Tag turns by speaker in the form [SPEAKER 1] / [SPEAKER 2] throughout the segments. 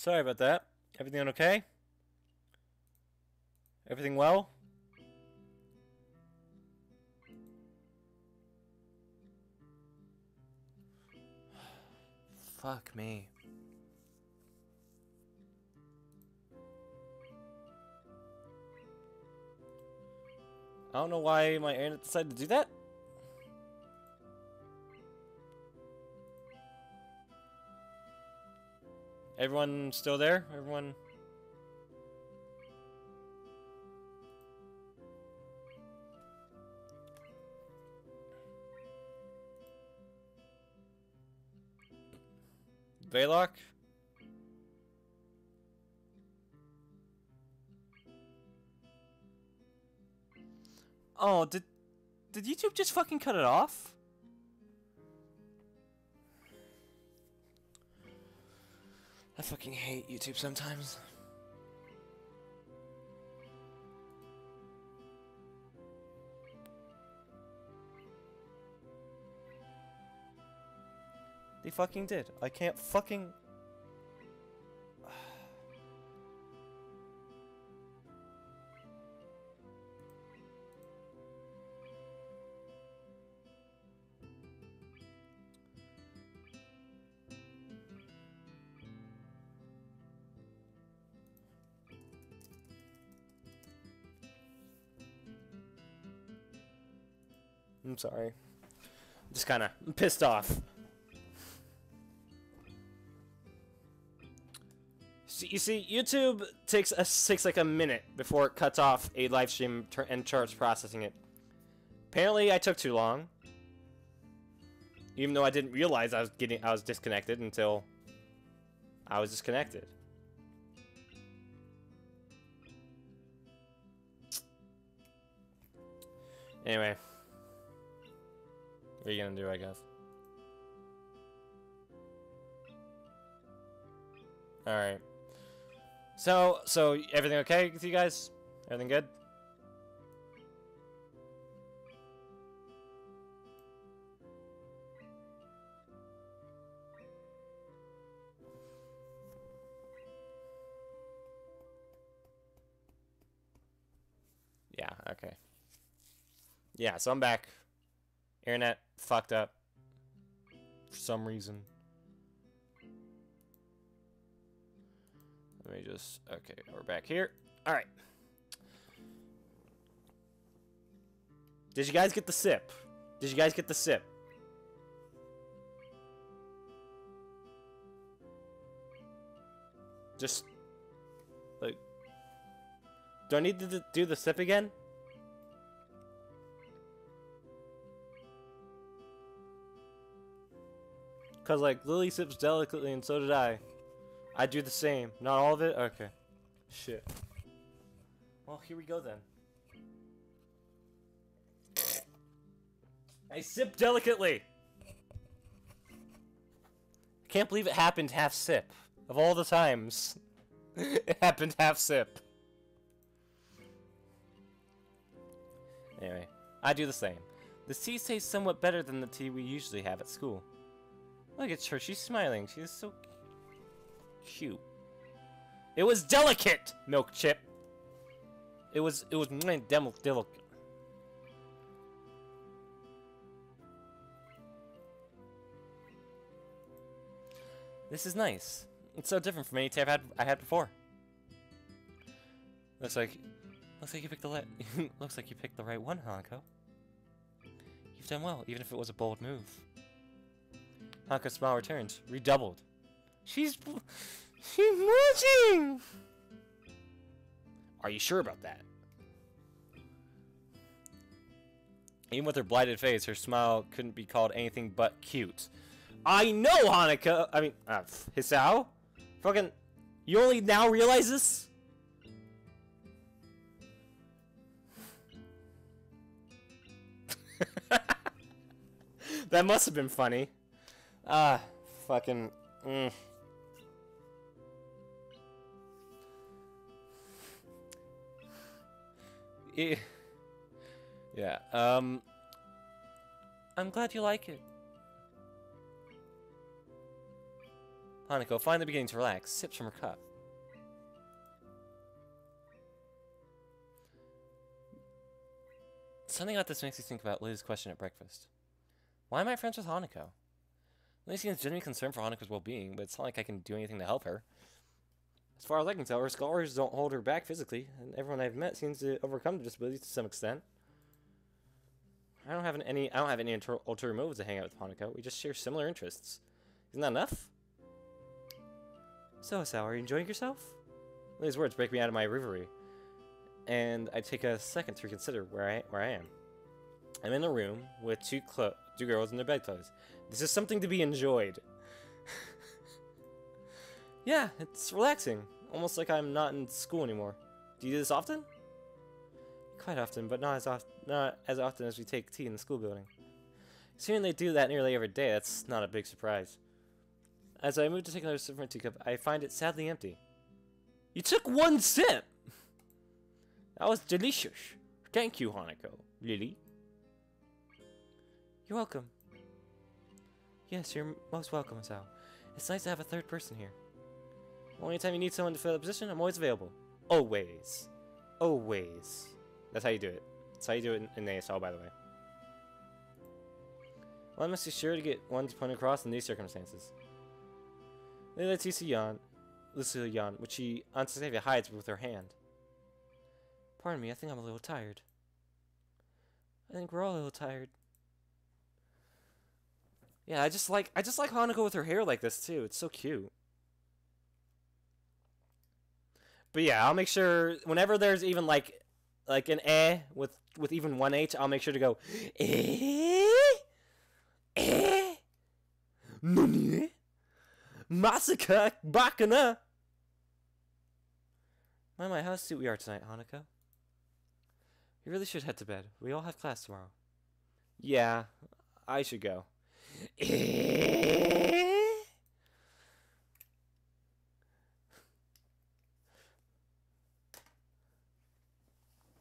[SPEAKER 1] Sorry about that. Everything okay? Everything well? Fuck me. I don't know why my internet decided to do that. Everyone still there? Everyone? Vaylock? Oh, did YouTube just fucking cut it off? I fucking hate YouTube sometimes. They fucking did. I can't fucking... I'm sorry. I'm just kinda pissed off. You see, YouTube takes like a minute before it cuts off a live stream and starts processing it. Apparently, I took too long, even though I didn't realize I was disconnected until I was disconnected. Anyway, what are you gonna do, I guess? All right. So everything okay with you guys? Everything good? Yeah, okay. Yeah, so I'm back. Internet fucked up for some reason. Let me just... Okay, we're back here. Alright. Did you guys get the sip? Did you guys get the sip? Just... Like... Do I need to do the sip again? Because, like, Lily sips delicately and so did I. I do the same. Not all of it? Okay. Shit. Well, here we go then. I sip delicately! I can't believe it happened half sip. Of all the times. It happened half sip. Anyway, I do the same. The tea tastes somewhat better than the tea we usually have at school. Look at her, she's smiling. She is so cute. It was delicate, Milk Chip. It was delicate. This is nice. It's so different from any tea I had before. Looks like you picked the looks like you picked the right one, Hanako. You've done well, even if it was a bold move. Hanako's smile returns, redoubled. She's munching! Are you sure about that? Even with her blighted face, her smile couldn't be called anything but cute. I know, Hanako! I mean, Hisao? Fucking, you only now realize this? That must have been funny. Fucking... Yeah, I'm glad you like it. Hanako, finally beginning to relax, sips from her cup. Something about this makes me think about Liz's question at breakfast. Why am I friends with Hanako? Liz seems genuinely concerned for Hanako's well-being, but it's not like I can do anything to help her. As far as I can tell, her scholars don't hold her back physically, and everyone I've met seems to overcome the disabilities to some extent. I don't have any ulterior motives to hang out with Hanako. We just share similar interests. Isn't that enough? So, Sal, are you enjoying yourself? These words break me out of my reverie, and I take a second to reconsider where I am. I'm in a room with two girls in their bedclothes. This is something to be enjoyed. Yeah, it's relaxing. Almost like I'm not in school anymore. Do you do this often? Quite often, but not as often as we take tea in the school building. Seeing they do that nearly every day, that's not a big surprise. As I move to take another sip from my teacup, I find it sadly empty. You took one sip! That was delicious. Thank you, Hanako. Lily? You're welcome. Yes, you're most welcome, Sal. It's nice to have a third person here. Well, anytime you need someone to fill the position, I'm always available. Always. Always. That's how you do it. That's how you do it in ASL, by the way. Well, I must be sure to get one to point across in these circumstances. Lily lets Lucille yawn, which she unsuspectingly hides with her hand. Pardon me, I think I'm a little tired. I think we're all a little tired. Yeah, I just like Hanako with her hair like this too. It's so cute. But yeah, I'll make sure whenever there's even like an with even one H, I'll make sure to go Nani? Masaka Bakana. My, how sweet we are tonight, Hanako. You really should head to bed. We all have class tomorrow. Yeah, I should go.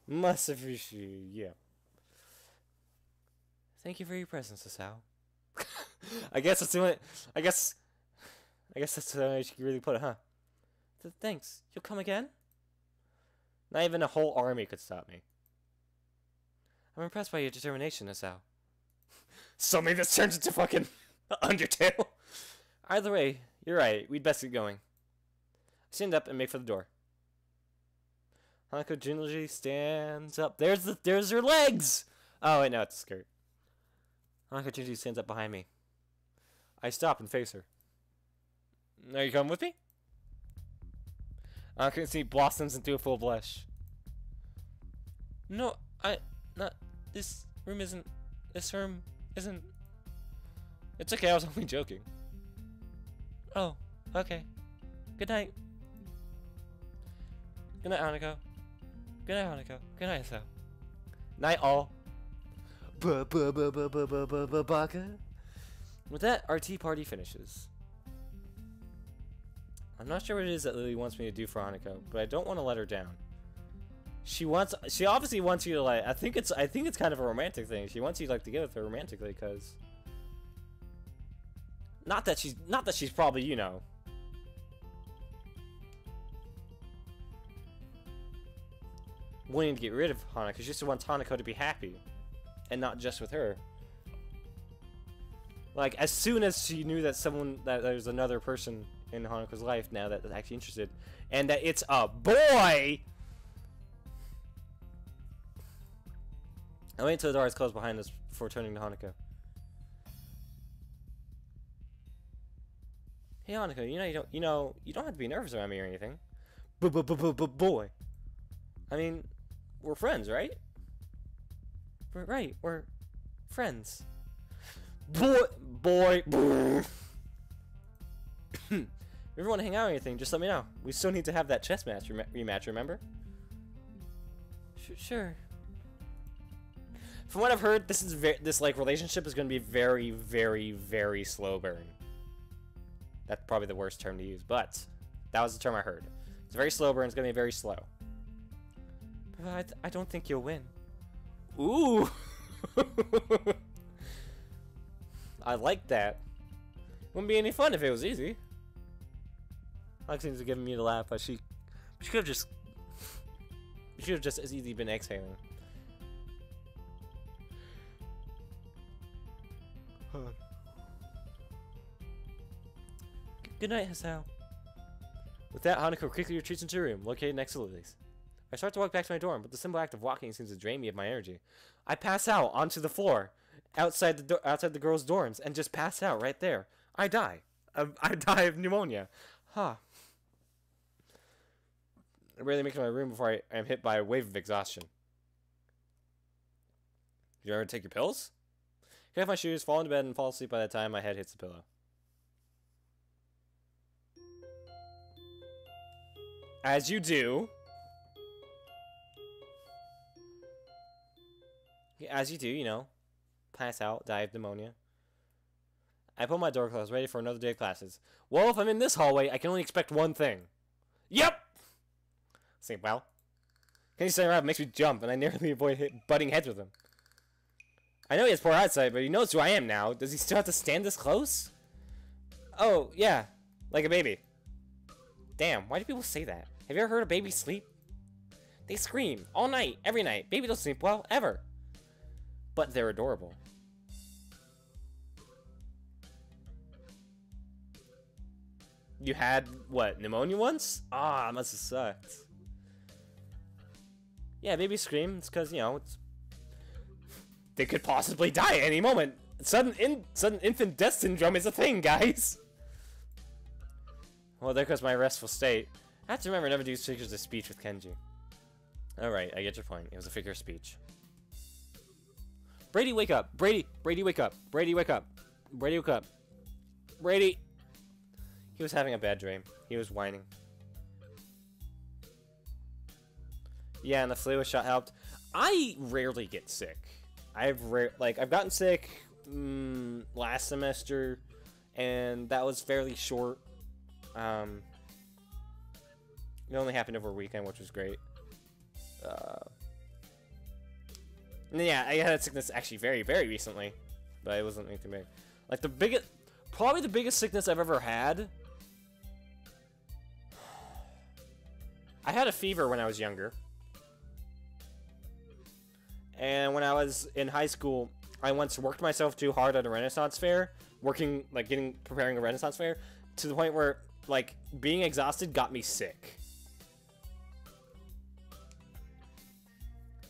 [SPEAKER 1] Must appreciate, yeah. Thank you for your presence, Asao. I guess that's the only. I guess that's the only way you can really put it, huh? Thanks. You'll come again? Not even a whole army could stop me. I'm impressed by your determination, Asao. Suddenly this turns into fucking Undertale. Either way, you're right. We'd best get going. I stand up and make for the door. Hanako gingerly stands up. There's her legs! Oh, wait, no, it's a skirt. Hanako gingerly stands up behind me. I stop and face her. Are you coming with me? Hanako see blossoms into a full blush. No, this room isn't. It's okay, I was only joking. Oh, okay. Good night. Good night, Hanako. Good night, Hanako. Good night, Asao. Night, all. Baka. With that, our tea party finishes. I'm not sure what it is that Lily wants me to do for Hanako, but I don't want to let her down. She obviously wants you to like. I think it's kind of a romantic thing. She wants you like to get with her romantically, because not that she's probably, you know, wanting to get rid of Hanako. She just wants Hanako to be happy, and not just with her. Like, as soon as she knew that there's another person in Hanako's life now that's actually interested, and that it's a boy. I wait until the door is closed behind us before turning to Hanako. Hey Hanako, you don't have to be nervous around me or anything. Boy. I mean, we're friends, right? We're friends. Boy. If you ever want to hang out or anything, just let me know. We still need to have that chess match rematch, remember? Sure. From what I've heard, this like relationship is going to be very, very, very slow burn. That's probably the worst term to use, but that was the term I heard. It's very slow burn. It's going to be very slow. But I don't think you'll win. Ooh. I like that. Wouldn't be any fun if it was easy. Hawk seems to give me the laugh, but she could have just as easily been exhaling. Good night, Hasao. With that, Hanako quickly retreats into her room, located next to Lily's. I start to walk back to my dorm, but the simple act of walking seems to drain me of my energy. I pass out onto the floor, outside the girls' dorms, and just pass out right there. I die. I die of pneumonia. Huh. I barely make it to my room before I am hit by a wave of exhaustion. Did you ever take your pills? Get off my shoes, fall into bed, and fall asleep by the time my head hits the pillow. As you do. As you do, you know. Pass out, die of pneumonia. I pull my door closed, ready for another day of classes. Well, if I'm in this hallway, I can only expect one thing. Yep! Say, well. Kenji standing around makes me jump, and I narrowly avoid butting heads with him. I know he has poor eyesight, but he knows who I am now. Does he still have to stand this close? Oh, yeah. Like a baby. Damn, why do people say that? Have you ever heard a baby sleep? They scream all night, every night. Babies don't sleep well, ever. But they're adorable. You had, what, pneumonia once? Ah, must have sucked. Yeah, babies scream. It's because, you know, they could possibly die at any moment. Sudden infant death syndrome is a thing, guys. Well, there goes my restful state. I have to remember never to use figures of speech with Kenji. Alright, I get your point. It was a figure of speech. Brady, wake up! Brady, wake up! Brady, wake up! Brady, wake up! Brady! He was having a bad dream. He was whining. Yeah, and the flu shot helped. I rarely get sick. I've gotten sick last semester, and that was fairly short. It only happened over a weekend, which was great. And yeah, I had sickness actually very, very recently, but it wasn't anything big. Like probably the biggest sickness I've ever had. I had a fever when I was younger. And when I was in high school, I once worked myself too hard at a Renaissance fair, preparing a Renaissance fair, to the point where, like, being exhausted got me sick.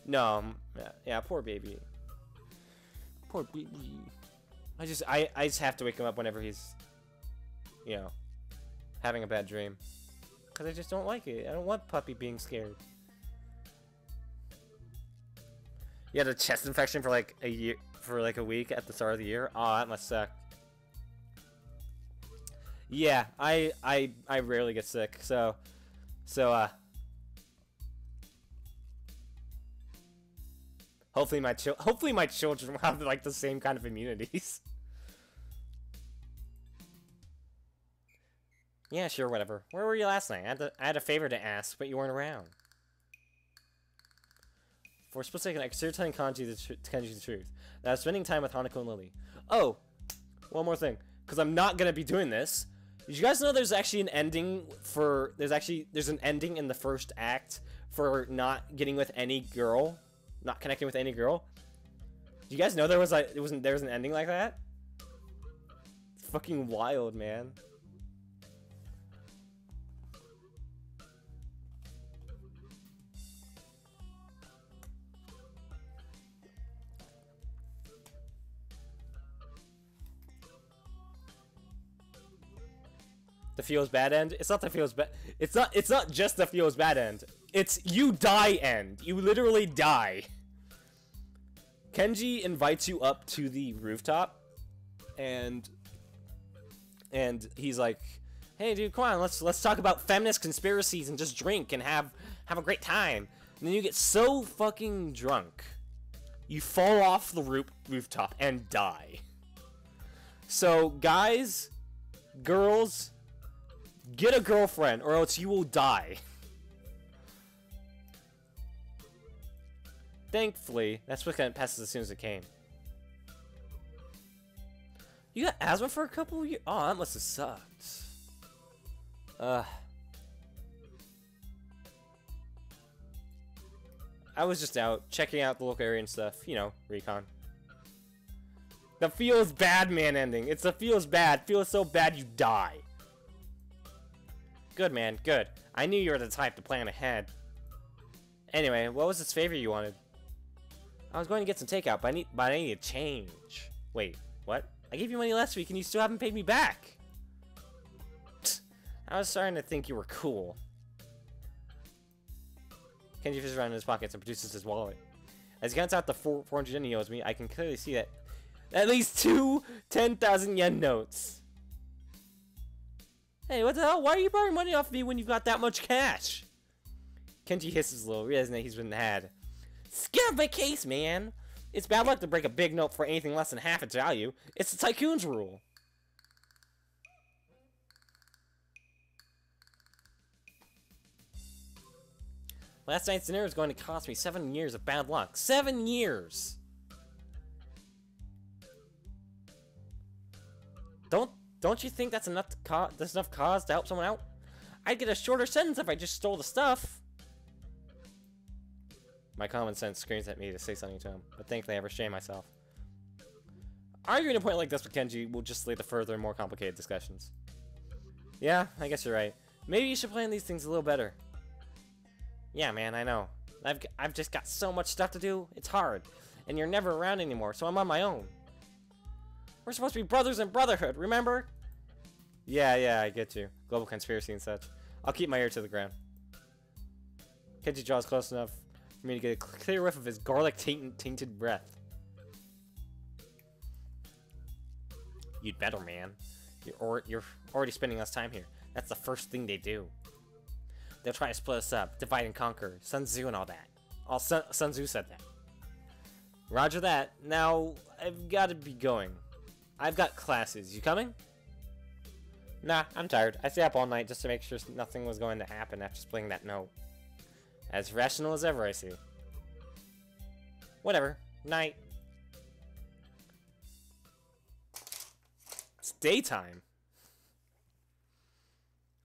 [SPEAKER 1] No, yeah, poor baby. Poor baby. I just have to wake him up whenever he's, you know, having a bad dream. Because I just don't like it. I don't want Puppy being scared. You had a chest infection for like a week at the start of the year? Aw, that must suck. Yeah, I rarely get sick, so hopefully my children will have like the same kind of immunities. Yeah, sure, whatever. Where were you last night? I had a favor to ask, but you weren't around. For a split second, I considered telling Kenji the truth. That I was spending time with Hanako and Lily. Oh, one more thing, because I'm not gonna be doing this. Did you guys know there's actually an ending for there's an ending in the first act for not getting with any girl, not connecting with any girl? Do you guys know there was an ending like that? It's fucking wild, man. The feels bad end. It's not the feels bad. It's not just the feels bad end. It's you die end. You literally die. Kenji invites you up to the rooftop, and he's like, "Hey, dude, come on, let's talk about feminist conspiracies and just drink and have a great time." And then you get so fucking drunk, you fall off the rooftop and die. So, guys, girls, get a girlfriend, or else you will die. Thankfully, that's what kind of passes as soon as it came. You got asthma for a couple of years? Oh, that must have sucked. I was just out checking out the local area and stuff. You know, recon. The feels bad man ending. It's the feels bad. Feels so bad you die. Good, man. Good. I knew you were the type to plan ahead. Anyway, what was this favor you wanted? I was going to get some takeout, but I need a change. Wait, what? I gave you money last week and you still haven't paid me back. I was starting to think you were cool. Kenji fishes around in his pockets and produces his wallet. As he counts out the 400 yen he owes me, I can clearly see that at least two 10,000 yen notes. Hey, what the hell? Why are you borrowing money off me when you've got that much cash? Kenji hisses a little, realizing that he's been had. Skip my case, man. It's bad luck to break a big note for anything less than half its value. It's the tycoon's rule. Last night's dinner is going to cost me 7 years of bad luck. 7 years! Don't you think that's enough cause to help someone out? I'd get a shorter sentence if I just stole the stuff. My common sense screams at me to say something to him, but thankfully I restrain myself. Arguing a point like this with Kenji will just lead to further and more complicated discussions. Yeah, I guess you're right. Maybe you should plan these things a little better. Yeah, man, I know. I've just got so much stuff to do, it's hard. And you're never around anymore, so I'm on my own. We're supposed to be brothers in brotherhood, remember? Yeah, I get you. Global conspiracy and such. I'll keep my ear to the ground. Kenji draws close enough for me to get a clear whiff of his garlic tainted breath. You'd better, man. You're already spending less time here. That's the first thing they do. They'll try to split us up, divide and conquer, Sun Tzu and all that. Sun Tzu said that. Roger that. Now, I've got to be going. I've got classes. You coming? Nah, I'm tired. I stayed up all night just to make sure nothing was going to happen after splitting that note. As rational as ever, I see. Whatever. Night. It's daytime.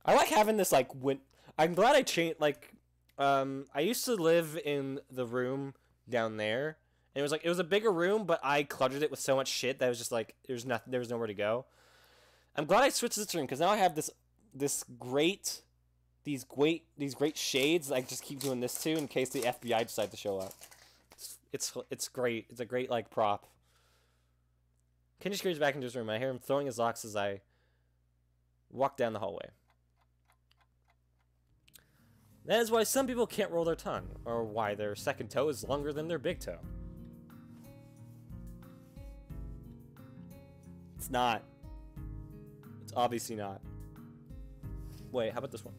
[SPEAKER 1] I like having this, like, I'm glad I changed, like, I used to live in the room down there, and it was a bigger room, but I cluttered it with so much shit that it was just, like, there was nowhere to go. I'm glad I switched this room, because now I have these great shades that I just keep doing this to in case the FBI decide to show up. It's great. It's a great, like, prop. Kenji scurries back into his room. I hear him throwing his locks as I walk down the hallway. That is why some people can't roll their tongue, or why their second toe is longer than their big toe. It's not. It's obviously not. Wait, how about this one?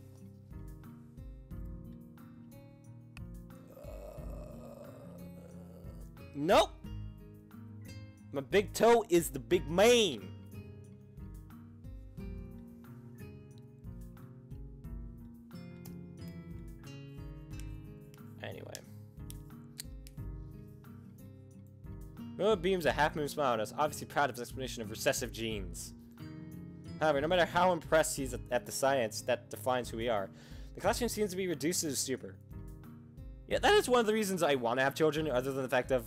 [SPEAKER 1] Nope! My big toe is the big mane! Anyway. Noah beams a half-moon smile at us, obviously proud of his explanation of recessive genes. However, no matter how impressed he's at the science that defines who we are, the classroom seems to be reduced to stupor. Yeah, that is one of the reasons I want to have children, other than the fact of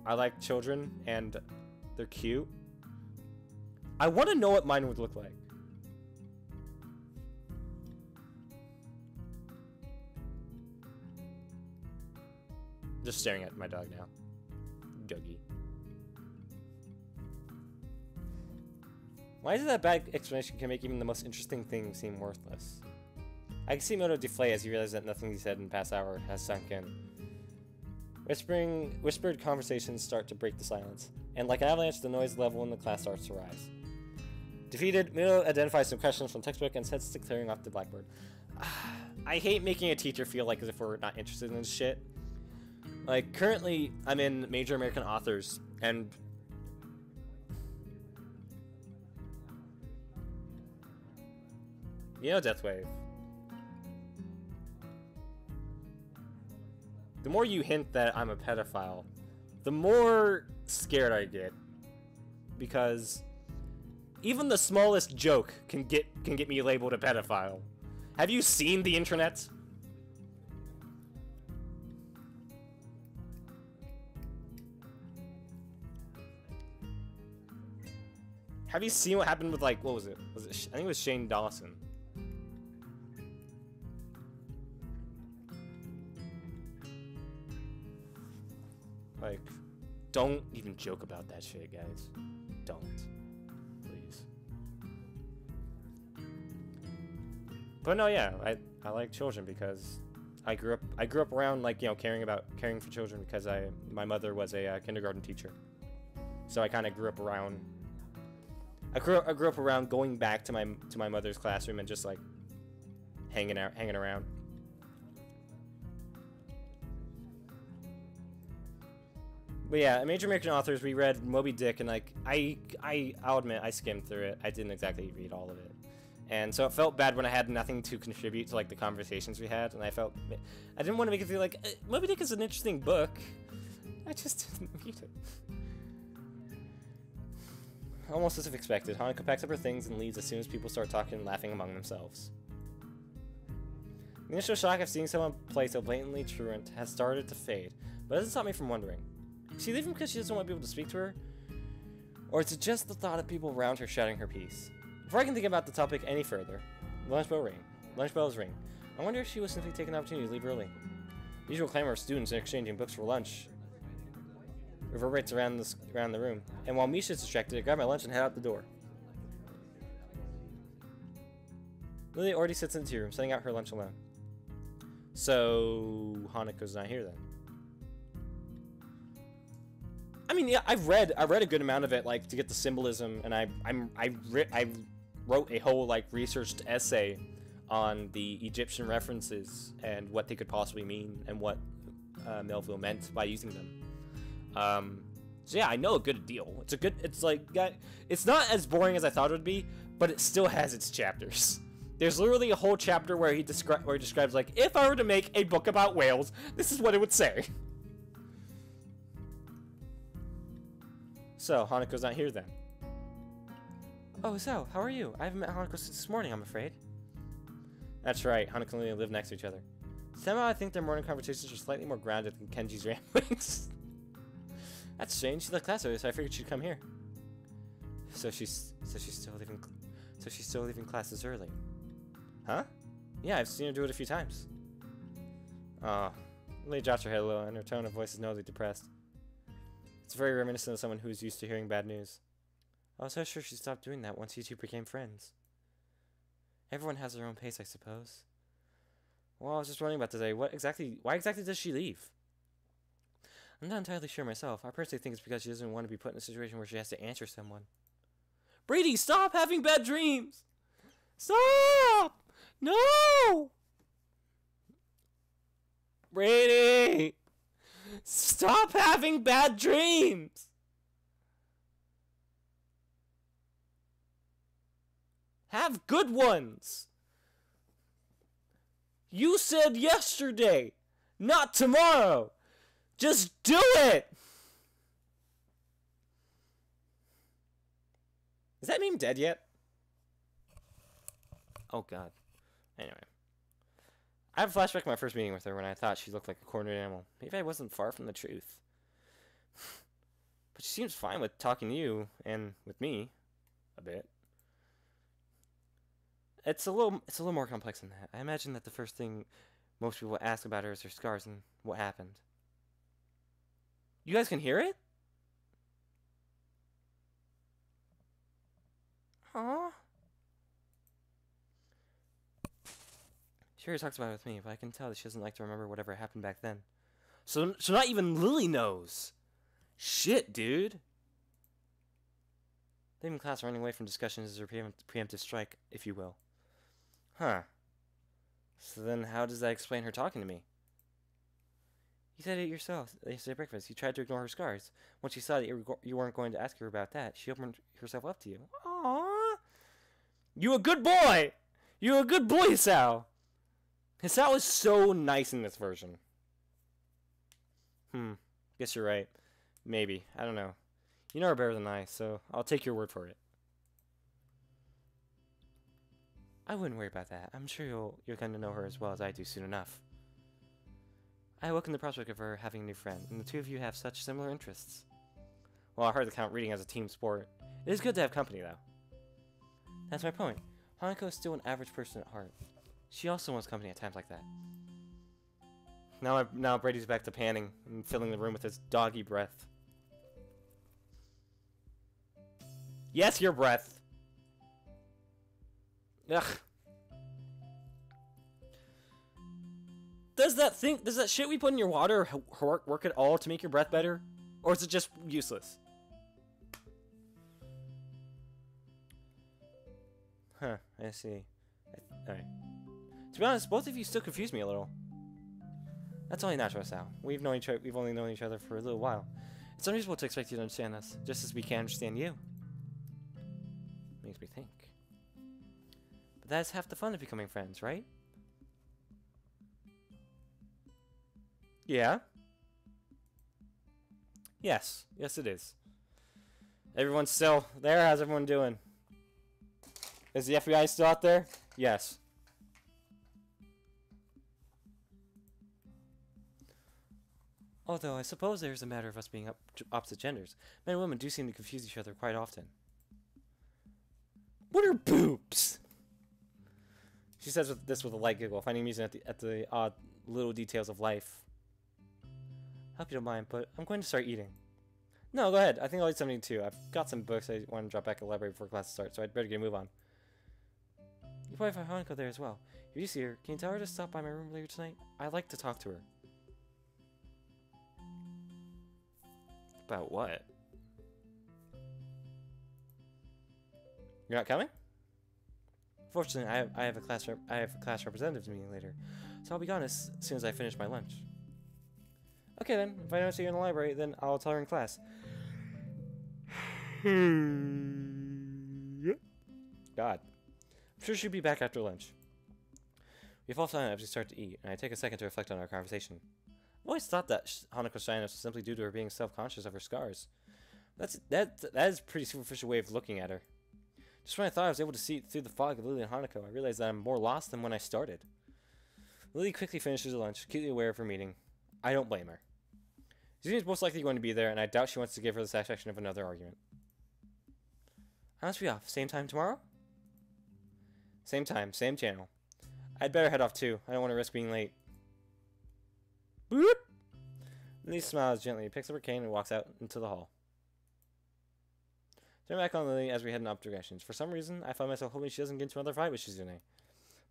[SPEAKER 1] I like children and they're cute. I want to know what mine would look like. Just staring at my dog now. Dougie. Why is it that bad explanation can make even the most interesting thing seem worthless? I can see Moto deflate as he realizes that nothing he said in the past hour has sunk in. Whispered conversations start to break the silence, and like an avalanche, the noise level in the class starts to rise. Defeated, Moto identifies some questions from the textbook and sets to clearing off the blackboard. I hate making a teacher feel like as if we're not interested in this shit. Like, currently, I'm in major American authors, and you know Deathwave. The more you hint that I'm a pedophile, the more scared I get. Because even the smallest joke can get me labeled a pedophile. Have you seen the internet? Have you seen what happened with, like, what was it? I think it was Shane Dawson. Like, don't even joke about that shit, guys. Don't. Please. But no, yeah, I like children because I grew up around, like, you know, caring for children because my mother was a kindergarten teacher. So I kind of grew up around I grew up around going back to my mother's classroom and just like hanging around. But yeah, major American authors, we read Moby Dick, and like I'll admit I skimmed through it. I didn't exactly read all of it. And so it felt bad when I had nothing to contribute to like the conversations we had, and I didn't want to make it feel like Moby Dick is an interesting book. I just didn't read it. Almost as if expected, Hanako packs up her things and leaves as soon as people start talking and laughing among themselves. The initial shock of seeing someone play so blatantly truant has started to fade, but it doesn't stop me from wondering. Is she leaving because she doesn't want people to speak to her? Or is it just the thought of people around her shouting her piece? Before I can think about the topic any further, the lunch bells ring. I wonder if she was simply taking the opportunity to leave early. The usual clamor of students exchanging books for lunch reverberates around the room, and while Misha's distracted, I grab my lunch and head out the door. Lily already sits in the tea room, setting out her lunch alone. So Hanako's not here then. I mean, yeah, I read a good amount of it, like to get the symbolism, and I wrote a whole like researched essay on the Egyptian references and what they could possibly mean and what Melville meant by using them. So yeah, I know a good deal. It's not as boring as I thought it would be, but it still has its chapters. There's literally a whole chapter where he describes like, if I were to make a book about whales, this is what it would say. So, Hanako's not here then. Oh, so, how are you? I haven't met Hanako since this morning, I'm afraid. That's right, Hanako and Lily live next to each other. Somehow I think their morning conversations are slightly more grounded than Kenji's ramblings. That's strange. She left class early, so I figured she'd come here. So she's still leaving classes early. Huh? Yeah, I've seen her do it a few times. Oh. Lily drops her head a little, and her tone of voice is notably depressed. It's very reminiscent of someone who's used to hearing bad news. I was so sure she stopped doing that once you two became friends. Everyone has their own pace, I suppose. Well, I was just wondering about today. Why exactly does she leave? I'm not entirely sure myself. I personally think it's because she doesn't want to be put in a situation where she has to answer someone. Brady, stop having bad dreams! Stop! No! Brady! Stop having bad dreams! Have good ones! You said yesterday, not tomorrow! Just do it! Is that meme dead yet? Oh god. Anyway. I have a flashback to my first meeting with her when I thought she looked like a cornered animal. Maybe I wasn't far from the truth. But she seems fine with talking to you, and with me. A bit. It's a little more complex than that. I imagine that the first thing most people ask about her is her scars and what happened. You guys can hear it? Huh? She already talks about it with me, but I can tell that she doesn't like to remember whatever happened back then. So not even Lily knows. Shit, dude. Leaving class running away from discussions is her preemptive strike, if you will. Huh. So then how does that explain her talking to me? You said it yourself yesterday at breakfast. You tried to ignore her scars. Once she saw that you weren't going to ask her about that, she opened herself up to you. Aww. You a good boy! You a good boy, Sal! Hisao is so nice in this version. Guess you're right. Maybe. I don't know. You know her better than I, so I'll take your word for it. I wouldn't worry about that. I'm sure you'll come to know her as well as I do soon enough. I welcome the prospect of her having a new friend, and the two of you have such similar interests. Well, I heard the count reading as a team sport. It is good to have company, though. That's my point. Hanako is still an average person at heart. She also wants company at times like that. Now Brady's back to panning and filling the room with his doggy breath. Yes, your breath. Ugh. Does that shit we put in your water work at all to make your breath better? Or is it just useless? Huh, I see. Alright. To be honest, both of you still confuse me a little. That's only natural, Sal. We've only known each other for a little while. It's unreasonable to expect you to understand us, just as we can't understand you. Makes me think. But that's half the fun of becoming friends, right? Yeah? Yes. Yes, it is. Everyone's still there? How's everyone doing? Is the FBI still out there? Yes. Although, I suppose there's a matter of us being opposite genders. Men and women do seem to confuse each other quite often. What are boobs? She says this with a light giggle, finding amusement at the odd little details of life. Hope you don't mind, but I'm going to start eating. No, go ahead. I think I'll eat something too. I've got some books I want to drop back at the library before class starts, so I'd better get a move on. You probably find Hanako there as well. If you see her, can you tell her to stop by my room later tonight? I'd like to talk to her. About what? You're not coming? Fortunately, I have a class representatives meeting later, so I'll be gone as soon as I finish my lunch. Okay then, if I don't see you in the library, then I'll tell her in class. God. I'm sure she'll be back after lunch. We fall silent as we start to eat, and I take a second to reflect on our conversation. I've always thought that Hanako's shyness was simply due to her being self-conscious of her scars. That is a pretty superficial way of looking at her. Just when I thought I was able to see through the fog of Lily and Hanako, I realized that I'm more lost than when I started. Lily quickly finishes her lunch, acutely aware of her meeting. I don't blame her. She seems most likely going to be there, and I doubt she wants to give her the satisfaction of another argument. I must be off. Same time tomorrow? Same time, same channel. I'd better head off too. I don't want to risk being late. Boop! Lily smiles gently, picks up her cane, and walks out into the hall. Turn back on Lily as we head in opposite directions. For some reason, I find myself hoping she doesn't get into another fight with Shizune.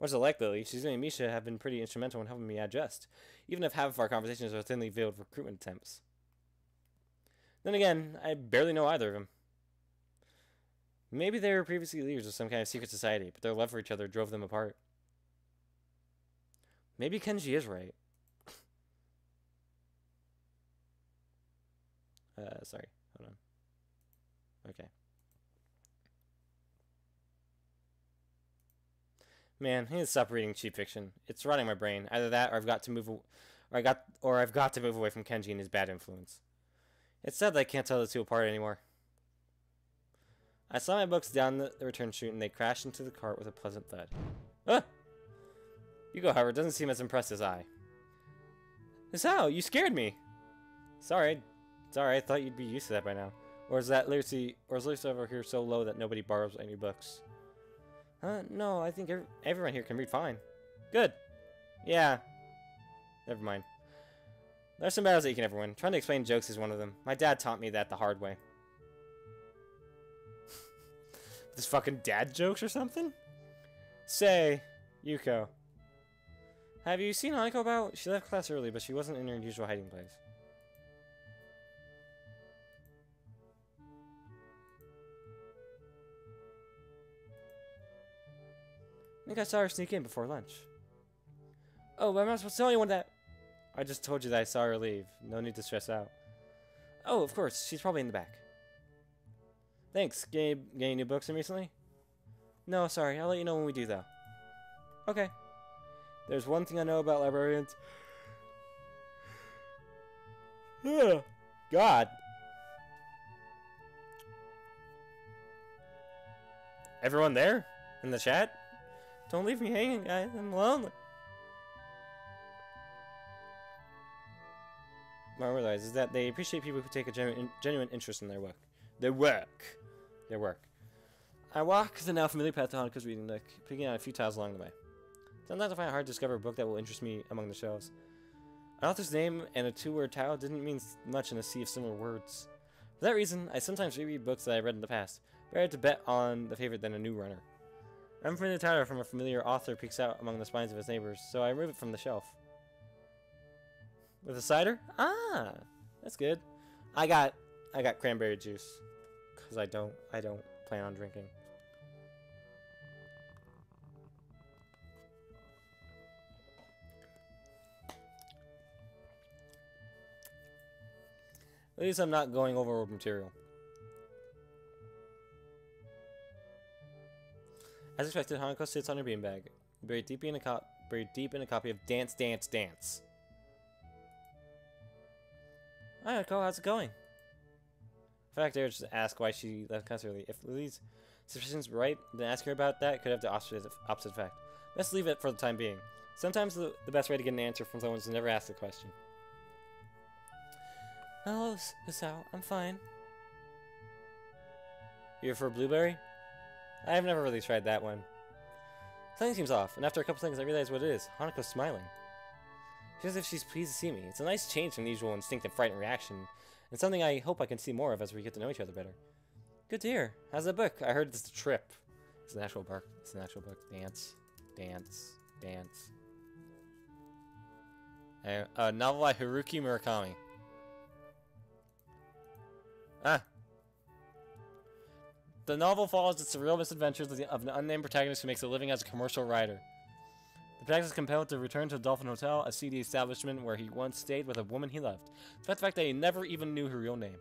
[SPEAKER 1] Much like Lily, Shizune and Misha have been pretty instrumental in helping me adjust, even if half of our conversations are thinly veiled recruitment attempts. Then again, I barely know either of them. Maybe they were previously leaders of some kind of secret society, but their love for each other drove them apart. Maybe Kenji is right. Sorry, hold on. Okay. Man, I need to stop reading cheap fiction. It's rotting my brain. Either that, or I've got to move away from Kenji and his bad influence. It's sad that I can't tell the two apart anymore. I saw my books down the return chute, and they crashed into the cart with a pleasant thud. Ah! Yuko, however, doesn't seem as impressed as I. Misao, you scared me. Sorry, I thought you'd be used to that by now. Or is literacy over here so low that nobody borrows any books? No, I think everyone here can read fine. Good. Yeah. Never mind. There's some battles that you can never win. Trying to explain jokes is one of them. My dad taught me that the hard way. This fucking dad jokes or something? Say, Yuko. Have you seen Hanako about? She left class early, but she wasn't in her usual hiding place. I think I saw her sneak in before lunch. Oh, but I'm not supposed to tell anyone that. I just told you that I saw her leave. No need to stress out. Oh, of course. She's probably in the back. Thanks. Getting any new books in recently? No, sorry. I'll let you know when we do, though. Okay. There's one thing I know about librarians. God. Everyone there? In the chat? Don't leave me hanging, guys. I'm lonely. What I realize is that they appreciate people who take a genuine interest in their work. Their work. their work. I walk the now familiar path to Hanako's reading nook, picking out a few tiles along the way. Sometimes I find it hard to discover a book that will interest me among the shelves. An author's name and a two-word title didn't mean much in a sea of similar words. For that reason, I sometimes reread books that I read in the past. Better to bet on the favorite than a new runner. An unfamiliar title from a familiar author peeks out among the spines of his neighbors, so I remove it from the shelf. With a cider? Ah, that's good. I got cranberry juice, cause I don't plan on drinking. At least I'm not going over old material. As expected, Hanako sits on her beanbag, buried deep in a copy of Dance, Dance, Dance. Hi, Hanako, how's it going? In fact, I would just ask why she left class early. If Lily's suspicions were right, then asking her about that could have the opposite effect. Let's leave it for the time being. Sometimes the best way to get an answer from someone is to never ask the question. Hello, Hisao. I'm fine. You're for blueberry? I've never really tried that one. Something seems off, and after a couple seconds I realize what it is. Hanako's smiling. She as if she's pleased to see me. It's a nice change from the usual instinctive frightened reaction, and something I hope I can see more of as we get to know each other better. Good to hear. How's that book? I heard it's a trip. It's an actual book. It's an actual book. Dance. Dance. Dance. A novel by Haruki Murakami. Ah. The novel follows the surreal misadventures of an unnamed protagonist who makes a living as a commercial writer. The protagonist is compelled to return to the Dolphin Hotel, a seedy establishment where he once stayed with a woman he loved, despite the fact that he never even knew her real name.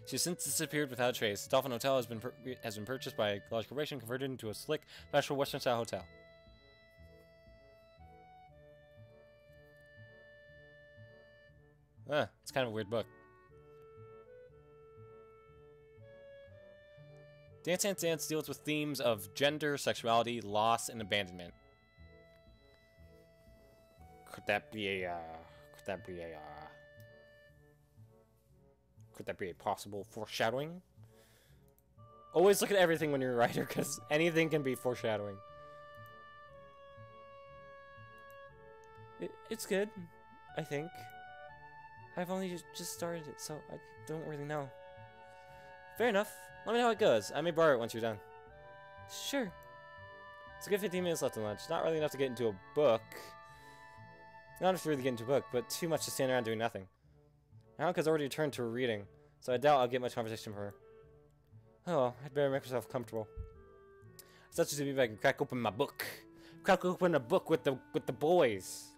[SPEAKER 1] She has since disappeared without a trace. The Dolphin Hotel has been purchased by a large corporation and converted into a slick, special Western-style hotel. It's kind of a weird book. Dance Dance Dance deals with themes of gender, sexuality, loss, and abandonment. Could that be a possible foreshadowing? Always look at everything when you're a writer, because anything can be foreshadowing. It's good, I think. I've only just started it, so I don't really know. Fair enough. Let me know how it goes. I may borrow it once you're done. Sure. It's a good 15 minutes left in lunch. Not really enough to get into a book. Not enough to really get into a book, but too much to stand around doing nothing. Hanaka's already returned to her reading, so I doubt I'll get much conversation from her. Oh well, I'd better make myself comfortable. Such as to be back and crack open my book. Crack open a book with the boys.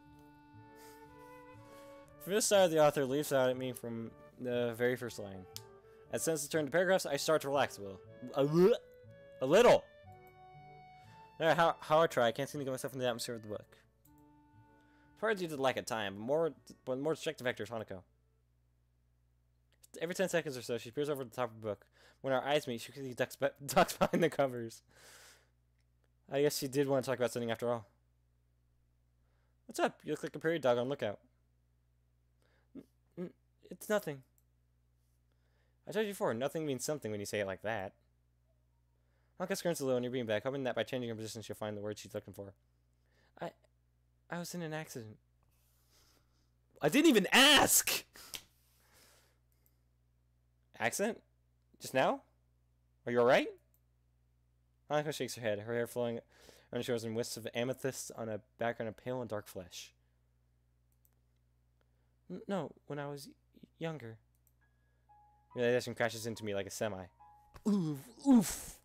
[SPEAKER 1] From this side, the author leaps out at me from the very first line. As sentences turn to paragraphs, I start to relax a little. A little! No matter how I try, I can't seem to get myself into the atmosphere of the book. It's hard due to the lack of time, but more distracting factor is Hanako. Every 10 seconds or so, she peers over the top of the book. When our eyes meet, she quickly ducks behind the covers. I guess she did want to talk about something after all. What's up? You look like a prairie dog on lookout. It's nothing. I told you before, nothing means something when you say it like that. Hanaka squirms a little in your beanbag, hoping that by changing her position she'll find the word she's looking for. I was in an accident. I didn't even ask! Accident? Just now? Are you alright? Hanako shakes her head, her hair flowing around her shoulders in wisps of amethyst on a background of pale and dark flesh. No, when I was younger. Realization crashes into me like a semi. Oof, oof.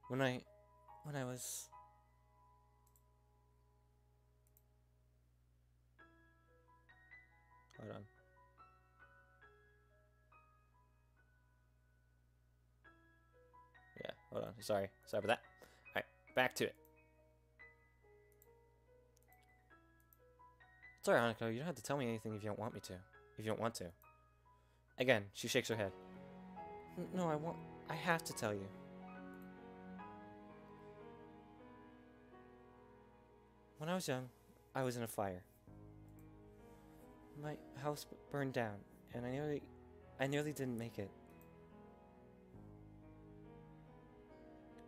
[SPEAKER 1] When I was... Hold on. Yeah, hold on. Sorry about that. Alright, back to it. Sorry, Hanako, you don't have to tell me anything if you don't want me to. If you don't want to. Again, she shakes her head. No, I have to tell you. When I was young, I was in a fire. My house burned down, and I nearly I nearly didn't make it.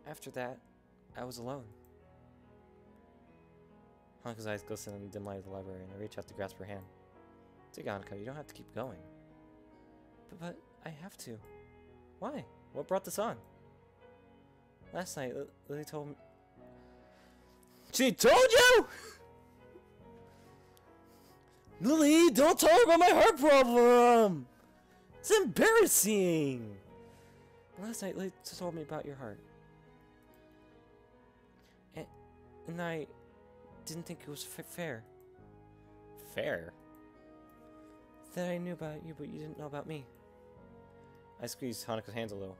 [SPEAKER 1] After that, I was alone. Hanaka's eyes glisten in the dim light of the library, and I reach out to grasp her hand. Take Hanaka, you don't have to keep going. But I have to. Why? What brought this on? Last night, Lily told me... She told you?! Lily, don't tell her about my heart problem! It's embarrassing! Last night, Lily told me about your heart. And I didn't think it was fair. Fair? That I knew about you, but you didn't know about me. I squeezed Hanaka's hands a little.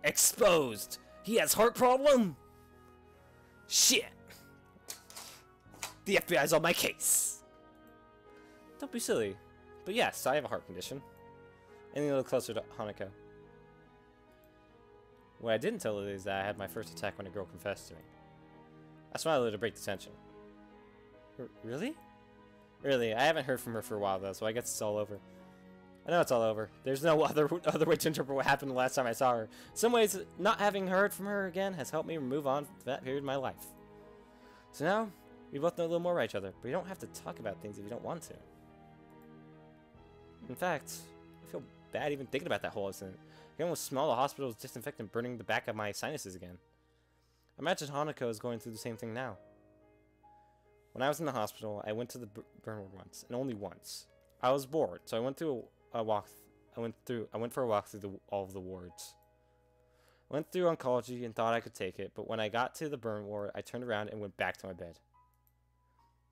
[SPEAKER 1] Exposed! He has heart problem? Shit! The FBI's on my case! Don't be silly. But yes, I have a heart condition. And a little closer to Hanako. What I didn't tell Lily is that I had my first attack when a girl confessed to me. I smiled a little to break the tension. Really? Really, I haven't heard from her for a while though, so I guess it's all over. I know it's all over. There's no other way to interpret what happened the last time I saw her. In some ways, not having heard from her again has helped me move on from that period of my life. So now, we both know a little more about each other, but you don't have to talk about things if you don't want to. In fact, I feel bad even thinking about that whole incident. I can almost smell the hospital's disinfectant burning the back of my sinuses again. I imagine Hanako is going through the same thing now. When I was in the hospital, I went to the burn ward once, and only once. I was bored, so I went through a walk. I went for a walk through all of the wards. I went through oncology and thought I could take it, but when I got to the burn ward, I turned around and went back to my bed.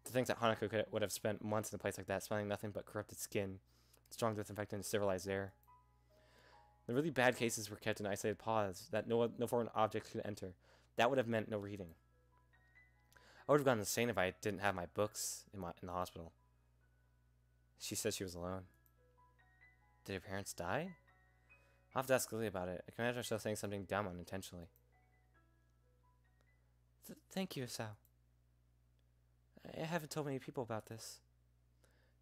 [SPEAKER 1] To think that Hanako would have spent months in a place like that, smelling nothing but corrupted skin, strong disinfectant, and sterilized air. The really bad cases were kept in isolated pods that no foreign objects could enter. That would have meant no reading. I would have gone insane if I didn't have my books in the hospital. She said she was alone. Did her parents die? I'll have to ask Lily about it. I can imagine herself saying something dumb unintentionally. Thank you, Asao. I haven't told many people about this.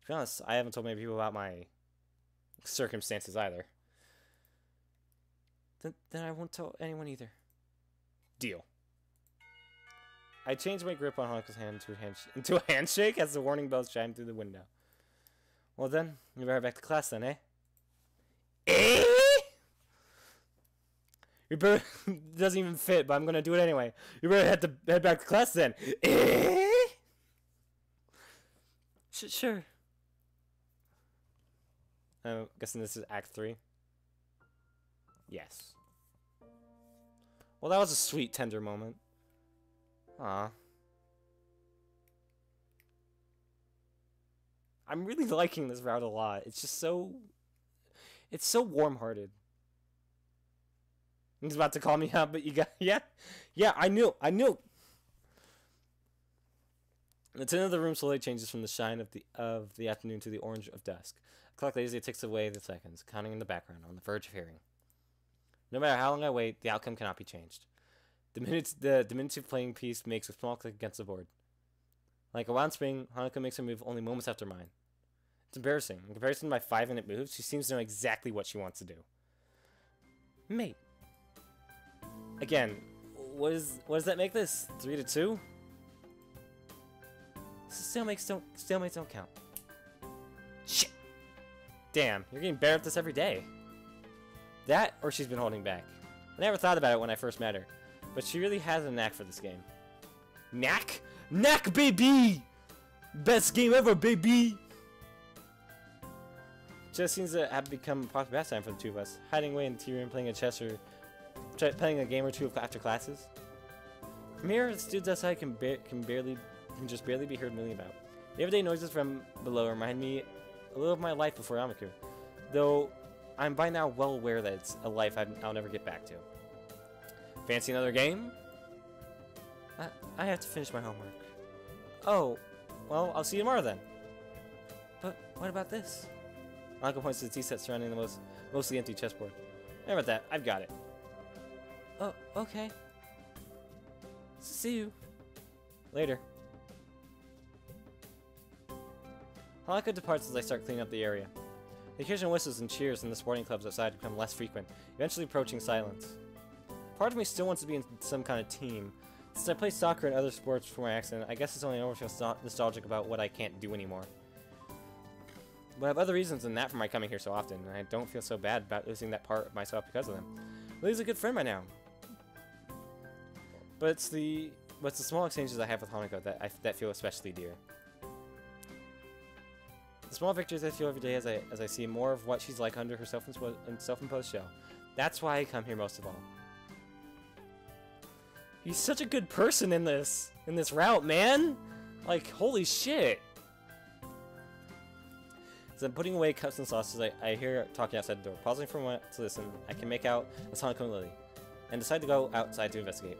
[SPEAKER 1] To be honest, I haven't told many people about my circumstances either. Then I won't tell anyone either. Deal. I changed my grip on Hanako's hand into a handshake as the warning bells chimed through the window. Well then, you better head back to class then, eh? Eh? You better doesn't even fit, but I'm gonna do it anyway. You better head back to class then. Eh? Sure. I'm guessing this is Act 3. Yes. Well, that was a sweet, tender moment. Aw. I'm really liking this route a lot. It's just so... It's so warm-hearted. He's about to call me out, but you got... Yeah, I knew. The tint of the room slowly changes from the shine of the afternoon to the orange of dusk. A clock lazily ticks away the seconds, counting in the background, on the verge of hearing. No matter how long I wait, the outcome cannot be changed. The diminutive playing piece makes a small click against the board. Like a wound spring, Hanako makes her move only moments after mine. It's embarrassing. In comparison to my 5-minute moves, she seems to know exactly what she wants to do. Mate. Again, what does that make this? 3-2? Stalemates don't count. Shit. Damn, you're getting better at this every day. That, or she's been holding back. I never thought about it when I first met her, but she really has a knack for this game. Knack? Knack, baby! Best game ever, baby! Just seems to have become a popular pastime for the two of us, hiding away in the tea room, playing a chess or playing a game or two after classes. From here, the students outside can just barely be heard milling about. The everyday noises from below remind me a little of my life before Amaku, though I'm by now well aware that it's a life I'll never get back to. Fancy another game? I have to finish my homework. Oh, well, I'll see you tomorrow then. But what about this? Uncle points to the tea set surrounding the mostly empty chessboard. Never about that. I've got it. Oh, okay. See you. Later. Hanako departs as I start cleaning up the area. The occasional whistles and cheers in the sporting clubs outside become less frequent, eventually approaching silence. Part of me still wants to be in some kind of team. Since I play soccer and other sports before my accident, I guess it's only I feel nostalgic about what I can't do anymore. But I have other reasons than that for my coming here so often, and I don't feel so bad about losing that part of myself because of them. Lily's a good friend by now. But it's the small exchanges I have with Hanako that feel especially dear. The small victories I feel every day as I see more of what she's like under her self-imposed shell. That's why I come here most of all. He's such a good person in this route, man! Like, holy shit! As I'm putting away cups and sauces, I hear her talking outside the door. Pausing for a moment to listen, I can make out as Hanako and Lily, and decide to go outside to investigate.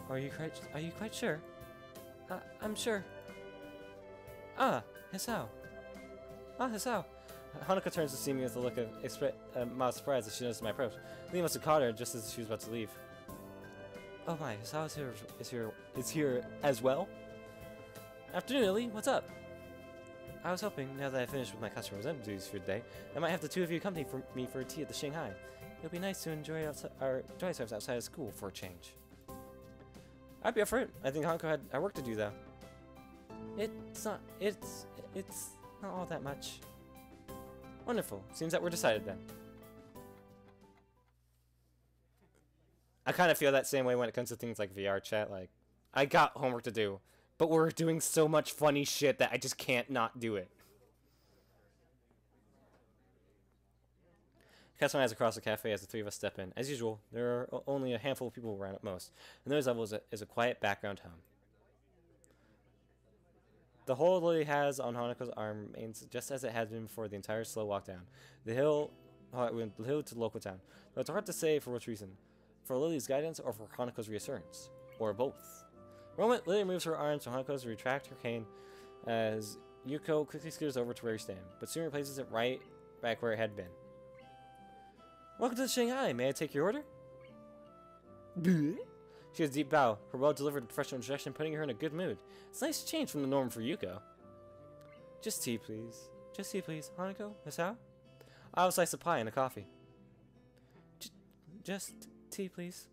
[SPEAKER 1] Are you quite sure? I'm sure. Ah, Hisao. Hisao. Hanako turns to see me with a look of mild surprise as she notices my approach. Lily must have caught her just as she was about to leave. Oh my, Hisao is here as well? Afternoon, Lily. What's up? I was hoping, now that I finished with my customer representative duties for the day, I might have the two of you accompany me for a tea at the Shanghai. It'll be nice to enjoy ourselves outside of school for a change. I'd be up for it. I think Hanako had work to do though. It's not all that much. Wonderful. Seems that we're decided then. I kind of feel that same way when it comes to things like VR chat. Like, I got homework to do, but we're doing so much funny shit that I just can't not do it. Cast my eyes across the cafe as the three of us step in. As usual, there are only a handful of people around at most, and those levels is a quiet background hum. The hold Lily has on Hanako's arm remains just as it has been before the entire slow walk down the hill to the local town. Though it's hard to say for which reason. For Lily's guidance or for Hanako's reassurance. Or both. For a moment, Lily moves her arms so Hanako to retract her cane as Yuko quickly scooters over to where you stand, but soon replaces it right back where it had been. Welcome to the Shanghai. May I take your order? She has a deep bow, her well-delivered professional introduction putting her in a good mood. It's a nice change from the norm for Yuko. Just tea, please. Just tea, please. Hanako? Hisao? I'll have a slice of pie and a coffee. Just tea, please.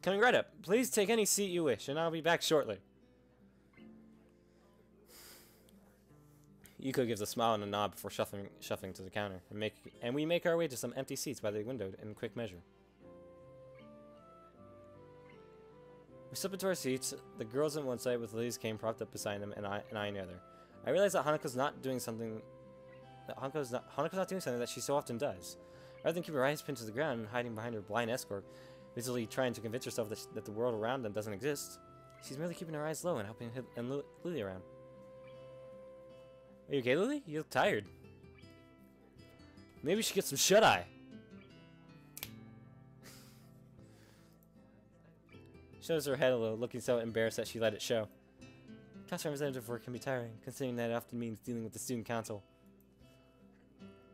[SPEAKER 1] Coming right up. Please take any seat you wish, and I'll be back shortly. Yuko gives a smile and a nod before shuffling to the counter, and we make our way to some empty seats by the window in quick measure. We slip into our seats, the girls on one side with Lily's cane propped up beside them, and I on the other. I realize that Hanako's not doing something that she so often does. Rather than keep her eyes pinned to the ground and hiding behind her blind escort, busily trying to convince herself that the world around them doesn't exist, she's merely keeping her eyes low and helping Lily around. Are you okay, Lily? You look tired. Maybe we should get some shut-eye. She shows her head a little, looking so embarrassed that she let it show. Class representative work can be tiring, considering that it often means dealing with the student council.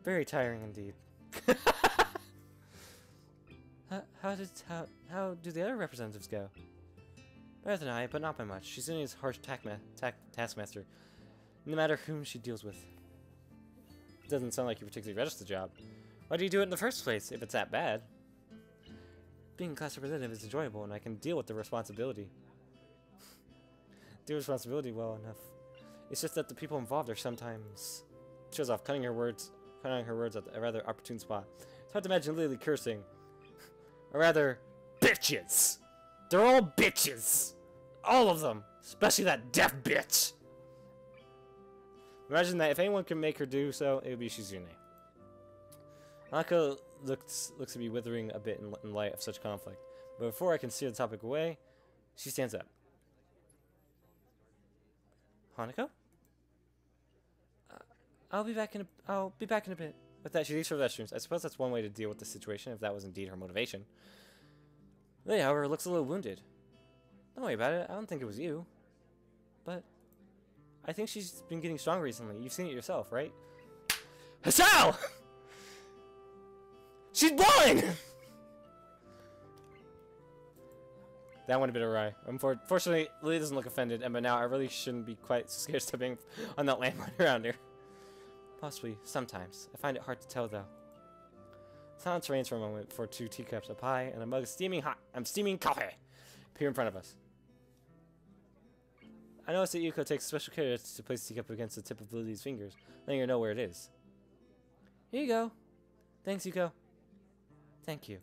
[SPEAKER 1] Very tiring indeed. How do the other representatives go? Better than I, but not by much. She's only his harsh taskmaster, no matter whom she deals with. It doesn't sound like you particularly relished the job. Why do you do it in the first place, if it's that bad? Being class representative is enjoyable, and I can deal with the responsibility. Well enough. It's just that the people involved are sometimes... Shows off, cutting her words at a rather opportune spot. It's hard to imagine Lily cursing. Or rather, bitches! They're all bitches! All of them! Especially that deaf bitch! Imagine that if anyone can make her do so, it would be Shizune. Hanako looks to be withering a bit in light of such conflict, but before I can steer the topic away, she stands up. Hanako? I'll be back in a bit. With that, she leaves for the restrooms. I suppose that's one way to deal with the situation, if that was indeed her motivation. Lily, however, looks a little wounded. Don't worry about it. I don't think it was you. But I think she's been getting stronger recently. You've seen it yourself, right? Hisao! She's blind! That went a bit awry. Unfortunately, Lily doesn't look offended, and by now I really shouldn't be quite scared stepping on that landmine around here. Possibly, sometimes. I find it hard to tell, though. Silence reigns for a moment before 2 teacups, a pie, and a mug of steaming coffee appear in front of us. I notice that Yuko takes special care to place the teacup against the tip of Lily's fingers, letting her know where it is. Here you go. Thanks, Yuko. Thank you.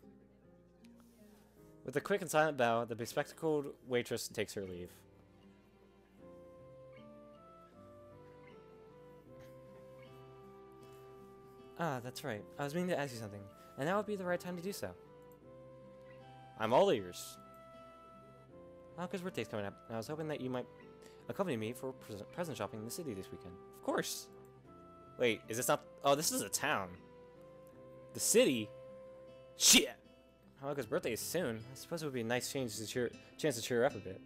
[SPEAKER 1] With a quick and silent bow, the bespectacled waitress takes her leave. Ah, that's right. I was meaning to ask you something, and now would be the right time to do so. I'm all ears. Hanko's birthday's coming up, and I was hoping that you might accompany me for present shopping in the city this weekend. Of course! Wait, is this not... Oh, this is a town. The city? Shit! Hanko's birthday is soon. I suppose it would be a nice chance to cheer her up a bit.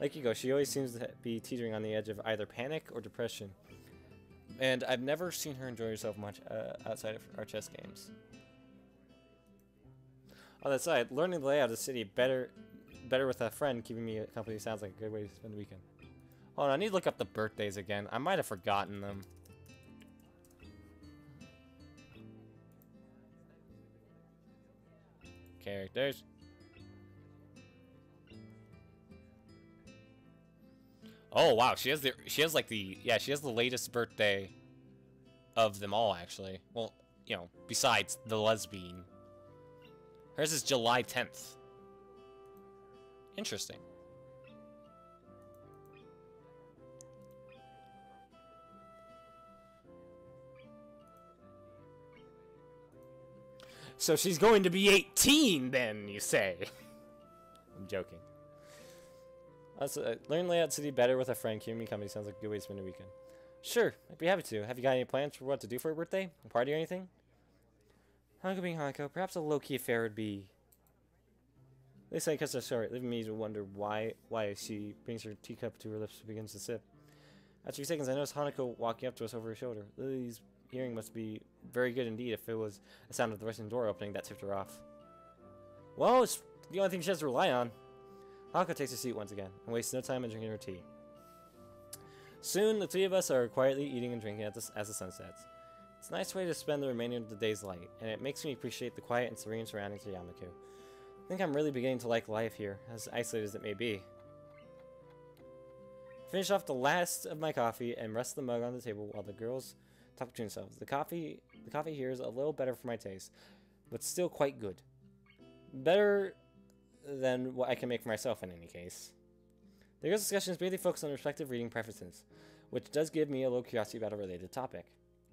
[SPEAKER 1] Like Yuko, she always seems to be teetering on the edge of either panic or depression. And I've never seen her enjoy herself much outside of our chess games. On that side, learning the layout of the city better with a friend keeping me company sounds like a good way to spend the weekend. Hold on, I need to look up the birthdays again. I might have forgotten them. Characters. Oh wow, she has the latest birthday of them all actually. Well, you know, besides the lesbian. Hers is July 10th. Interesting. So she's going to be 18 then, you say? I'm joking. Also, learn layout city better with a friend. Keeping me company sounds like a good way to spend a weekend. Sure, I'd be happy to. Have you got any plans for what to do for her birthday? A party or anything? Hanko being Hanko, perhaps a low-key affair would be... At least I guess I'm sorry, leaving me to wonder why she brings her teacup to her lips and begins to sip. After a few seconds, I noticed Hanako walking up to us over her shoulder. Lily's hearing must be very good indeed if it was the sound of the rushing door opening that tipped her off. Well, it's the only thing she has to rely on. Hanako takes her seat once again, and wastes no time in drinking her tea. Soon, the three of us are quietly eating and drinking as the sun sets. It's a nice way to spend the remainder of the day's light, and it makes me appreciate the quiet and serene surroundings of Yamaku. I think I'm really beginning to like life here, as isolated as it may be. I finish off the last of my coffee and rest the mug on the table while the girls talk between themselves. The coffee here is a little better for my taste, but still quite good. Better than what I can make for myself in any case. The girls' discussions mainly focus on respective reading preferences, which does give me a little curiosity about a related topic.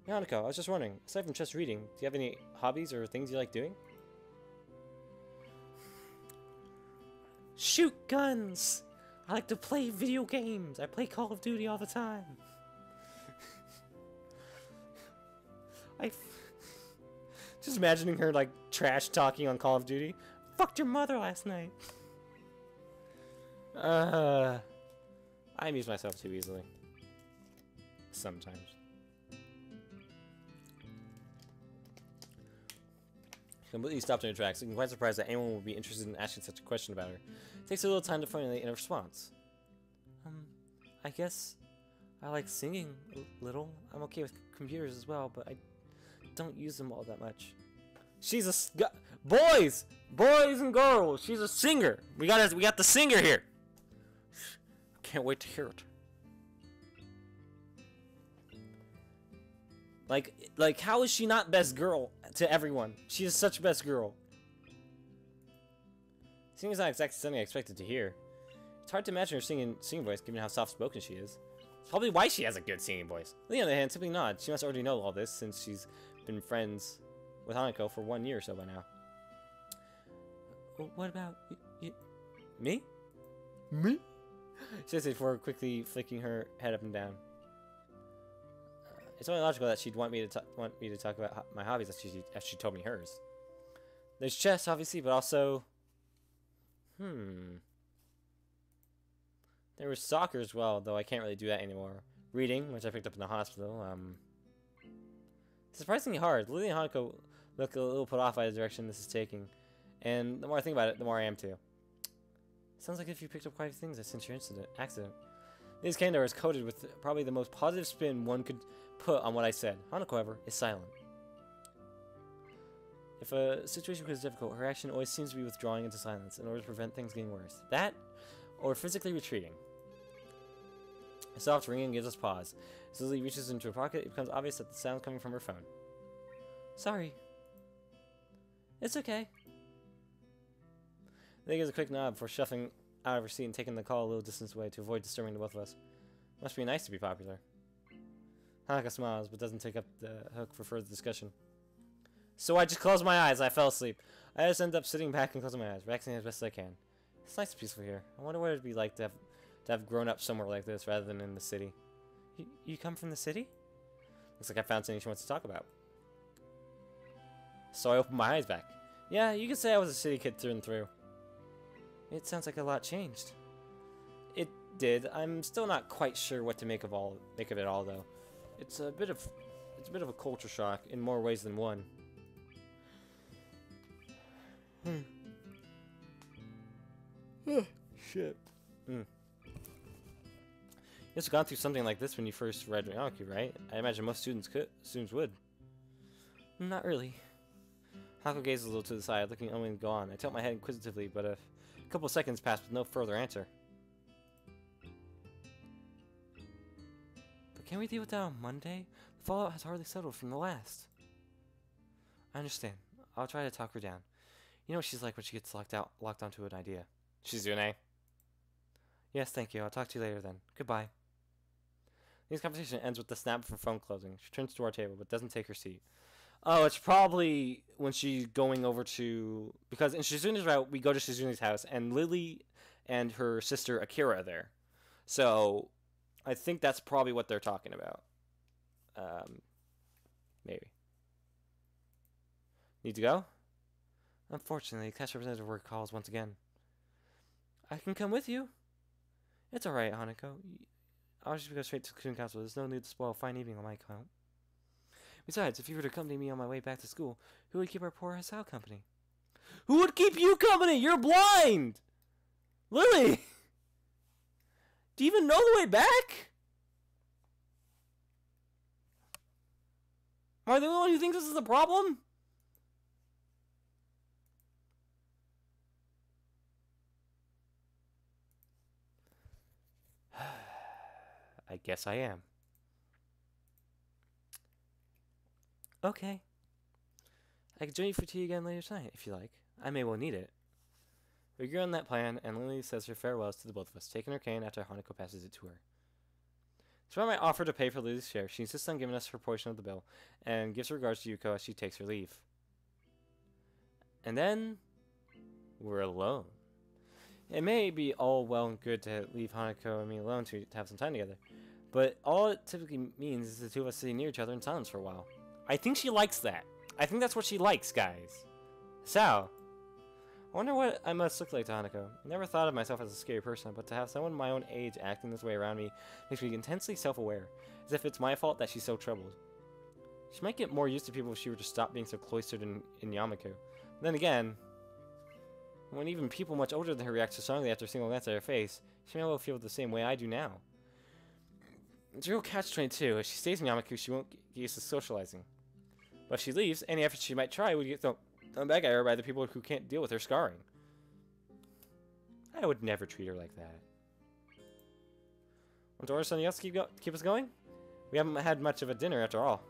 [SPEAKER 1] Yanako, I was just wondering, aside from just reading, do you have any hobbies or things you like doing? Shoot guns! I like to play video games. I play Call of Duty all the time. Just imagining her like trash talking on Call of Duty. Fucked your mother last night. I amuse myself too easily. Sometimes. Completely stopped in her tracks, looking quite surprised that anyone would be interested in asking such a question about her. It takes a little time to formulate a response. I guess I like singing a little. I'm okay with computers as well, but I don't use them all that much. She's a boys and girls. She's a singer. We got the singer here. Can't wait to hear it. Like, how is she not best girl to everyone? She is such best girl. Singing's not exactly something I expected to hear. It's hard to imagine her singing voice, given how soft-spoken she is. It's probably why she has a good singing voice. Lily, on the other hand, simply nods. She must already know all this, since she's been friends with Hanako for 1 year or so by now. What about me? Me? She says it before quickly flicking her head up and down. It's only logical that she'd want me to talk about my hobbies as she told me hers. There's chess, obviously, but also... There was soccer as well, though I can't really do that anymore. Reading, which I picked up in the hospital, surprisingly hard. Lily and Hanako look a little put off by the direction this is taking. And the more I think about it, the more I am too. Sounds like if you picked up quite a few things since your accident. This calendar is coated with probably the most positive spin one could put on what I said. Hanako, however, is silent. If a situation becomes difficult, her action always seems to be withdrawing into silence in order to prevent things getting worse. That, or physically retreating. A soft ringing gives us pause. As Lily reaches into her pocket, it becomes obvious that the sound coming from her phone. Sorry. It's okay. Lily gives a quick nod before shuffling out of her seat and taking the call a little distance away to avoid disturbing the both of us. Must be nice to be popular. Hanako smiles, but doesn't take up the hook for further discussion. So I just closed my eyes. I fell asleep. I just ended up sitting back and closing my eyes, relaxing as best as I can. It's nice and peaceful here. I wonder what it'd be like to have grown up somewhere like this rather than in the city. You come from the city? Looks like I found something she wants to talk about. So I opened my eyes back. Yeah, you could say I was a city kid through and through. It sounds like a lot changed. It did. I'm still not quite sure what to make of it all though. It's a bit of a culture shock in more ways than one. Shit. You must have gone through something like this when you first read Ryoku, right? I imagine most students would. Not really. Hako gazes a little to the side, looking only to go on. I tilt my head inquisitively, but a couple seconds passed with no further answer. But can we deal with that on Monday? The fallout has hardly settled from the last. I understand. I'll try to talk her down. You know what she's like when she gets locked onto an idea. She's Yune. Yes, thank you. I'll talk to you later then. Goodbye. This conversation ends with the snap of her phone closing. She turns to our table, but doesn't take her seat. Oh, it's probably when she's going over to... Because in Shizune's route, we go to Shizune's house, and Lily and her sister Akira are there. So, I think that's probably what they're talking about. Maybe. Need to go? Unfortunately, the class representative work calls once again. I can come with you. It's alright, Hanako. I'll just go straight to student council. There's no need to spoil a fine evening on my account. Besides, if you were to accompany me on my way back to school, who would keep our poor Hasao company? Who would keep you company? You're blind! Lily! Do you even know the way back? Am I the only one who thinks this is a problem? I guess I am. Okay. I could join you for tea again later tonight, if you like. I may well need it. We agree on that plan, and Lily says her farewells to the both of us, taking her cane after Hanako passes it to her. Despite my offer to pay for Lily's share, she insists on giving us her portion of the bill, and gives her regards to Yuko as she takes her leave. And then... we're alone. It may be all well and good to leave Hanako and me alone to have some time together, but all it typically means is the two of us sitting near each other in silence for a while. I think she likes that. I think that's what she likes, guys. So, I wonder what I must look like to Hanako. I never thought of myself as a scary person, but to have someone my own age acting this way around me makes me intensely self-aware, as if it's my fault that she's so troubled. She might get more used to people if she were to stop being so cloistered in Yamaku. But then again, when even people much older than her react so strongly after a single glance at her face, she may well feel the same way I do now. It's a real catch-22. If she stays in Yamaku, she won't get used to socializing. But if she leaves, any effort she might try would get thrown back at her by the people who can't deal with her scarring. I would never treat her like that. Want to order something else to keep us going? We haven't had much of a dinner after all.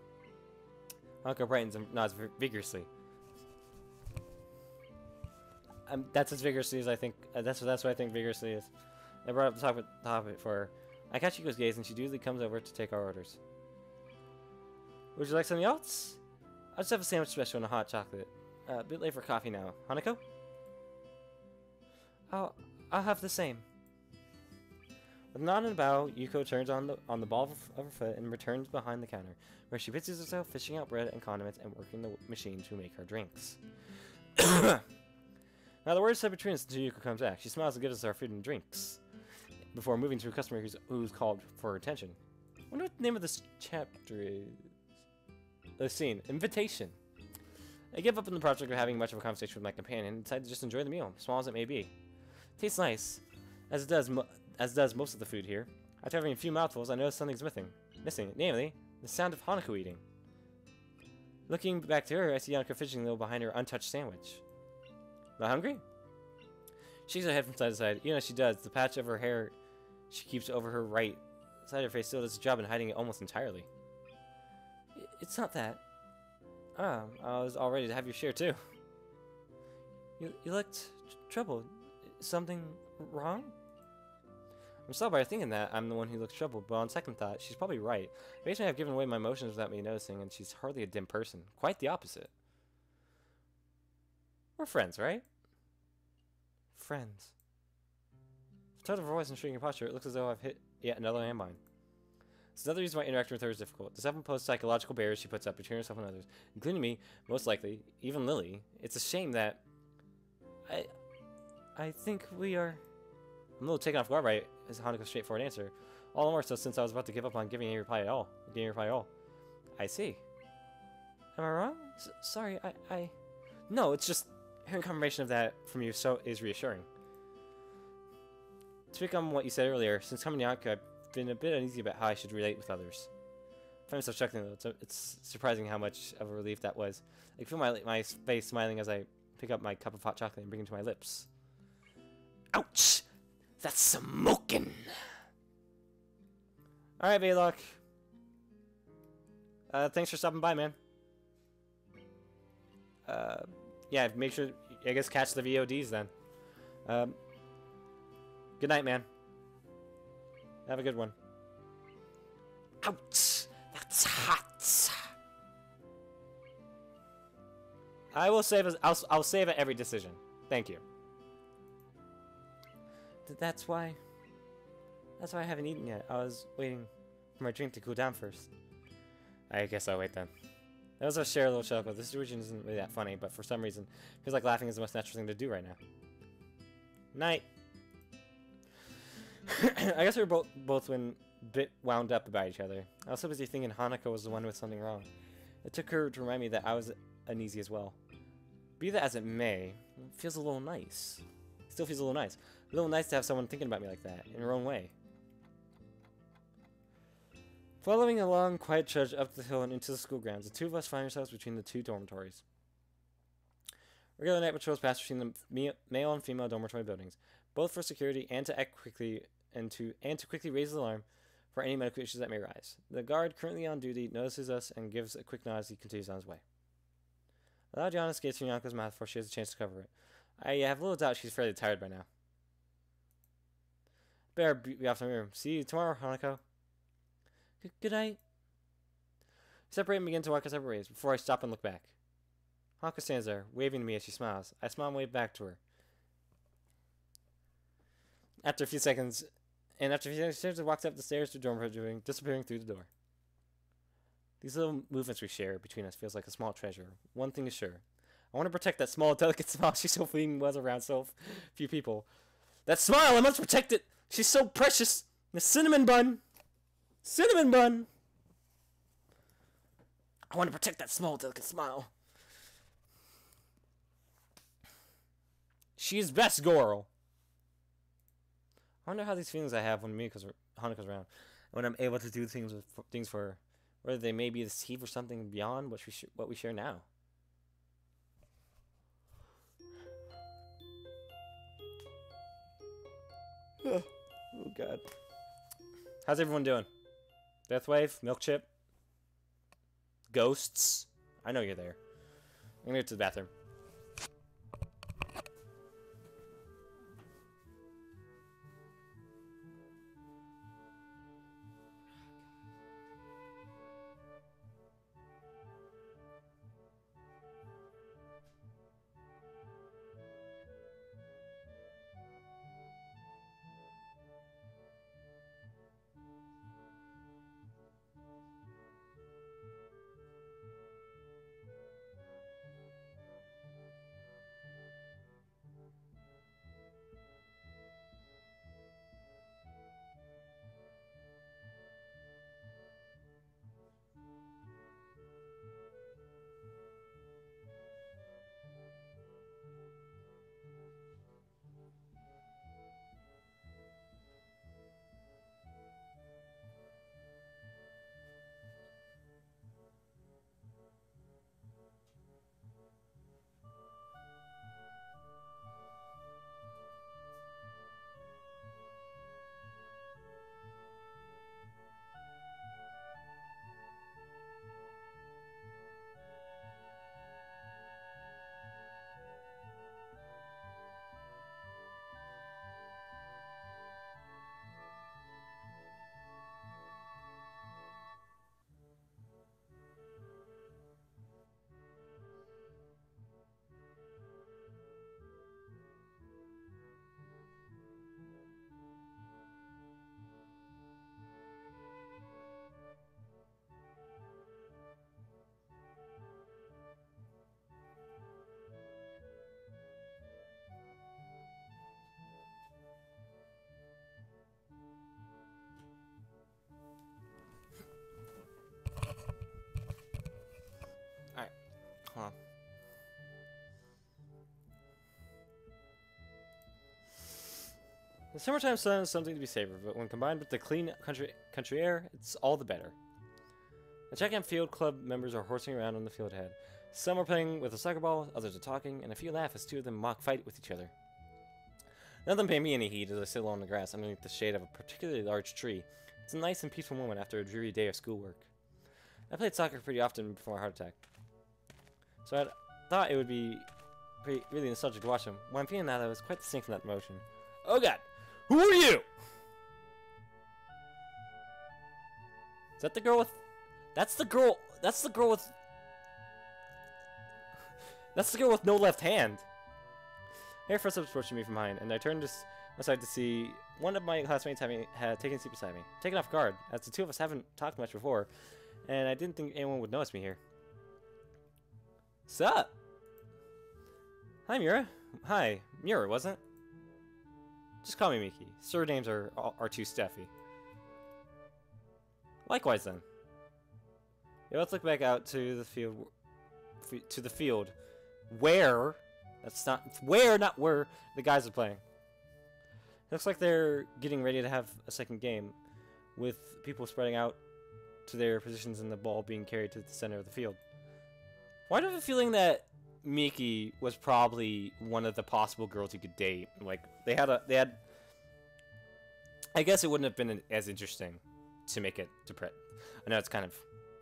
[SPEAKER 1] Hanako brightens and nods vigorously. That's as vigorously as I think. That's what I think vigorously is. I brought up the topic for her. I catch Yuko's gaze, and she usually comes over to take our orders. Would you like something else? I'll just have a sandwich special and a hot chocolate. A bit late for coffee now. Hanako? I'll have the same. With a nod and a bow, Yuko turns on the ball of her foot and returns behind the counter, where she busies herself fishing out bread and condiments and working the machine to make her drinks. Now the words said between us until Yuko comes back. She smiles and gives us our food and drinks, before moving to a customer who's called for her attention. I wonder what the name of this chapter is. The scene. Invitation. I give up on the project of having much of a conversation with my companion and decide to just enjoy the meal, small as it may be. Tastes nice, as does most of the food here. After having a few mouthfuls, I notice something's missing, namely, The sound of Hanako eating. Looking back to her, I see Hanako fidgeting a little behind her untouched sandwich. Not hungry? She shakes her head from side to side. Even as she does, the patch of her hair she keeps over her right side of her face still does its job in hiding it almost entirely. It's not that. Ah, I was all ready to have your share too. You looked troubled. Something wrong? I'm sorry by thinking that I'm the one who looks troubled, but on second thought, she's probably right. Basically, I've given away my emotions without me noticing, and she's hardly a dim person. Quite the opposite. We're friends, right? Friends. The tone of her voice and shrinking posture, it looks as though I've hit yet another landmine. It's another reason why interacting with her is difficult. The self-imposed psychological barriers she puts up between herself and others, including me, most likely, even Lily. It's a shame that... I think we are... I'm a little taken off guard by Hanako's straightforward answer. All the more so since I was about to give up on giving any reply at all. I see. Am I wrong? Sorry, No, it's just... Hearing confirmation of that from you is reassuring. To pick on what you said earlier, since coming to Hanako, I've been a bit uneasy about how I should relate with others. I find myself chuckling though. It's surprising how much of a relief that was. I can feel my face smiling as I pick up my cup of hot chocolate and bring it to my lips. Ouch! That's smoking! Alright, Baylock. Thanks for stopping by, man. Yeah, make sure, I guess, catch the VODs then. Good night, man. Have a good one. Ouch! That's hot! I will save it. I'll save at every decision. Thank you. That's why I haven't eaten yet. I was waiting for my drink to cool down first. I guess I'll wait then. That was a share a little chuckle. This situation isn't really that funny, but for some reason, it feels like laughing is the most natural thing to do right now. Night. I guess we were both a bit wound up about each other. I was so busy thinking Hanako was the one with something wrong. It took her to remind me that I was uneasy as well. Be that as it may, it feels a little nice. It still feels a little nice. A little nice to have someone thinking about me like that, in her own way. Following a long, quiet trudge up the hill and into the school grounds, the two of us find ourselves between the two dormitories. Regular night patrols pass between the male and female dormitory buildings, both for security and to act quickly and to quickly raise the alarm for any medical issues that may arise. The guard currently on duty notices us and gives a quick nod as he continues on his way. A loud yawn escapes from Yanko's mouth before she has a chance to cover it. I have little doubt she's fairly tired by now. Better be off in the room. See you tomorrow, Hanako. Good night. We separate and begin to walk our separate ways before I stop and look back. Hanako stands there, waving to me as she smiles. I smile and wave back to her. After a few seconds, she walks up the stairs to the dorm, disappearing through the door. These little movements we share between us feels like a small treasure. One thing is sure. I want to protect that small, delicate smile she so fleeting was around so few people. That smile! I must protect it! She's so precious! The cinnamon bun! Cinnamon bun! I want to protect that small, delicate smile. She's best, girl! I wonder how these feelings I have when Hanako's around, and when I'm able to do things for her, whether they may be the seed for something beyond what we share now. Oh God. How's everyone doing? Deathwave? Milk Chip? Ghosts? I know you're there. I'm gonna go to the bathroom. The summertime sun is something to be savored, but when combined with the clean country air, it's all the better. The Check and Field Club members are horsing around on the field ahead. Some are playing with a soccer ball, others are talking, and a few laugh as two of them mock fight with each other. None of them pay me any heed as I sit along the grass underneath the shade of a particularly large tree. It's a nice and peaceful moment after a dreary day of schoolwork. I played soccer pretty often before my heart attack, so I thought it would be really nostalgic to watch them. When I'm feeling that, I was quite distinct from that emotion. Oh god! Who are you? Is that the girl with... That's the girl with... That's the girl with no left hand. Hair first approaching me from behind, and I turned aside to see one of my classmates had taken a seat beside me. Taken off guard, as the two of us haven't talked much before, and I didn't think anyone would notice me here. Sup? Hi, Mira. Hi, Mira, wasn't it? Just call me Miki. Surnames are too stuffy. Likewise, then. Yeah, let's look back out to the field. Where? That's not where, not where the guys are playing. Looks like they're getting ready to have a second game, with people spreading out to their positions and the ball being carried to the center of the field. Why do I have a feeling that Miki was probably one of the possible girls you could date? Like they had. I guess it wouldn't have been as interesting to make it I know it's kind of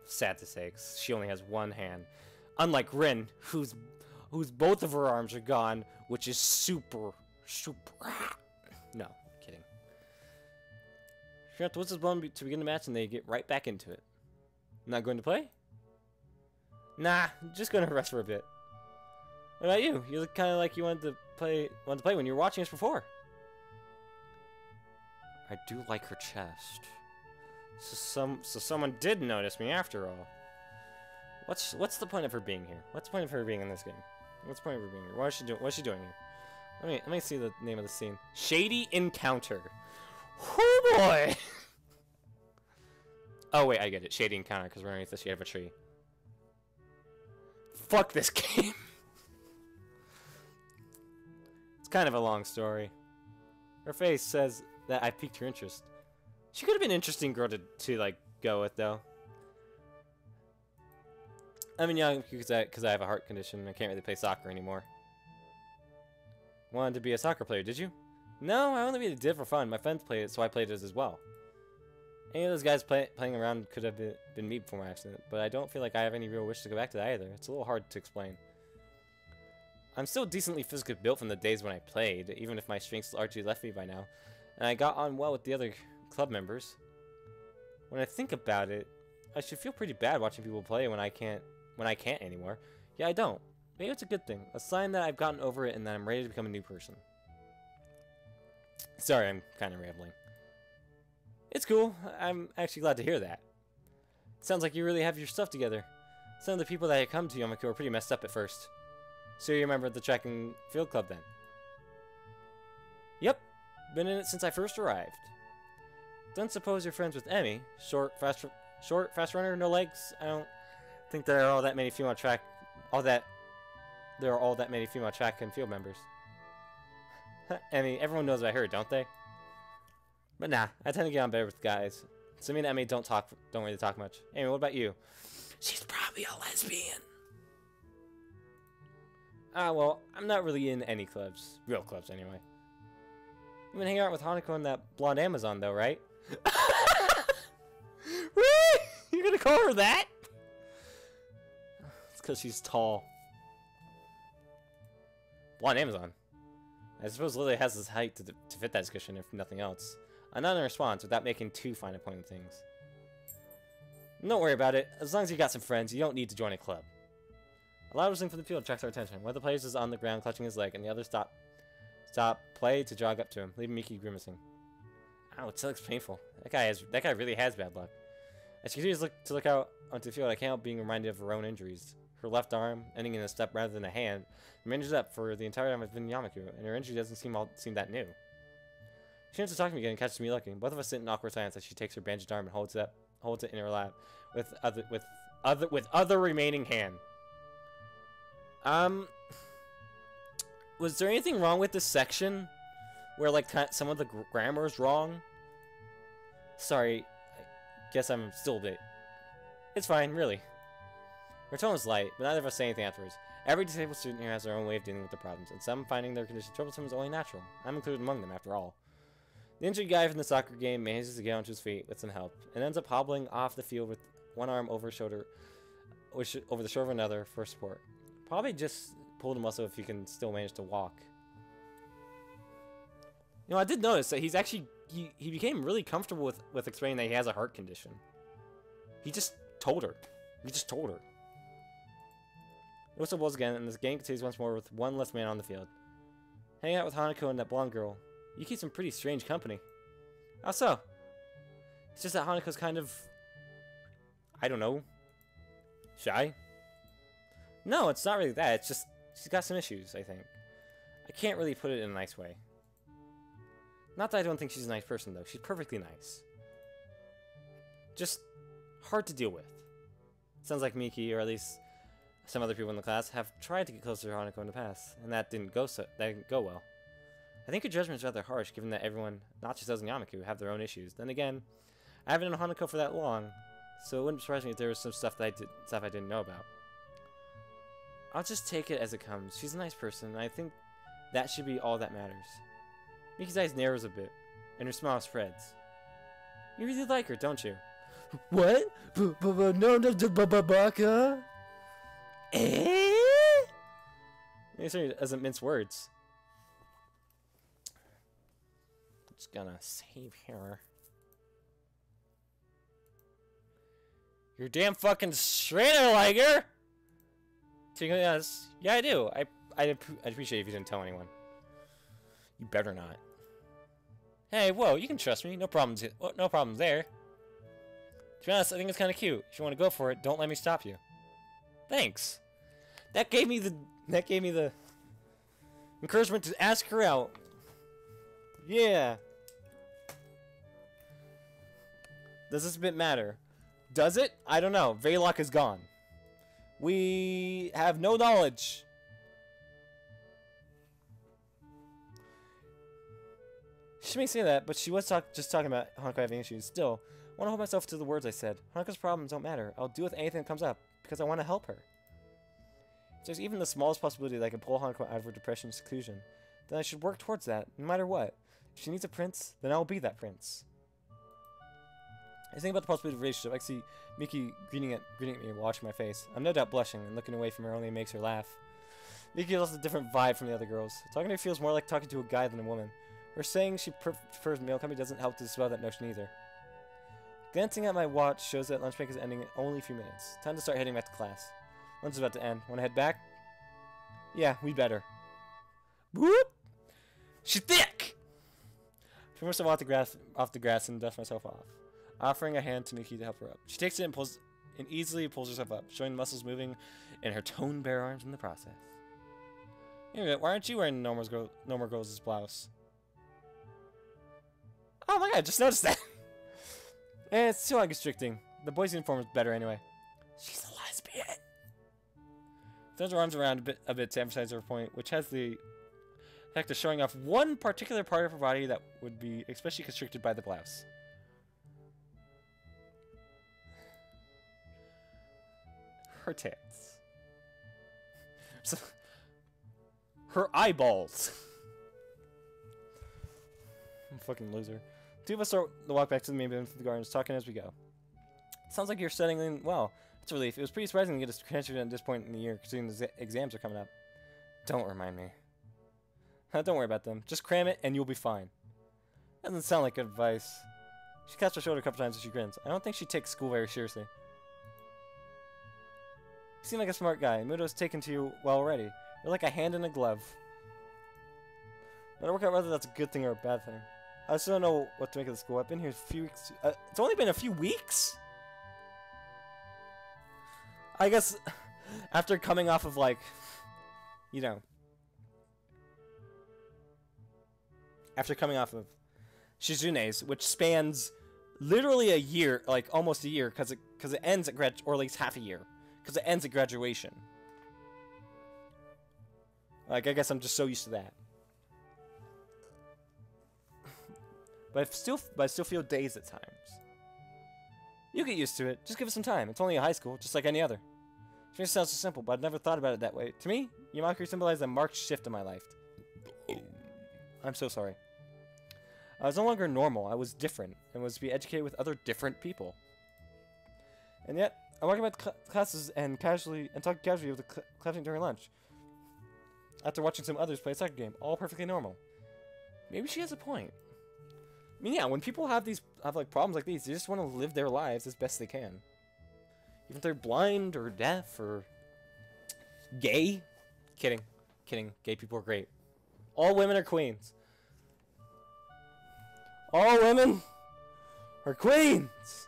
[SPEAKER 1] sad to say, 'cause she only has one hand, unlike Rin, whose both of her arms are gone, which is super. No, kidding. She got the whistles blown to begin the match, and they get right back into it. Not going to play? Nah, just going to rest for a bit. What about you? You look kind of like you wanted to play when you were watching us before. I do like her chest. So someone did notice me after all. What's the point of her being here? What's the point of her being in this game? What's the point of her being here? What's she doing here? Let me see the name of the scene. Shady Encounter. Oh boy! Oh wait, I get it. Shady Encounter, because we're underneath the shade of a tree. Fuck this game. It's kind of a long story. Her face says that I piqued her interest. She could have been an interesting girl to like go with though. I'm young because I have a heart condition and I can't really play soccer anymore. Wanted to be a soccer player, did you? No, I only really did it for fun. My friends played it, so I played it as well. Any of those guys playing around could have been me before my accident, but I don't feel like I have any real wish to go back to that either. It's a little hard to explain. I'm still decently physically built from the days when I played, even if my strength's largely left me by now, and I got on well with the other club members. When I think about it, I should feel pretty bad watching people play when I can't anymore. Yeah, I don't. Maybe it's a good thing. A sign that I've gotten over it and that I'm ready to become a new person. Sorry, I'm kind of rambling. It's cool. I'm actually glad to hear that. Sounds like you really have your stuff together. Some of the people that had come to Yamaku were pretty messed up at first. So you remember the track and field club then? Yep. Been in it since I first arrived. Don't suppose you're friends with Emmy? Short, fast runner, no legs? I don't think there are all that many female track and field members. Emmy, everyone knows about her, don't they? But nah, I tend to get on better with guys. So me and Emmy don't really talk much. Emmy, what about you? She's probably a lesbian. Ah, well, I'm not really in any clubs. Real clubs, anyway. You've been hanging out with Hanako and that blonde Amazon, though, right? Really? You're gonna call her that? It's because she's tall. Blonde Amazon. I suppose Lily has this height to fit that discussion, if nothing else. I nodded in response, without making too fine a point of things. Don't worry about it. As long as you got some friends, you don't need to join a club. A loud whistling from the field attracts our attention. One of the players is on the ground clutching his leg, and the other stop play to jog up to him, leaving Miki grimacing. Ow, it still looks painful. That guy really has bad luck. As she continues to look out onto the field, I can't help being reminded of her own injuries. Her left arm, ending in a step rather than a hand, remains up for the entire time I've been in Yamaku, and her injury doesn't seem that new. She ends to talk to me again and catches me looking. Both of us sit in awkward silence as she takes her bandaged arm and holds it in her lap with other remaining hand. Was there anything wrong with this section? where like some of the grammar is wrong. Sorry, I guess I'm still a bit. It's fine, really. Her tone was light, but neither of us say anything afterwards. Every disabled student here has their own way of dealing with their problems, and some finding their condition troublesome is only natural. I'm included among them, after all. The injured guy from the soccer game manages to get onto his feet with some help, and ends up hobbling off the field with one arm over his shoulder, over the shoulder of another for support. Probably just pulled a muscle if you can still manage to walk. You know, I did notice that he's actually he became really comfortable with explaining that he has a heart condition. He just told her. He just told her. The whistle blows again, and this game continues once more with one less man on the field. Hanging out with Hanako and that blonde girl. You keep some pretty strange company. How so? It's just that Hanako's kind of... I don't know. Shy? No, it's not really that. It's just she's got some issues, I think. I can't really put it in a nice way. Not that I don't think she's a nice person, though. She's perfectly nice. Just hard to deal with. Sounds like Miki, or at least some other people in the class, have tried to get closer to Hanako in the past, and that didn't go well. I think your judgment is rather harsh, given that everyone, not just us and Yamaku, have their own issues. Then again, I haven't known Hanako for that long, so it wouldn't surprise me if there was some stuff that I didn't know about. I'll just take it as it comes. She's a nice person, and I think that should be all that matters. Miki's eyes narrows a bit, and her smile spreads. You really like her, don't you? What? No, baka? Eh? He certainly doesn't mince words. I'm just gonna save here. You're damn fucking straight, I like her! To be honest, yeah, I do. I'd appreciate it if you didn't tell anyone. You better not. Hey, whoa, you can trust me. No problems. No problems there. To be honest, I think it's kind of cute. If you want to go for it, don't let me stop you. Thanks. That gave me the encouragement to ask her out. Yeah. Does this bit matter? Does it? I don't know. Veilok is gone. We have no knowledge. She may say that, but she was just talking about Hanako having issues. Still, I want to hold myself to the words I said. Hanako's problems don't matter. I'll deal with anything that comes up, because I want to help her. If there's even the smallest possibility that I can pull Hanako out of her depression and seclusion, then I should work towards that, no matter what. If she needs a prince, then I will be that prince. I think about the possibility of a relationship. I see Miki greeting at me and watching my face. I'm no doubt blushing, and looking away from her only makes her laugh. Miki has a different vibe from the other girls. Talking to her feels more like talking to a guy than a woman. Her saying she prefers male company doesn't help to dispel that notion either. Glancing at my watch shows that lunch break is ending in only a few minutes. Time to start heading back to class. Lunch is about to end. Want to head back? Yeah, we better. Whoop! She's thick! I throw myself off the grass and dust myself off, offering a hand to Miki to help her up. She takes it and easily pulls herself up, showing the muscles moving in her toned bare arms in the process. Anyway, why aren't you wearing No More Girls' blouse? Oh my god, I just noticed that! And it's too unconstricting. The boys' uniform is better anyway. She's a lesbian! Throws her arms around a bit to emphasize her point, which has the effect of showing off one particular part of her body that would be especially constricted by the blouse. Her tits. Her eyeballs. I'm a fucking loser. Two of us start the walk back to the main building through the gardens, talking as we go. Sounds like you're studying in well. It's a relief. It was pretty surprising to get a credential at this point in the year, considering the exams are coming up. Don't remind me. Don't worry about them. Just cram it, and you'll be fine. Doesn't sound like good advice. She taps her shoulder a couple times as she grins. I don't think she takes school very seriously. You seem like a smart guy. Mudo's taken to you well already. You're like a hand in a glove. Gotta work out whether that's a good thing or a bad thing. I still don't know what to make of the school. I've been here a few weeks. It's only been a few weeks? I guess after coming off of, like, you know, after coming off of Shizune's, which spans literally a year, like almost a year, because it ends at or at least half a year, because it ends at graduation. Like, I guess I'm just so used to that. but I still feel dazed at times. You get used to it. Just give it some time. It's only a high school, just like any other. It may sound so simple, but I've never thought about it that way. To me, Yamakiri symbolized a marked shift in my life. I'm so sorry. I was no longer normal. I was different, and was to be educated with other different people. And yet, I walk about classes and talk casually with the classmate during lunch. After watching some others play a soccer game, all perfectly normal. Maybe she has a point. I mean, yeah, when people have like problems like these, they just want to live their lives as best they can. Even if they're blind or deaf or gay. Kidding. Kidding. Gay people are great. All women are queens. All women are queens.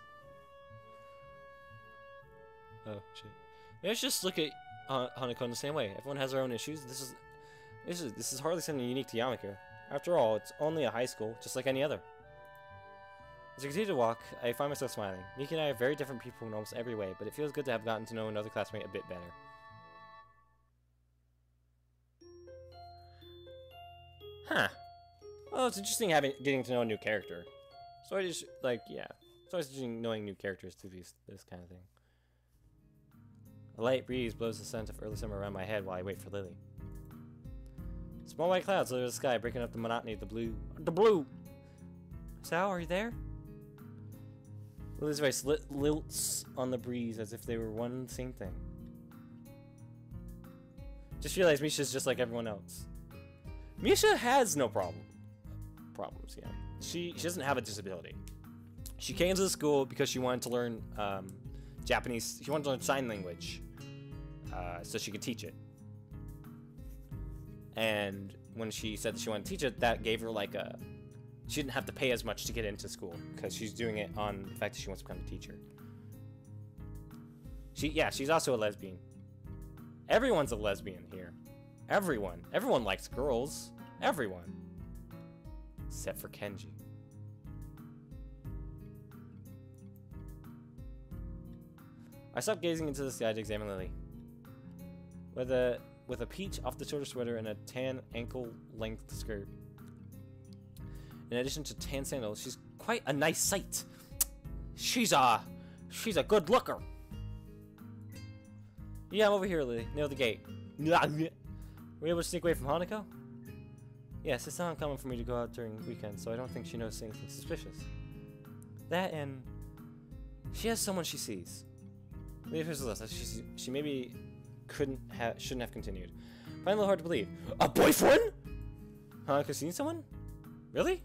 [SPEAKER 1] Oh shit. Let's just look at Hanako in the same way. Everyone has their own issues. This is hardly something unique to Yamakiri. After all, it's only a high school, just like any other. As I continue to walk, I find myself smiling. Miki and I are very different people in almost every way, but it feels good to have gotten to know another classmate a bit better. Huh. Well, it's interesting getting to know a new character. So I just, like, yeah. It's always interesting knowing new characters to this kind of thing. A light breeze blows the scent of early summer around my head while I wait for Lily. Small white clouds litter the sky, breaking up the monotony of the blue. The blue! Sao, are you there? Lily's voice lilts on the breeze as if they were one and the same thing. Just realized Misha's just like everyone else. Misha has no problems, yeah. She doesn't have a disability. She came to the school because she wanted to learn Japanese. She wanted to learn sign language so she could teach it. And when she said that she wanted to teach it, that gave her like a... She didn't have to pay as much to get into school because she's doing it on the fact that she wants to become a teacher. She's also a lesbian. Everyone's a lesbian here. Everyone. Everyone likes girls. Everyone. Except for Kenji. I stopped gazing into the sky to examine Lily. With a peach off-the-shoulder sweater and a tan ankle-length skirt. In addition to tan sandals, she's quite a nice sight. She's a good looker. Yeah, I'm over here, Lily. Near the gate. Were you able to sneak away from Hanako? Yes, it's not uncommon for me to go out during weekends, so I don't think she noticed anything suspicious. That and she has someone she sees. Leave hers with us. She maybe shouldn't have continued. Find it a little hard to believe. A boyfriend? Hanako seen someone? Really?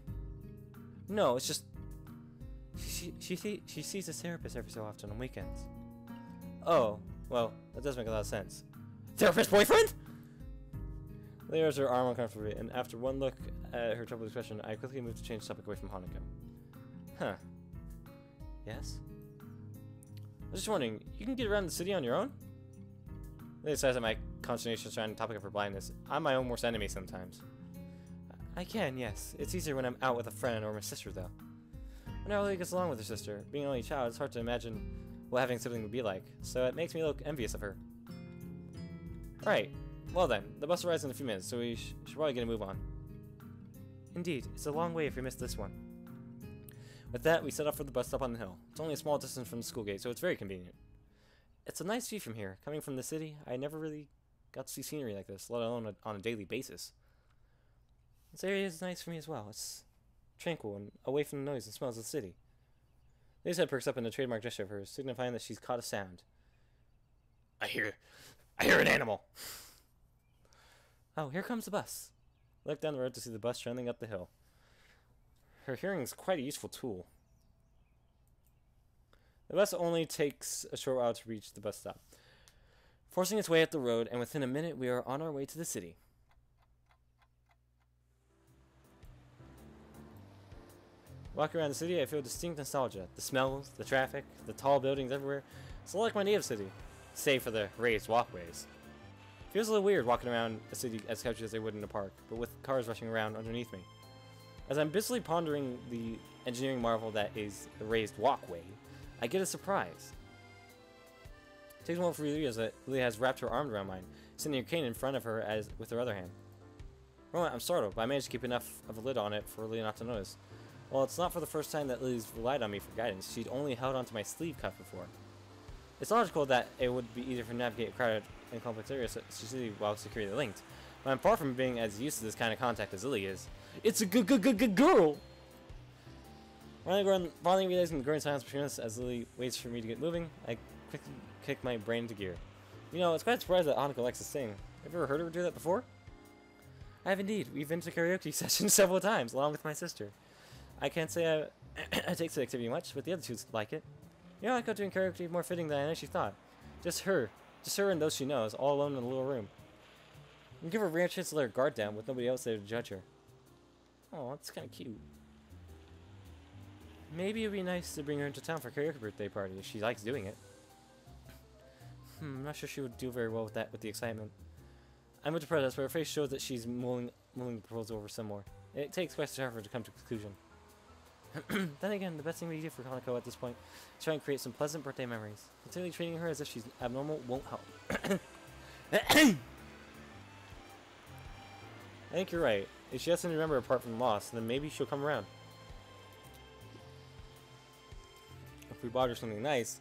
[SPEAKER 1] No, it's just she sees a therapist every so often on weekends. Oh, well, that does make a lot of sense. Therapist boyfriend? Lily raises her arm uncomfortably, and after one look at her troubled expression, I quickly moved to change the topic away from Hanako. Huh. Yes? I was just wondering, you can get around the city on your own? Lily says that my consternation surrounding the topic of her blindness. I'm my own worst enemy sometimes. I can, yes. It's easier when I'm out with a friend or my sister, though. When Lily gets along with her sister, being an only child, it's hard to imagine what having a sibling would be like, so it makes me look envious of her. Alright, well then, the bus arrives in a few minutes, so we should probably get a move on. Indeed, it's a long way if we miss this one. With that, we set off for the bus stop on the hill. It's only a small distance from the school gate, so it's very convenient. It's a nice view from here. Coming from the city, I never really got to see scenery like this, let alone on a daily basis. This area is nice for me as well. It's tranquil and away from the noise and smells of the city. Lily's head perks up in a trademark gesture of hers, signifying that she's caught a sound. I hear an animal. Oh, here comes the bus. I look down the road to see the bus trundling up the hill. Her hearing is quite a useful tool. The bus only takes a short while to reach the bus stop, forcing its way up the road, and within a minute we are on our way to the city. Walking around the city, I feel distinct nostalgia. The smells, the traffic, the tall buildings everywhere. It's a lot like my native city, save for the raised walkways. It feels a little weird walking around a city as casually as they would in a park, but with cars rushing around underneath me. As I'm busily pondering the engineering marvel that is the raised walkway, I get a surprise. It takes a moment for Lily as Lily has wrapped her arm around mine, sending her cane in front of her with her other hand. For a moment, I'm startled, but I managed to keep enough of a lid on it for Lily not to notice. Well, it's not for the first time that Lily's relied on me for guidance. She'd only held onto my sleeve cuff before. It's logical that it would be easier to navigate a crowded and complex area, especially while securely linked. But I'm far from being as used to this kind of contact as Lily is. It's a good girl! Finally realizing the growing silence between us as Lily waits for me to get moving, I quickly kick my brain into gear. You know, it's quite surprised that Hanako likes to sing. Have you ever heard her do that before? I have indeed. We've been to karaoke sessions several times, along with my sister. I can't say I take to the activity much, but the other two like it. You know, I go doing karaoke more fitting than I initially thought. Just her and those she knows, all alone in a little room. And give her a rare chance to let her guard down with nobody else there to judge her. Oh, that's kind of cute. Maybe it'd be nice to bring her into town for a karaoke birthday party if she likes doing it. I'm not sure she would do very well with that, with the excitement. I moved to protest, but her face shows that she's mulling the proposal over some more. It takes quite some effort to come to a conclusion. Then again, the best thing we can do for Hanako at this point is try and create some pleasant birthday memories. Continually treating her as if she's abnormal won't help. I think you're right. If she doesn't remember apart from loss, then maybe she'll come around. If we bought her something nice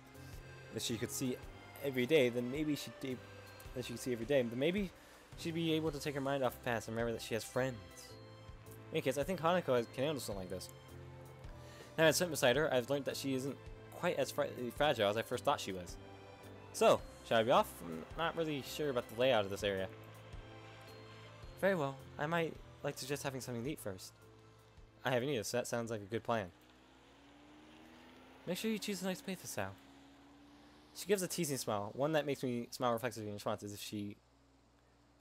[SPEAKER 1] that she could see every day, then maybe she'd be able to take her mind off the past and remember that she has friends. In any case, I think Hanako can handle something like this. Now I've sitting beside her, I've learned that she isn't quite as fragile as I first thought she was. So, shall I be off? I'm not really sure about the layout of this area. Very well. I might like to suggest having something to eat first. I haven't eaten, so that sounds like a good plan. Make sure you choose a nice place, Sal. She gives a teasing smile, one that makes me smile reflexively in response, as if she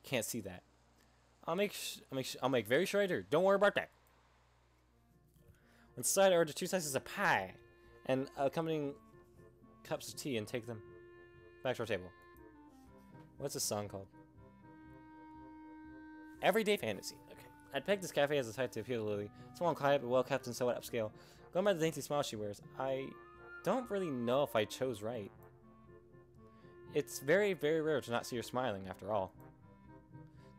[SPEAKER 1] can't see that. I'll make very sure I do. Don't worry about that. Inside, I order 2 slices of pie and accompanying cups of tea and take them back to our table. What's this song called? Everyday Fantasy. Okay. I'd peg this cafe as a site to appeal to Lily. Small and quiet, but well kept and somewhat upscale. Going by the dainty smile she wears, I don't really know if I chose right. It's very, very rare to not see her smiling, after all.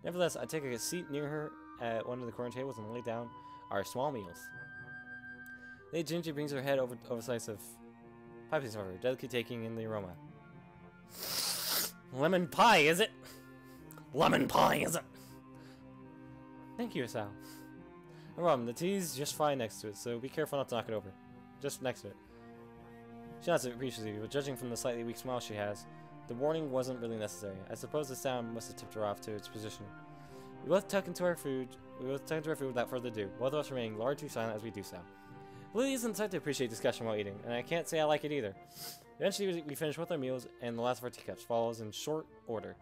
[SPEAKER 1] Nevertheless, I take a seat near her at one of the corner tables and lay down our small meals. Lady Ginger brings her head over a slice of pie piece of her, delicately taking in the aroma. Lemon pie, is it? Lemon pie, is it? Thank you, Sal. No problem, the tea's just fine next to it, so be careful not to knock it over. Just next to it. She nods it appreciatively, but judging from the slightly weak smile she has, the warning wasn't really necessary. I suppose the sound must have tipped her off to its position. We both tuck into our food without further ado, both of us remaining largely silent as we do so. Lily isn't the type to appreciate discussion while eating, and I can't say I like it either. Eventually, we finish both our meals, and the last of our teacups follows in short order.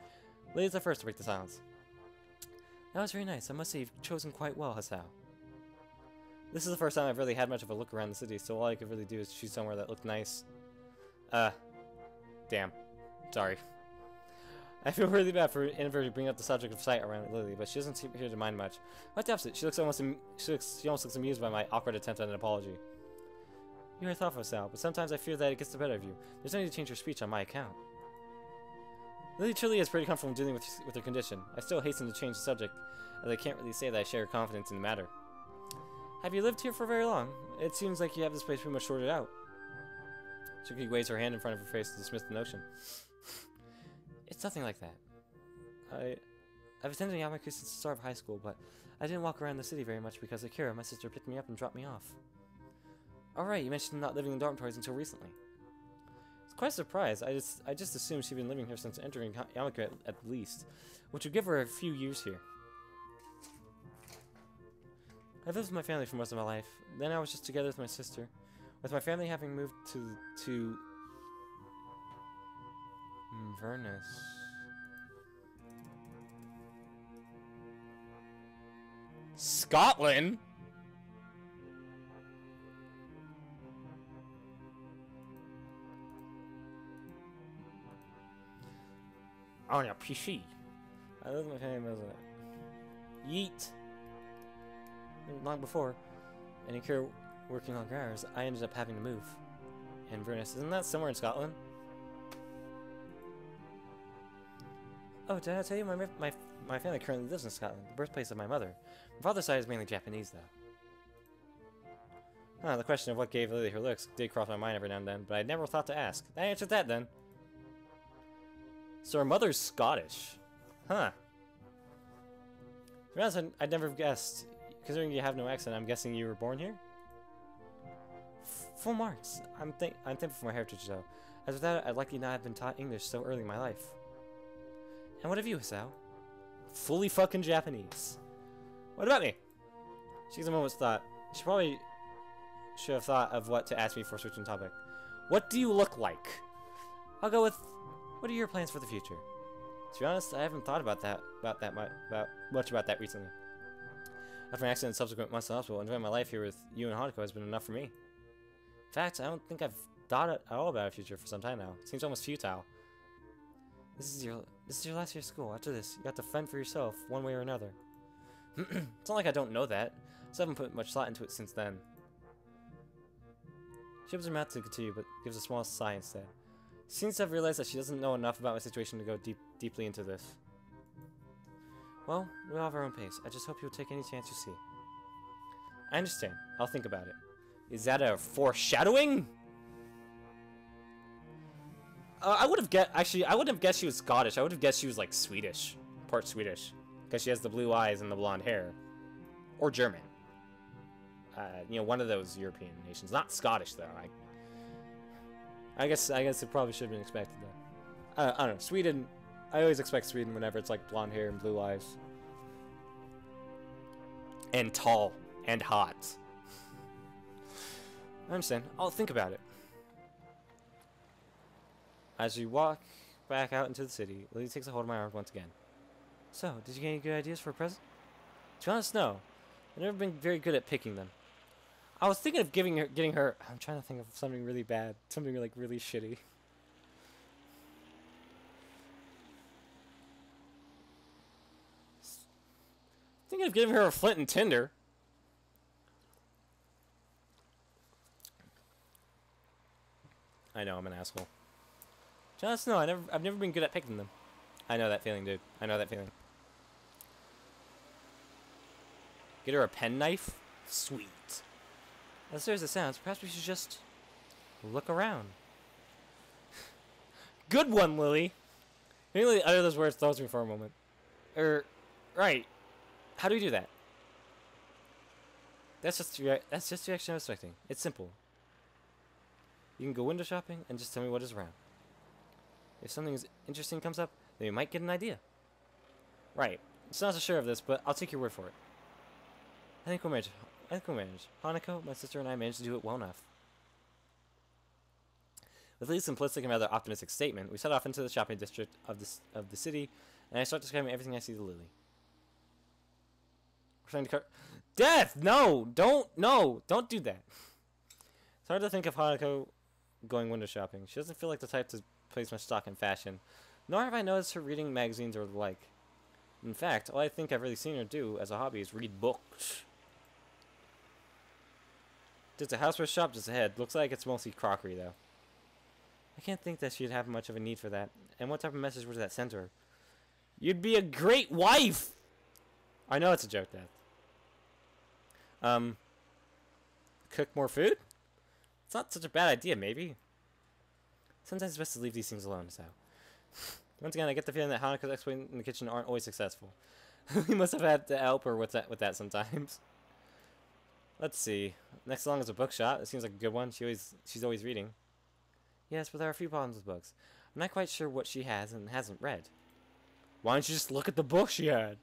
[SPEAKER 1] Lily's the first to break the silence. That was very nice. I must say you've chosen quite well, Hasao. This is the first time I've really had much of a look around the city, so all I could really do is choose somewhere that looked nice. Damn. Sorry. I feel really bad for inadvertently bringing up the subject of sight around Lily, but she doesn't seem here to mind much. Quite the opposite. She almost looks amused by my awkward attempt at an apology. You are thoughtful, Sal, but sometimes I fear that it gets the better of you. There's no need to change your speech on my account. Lily truly is pretty comfortable dealing with her condition. I still hasten to change the subject, as I can't really say that I share confidence in the matter. Have you lived here for very long? It seems like you have this place pretty much sorted out. Shuki waves her hand in front of her face to dismiss the notion. It's nothing like that. I've attended Yamaku since the start of high school, but I didn't walk around the city very much because Akira, my sister, picked me up and dropped me off. Alright, you mentioned not living in dormitories until recently. It's quite a surprise. I just assumed she'd been living here since entering Yamaku at least, which would give her a few years here. I've lived with my family for most of my life. Then I was just together with my sister, with my family having moved to Inverness. Scotland? On your PC. I lived with my family as a yeet. Long before, and Akira working longer hours, I ended up having to move. Inverness, isn't that somewhere in Scotland? Oh, did I tell you my family currently lives in Scotland, the birthplace of my mother. My father's side is mainly Japanese, though. The question of what gave Lily her looks did cross my mind every now and then, but I never thought to ask. I answered that then. So her mother's Scottish. Huh. To be honest, I'd never guessed. Considering you have no accent, I'm guessing you were born here? Full marks. I'm thankful for my heritage, though. As without it, I'd likely not have been taught English so early in my life. And what of you, Hisao? Fully fucking Japanese. What about me? She gives a moment's thought. She probably should have thought of what to ask me for a certain topic. What do you look like? I'll go with, what are your plans for the future? To be honest, I haven't thought about much about that recently. After an accident and subsequent months in hospital, enjoying my life here with you and Hanako has been enough for me. In fact, I don't think I've thought at all about a future for some time now. It seems almost futile. This is your last year of school. After this, you got to fend for yourself, one way or another. It's not like I don't know that. I still haven't put much thought into it since then. She opens her mouth to continue, but gives a small sigh instead. She seems to have realized that she doesn't know enough about my situation to go deeply into this. Well, we all have our own pace. I just hope you'll take any chance you see. I understand. I'll think about it. Is that a foreshadowing? I would have guessed. Actually, I wouldn't have guessed she was Scottish. I would have guessed she was like Swedish, part Swedish, because she has the blue eyes and the blonde hair, or German. You know, one of those European nations. Not Scottish though. I guess it probably should have been expected though. I don't know. Sweden. I always expect Sweden whenever it's like blonde hair and blue eyes. And tall. And hot. I understand. I'll think about it. As we walk back out into the city, Lily takes a hold of my arm once again. So, did you get any good ideas for a present? To be honest, no. I've never been very good at picking them. I was thinking of getting her... I'm trying to think of something really bad. Something like really shitty. Thinking of giving her a flint and tinder. I know I'm an asshole. Just no, I've never been good at picking them. I know that feeling, dude. I know that feeling. Get her a penknife? Sweet. As serious as it sounds, perhaps we should just look around. Good one, Lily. Really utter those words throws me for a moment. Right. How do we do that? That's just the reaction I was expecting. It's simple. You can go window shopping and just tell me what is around. If something interesting comes up, then you might get an idea. Right. I'm not so sure of this, but I'll take your word for it. I think we'll manage. Hanako, my sister, and I managed to do it well enough. With Lily's simplistic and rather optimistic statement, we set off into the shopping district of the city, and I start describing everything I see to Lily. We're trying to Death! No! Don't do that. It's hard to think of Hanako going window shopping. She doesn't feel like the type to place much stock in fashion, nor have I noticed her reading magazines or the like. In fact, all I think I've really seen her do as a hobby is read books. There's a houseware shop just ahead. Looks like it's mostly crockery, though. I can't think that she'd have much of a need for that. And what type of message would that send to her? You'd be a great wife! I know it's a joke, Dad. Cook more food? It's not such a bad idea, maybe. Sometimes it's best to leave these things alone, so. Once again, I get the feeling that Hanako's exploits in the kitchen aren't always successful. We must have had to help her with that sometimes. Let's see. Next along is a bookshop. It seems like a good one. She's always reading. Yes, but there are a few problems with books. I'm not quite sure what she has and hasn't read. Why don't you just look at the book she had?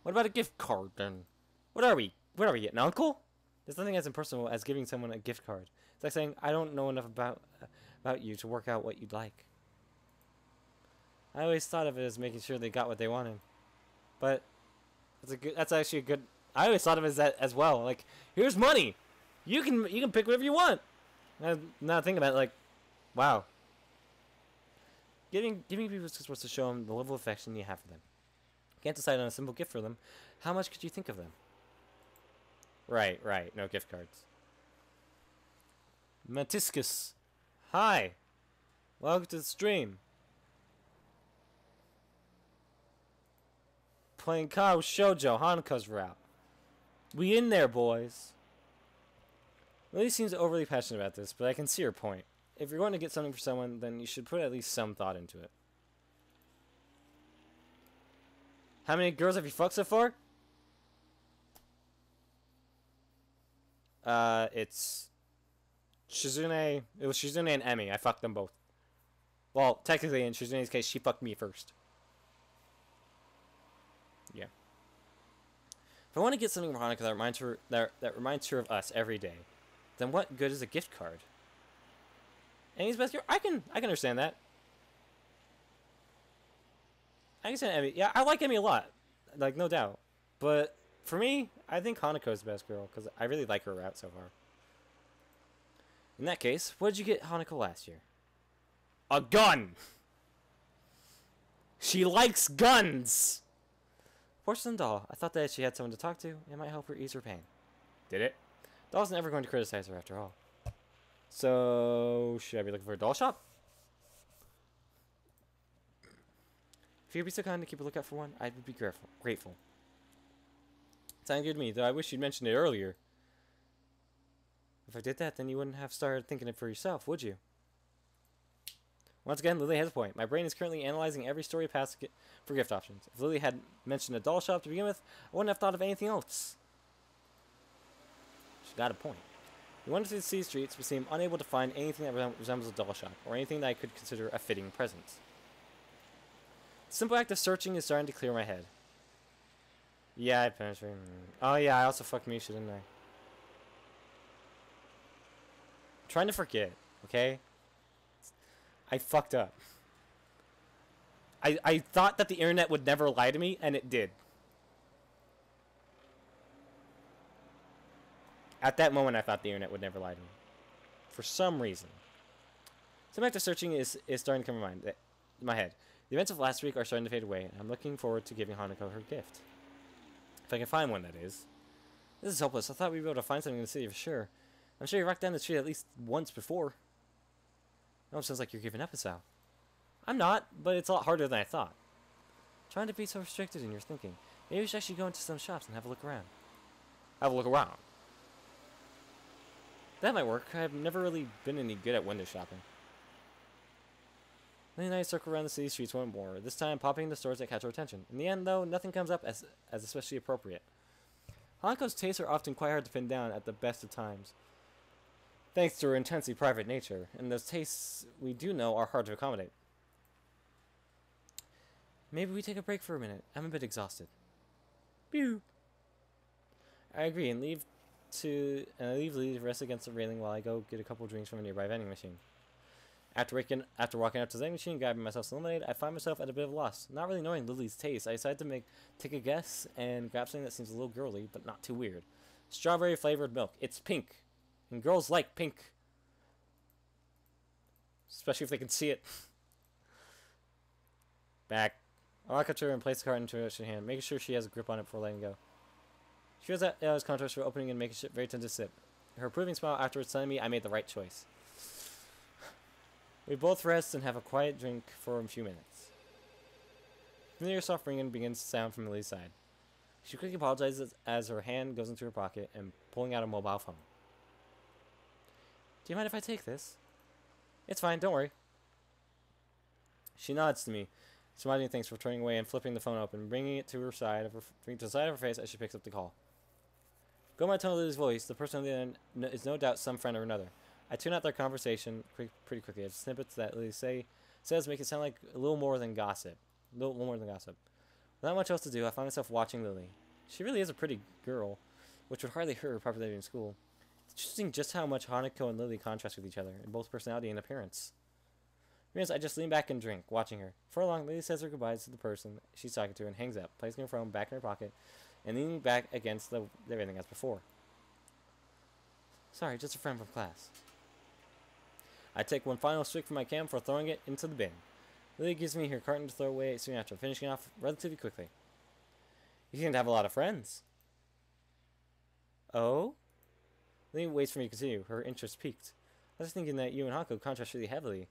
[SPEAKER 1] What about a gift card, then? What are we? What are we, an uncle? There's nothing as impersonal as giving someone a gift card. It's like saying, I don't know enough about you to work out what you'd like. I always thought of it as making sure they got what they wanted. But that's actually a good... I always thought of it as well. Like, here's money. You can pick whatever you want. Now thinking about it, like, wow. Giving people is supposed to show them the level of affection you have for them. Can't decide on a simple gift for them. How much could you think of them? Right. No gift cards. Matiscus. Hi. Welcome to the stream. Playing Katawa Shoujo. Hanako's route. We in there, boys. Lily seems overly passionate about this, but I can see her point. If you're going to get something for someone, then you should put at least some thought into it. How many girls have you fucked so far? It's Shizune. It was Shizune and Emmy. I fucked them both. Well, technically, in Shizune's case, she fucked me first. Yeah. If I want to get something for Hanukkah that reminds her of us every day, then what good is a gift card? Emmy's best girl? I can understand that. I can understand Emmy. Yeah, I like Emmy a lot. Like, no doubt. But for me, I think Hanako's the best girl, because I really like her route so far. In that case, what did you get Hanako last year? A gun! She likes guns! Porcelain doll. I thought that if she had someone to talk to, it might help her ease her pain. Did it? Doll's never going to criticize her after all. So, should I be looking for a doll shop? If you'd be so kind to keep a lookout for one, I would be grateful. Sounds good to me, though I wish you'd mentioned it earlier. If I did that, then you wouldn't have started thinking it for yourself, would you? Once again, Lily has a point. My brain is currently analyzing every story past for gift options. If Lily had mentioned a doll shop to begin with, I wouldn't have thought of anything else. She got a point. We wandered through the city streets, but seemed unable to find anything that resembles a doll shop, or anything that I could consider a fitting present. The simple act of searching is starting to clear my head. Yeah, I penetrated. Oh yeah, I also fucked Misha, didn't I? I'm trying to forget, okay? I fucked up. I thought that the internet would never lie to me, and it did. At that moment, I thought the internet would never lie to me. For some reason. Some act of searching is starting to come in my head. The events of last week are starting to fade away, and I'm looking forward to giving Hanako her gift. If I can find one, that is. This is hopeless. I thought we'd be able to find something in the city for sure. I'm sure you rocked down the street at least once before. It almost sounds like you're giving up, Isao. I'm not, but it's a lot harder than I thought. Trying to be so restricted in your thinking. Maybe we should actually go into some shops and have a look around. Have a look around? That might work. I've never really been any good at window shopping. Lily and I circle around the city streets one more, this time popping into stores that catch our attention. In the end, though, nothing comes up as especially appropriate. Hanako's tastes are often quite hard to pin down at the best of times, thanks to her intensely private nature, and those tastes we do know are hard to accommodate. Maybe we take a break for a minute. I'm a bit exhausted. Pew! I agree, and leave Lily to rest against the railing while I go get a couple drinks from a nearby vending machine. After walking up to the vending machine and grabbing myself some lemonade, I find myself at a bit of a loss. Not really knowing Lily's taste, I decide to take a guess and grab something that seems a little girly, but not too weird. Strawberry flavored milk. It's pink. And girls like pink. Especially if they can see it. Back. I walk up to her and place the cart into her hand, making sure she has a grip on it before letting go. She feels that I was conscious for opening and making a very tender sip. Her approving smile afterwards telling me I made the right choice. We both rest and have a quiet drink for a few minutes. Familiar soft ringing begins to sound from Lily's side. She quickly apologizes as her hand goes into her pocket and pulling out a mobile phone. Do you mind if I take this? It's fine, don't worry. She nods to me, smiling thanks for turning away and flipping the phone open, bringing it to the side of her face as she picks up the call. Go by the tone of Lily's voice, the person on the other end is no doubt some friend or another. I tune out their conversation pretty quickly as snippets that Lily says make it sound like a little more than gossip. Without much else to do, I find myself watching Lily. She really is a pretty girl, which would hardly hurt her popularity in school. It's interesting just how much Hanako and Lily contrast with each other, in both personality and appearance. Meanwhile, I just lean back and drink, watching her. For long, Lily says her goodbyes to the person she's talking to and hangs up, placing her phone back in her pocket and leaning back against everything as before. Sorry, just a friend from class. I take one final swig from my can before throwing it into the bin. Lily gives me her carton to throw away soon after, finishing off relatively quickly. You seem to have a lot of friends. Oh? Lily waits for me to continue, her interest piqued. I was thinking that you and Hanako contrast really heavily.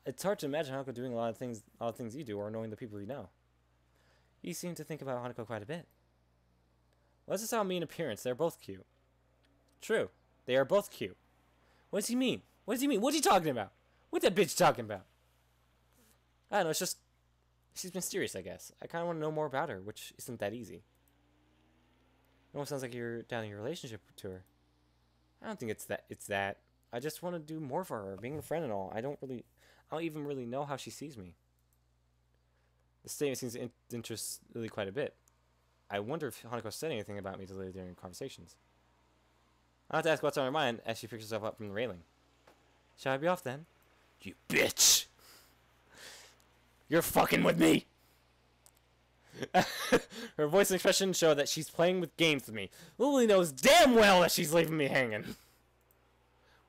[SPEAKER 1] It's hard to imagine Hanako doing a lot of things you do, or knowing the people you know. You seem to think about Hanako quite a bit. Well, that's just how I mean appearance. They're both cute. True. They are both cute. What does he mean? What does he mean? What's he talking about? What's that bitch talking about? I don't know, it's just... She's mysterious, I guess. I kind of want to know more about her, which isn't that easy. It almost sounds like you're down in your relationship to her. I don't think it's that. I just want to do more for her, being a friend and all. I don't even really know how she sees me. The statement seems to interest Lily quite a bit. I wonder if Hanako said anything about me to Lily during conversations. I have to ask what's on her mind as she picks herself up from the railing. Shall I be off then? You bitch! You're fucking with me! Her voice and expression show that she's playing with games with me. Lily knows damn well that she's leaving me hanging.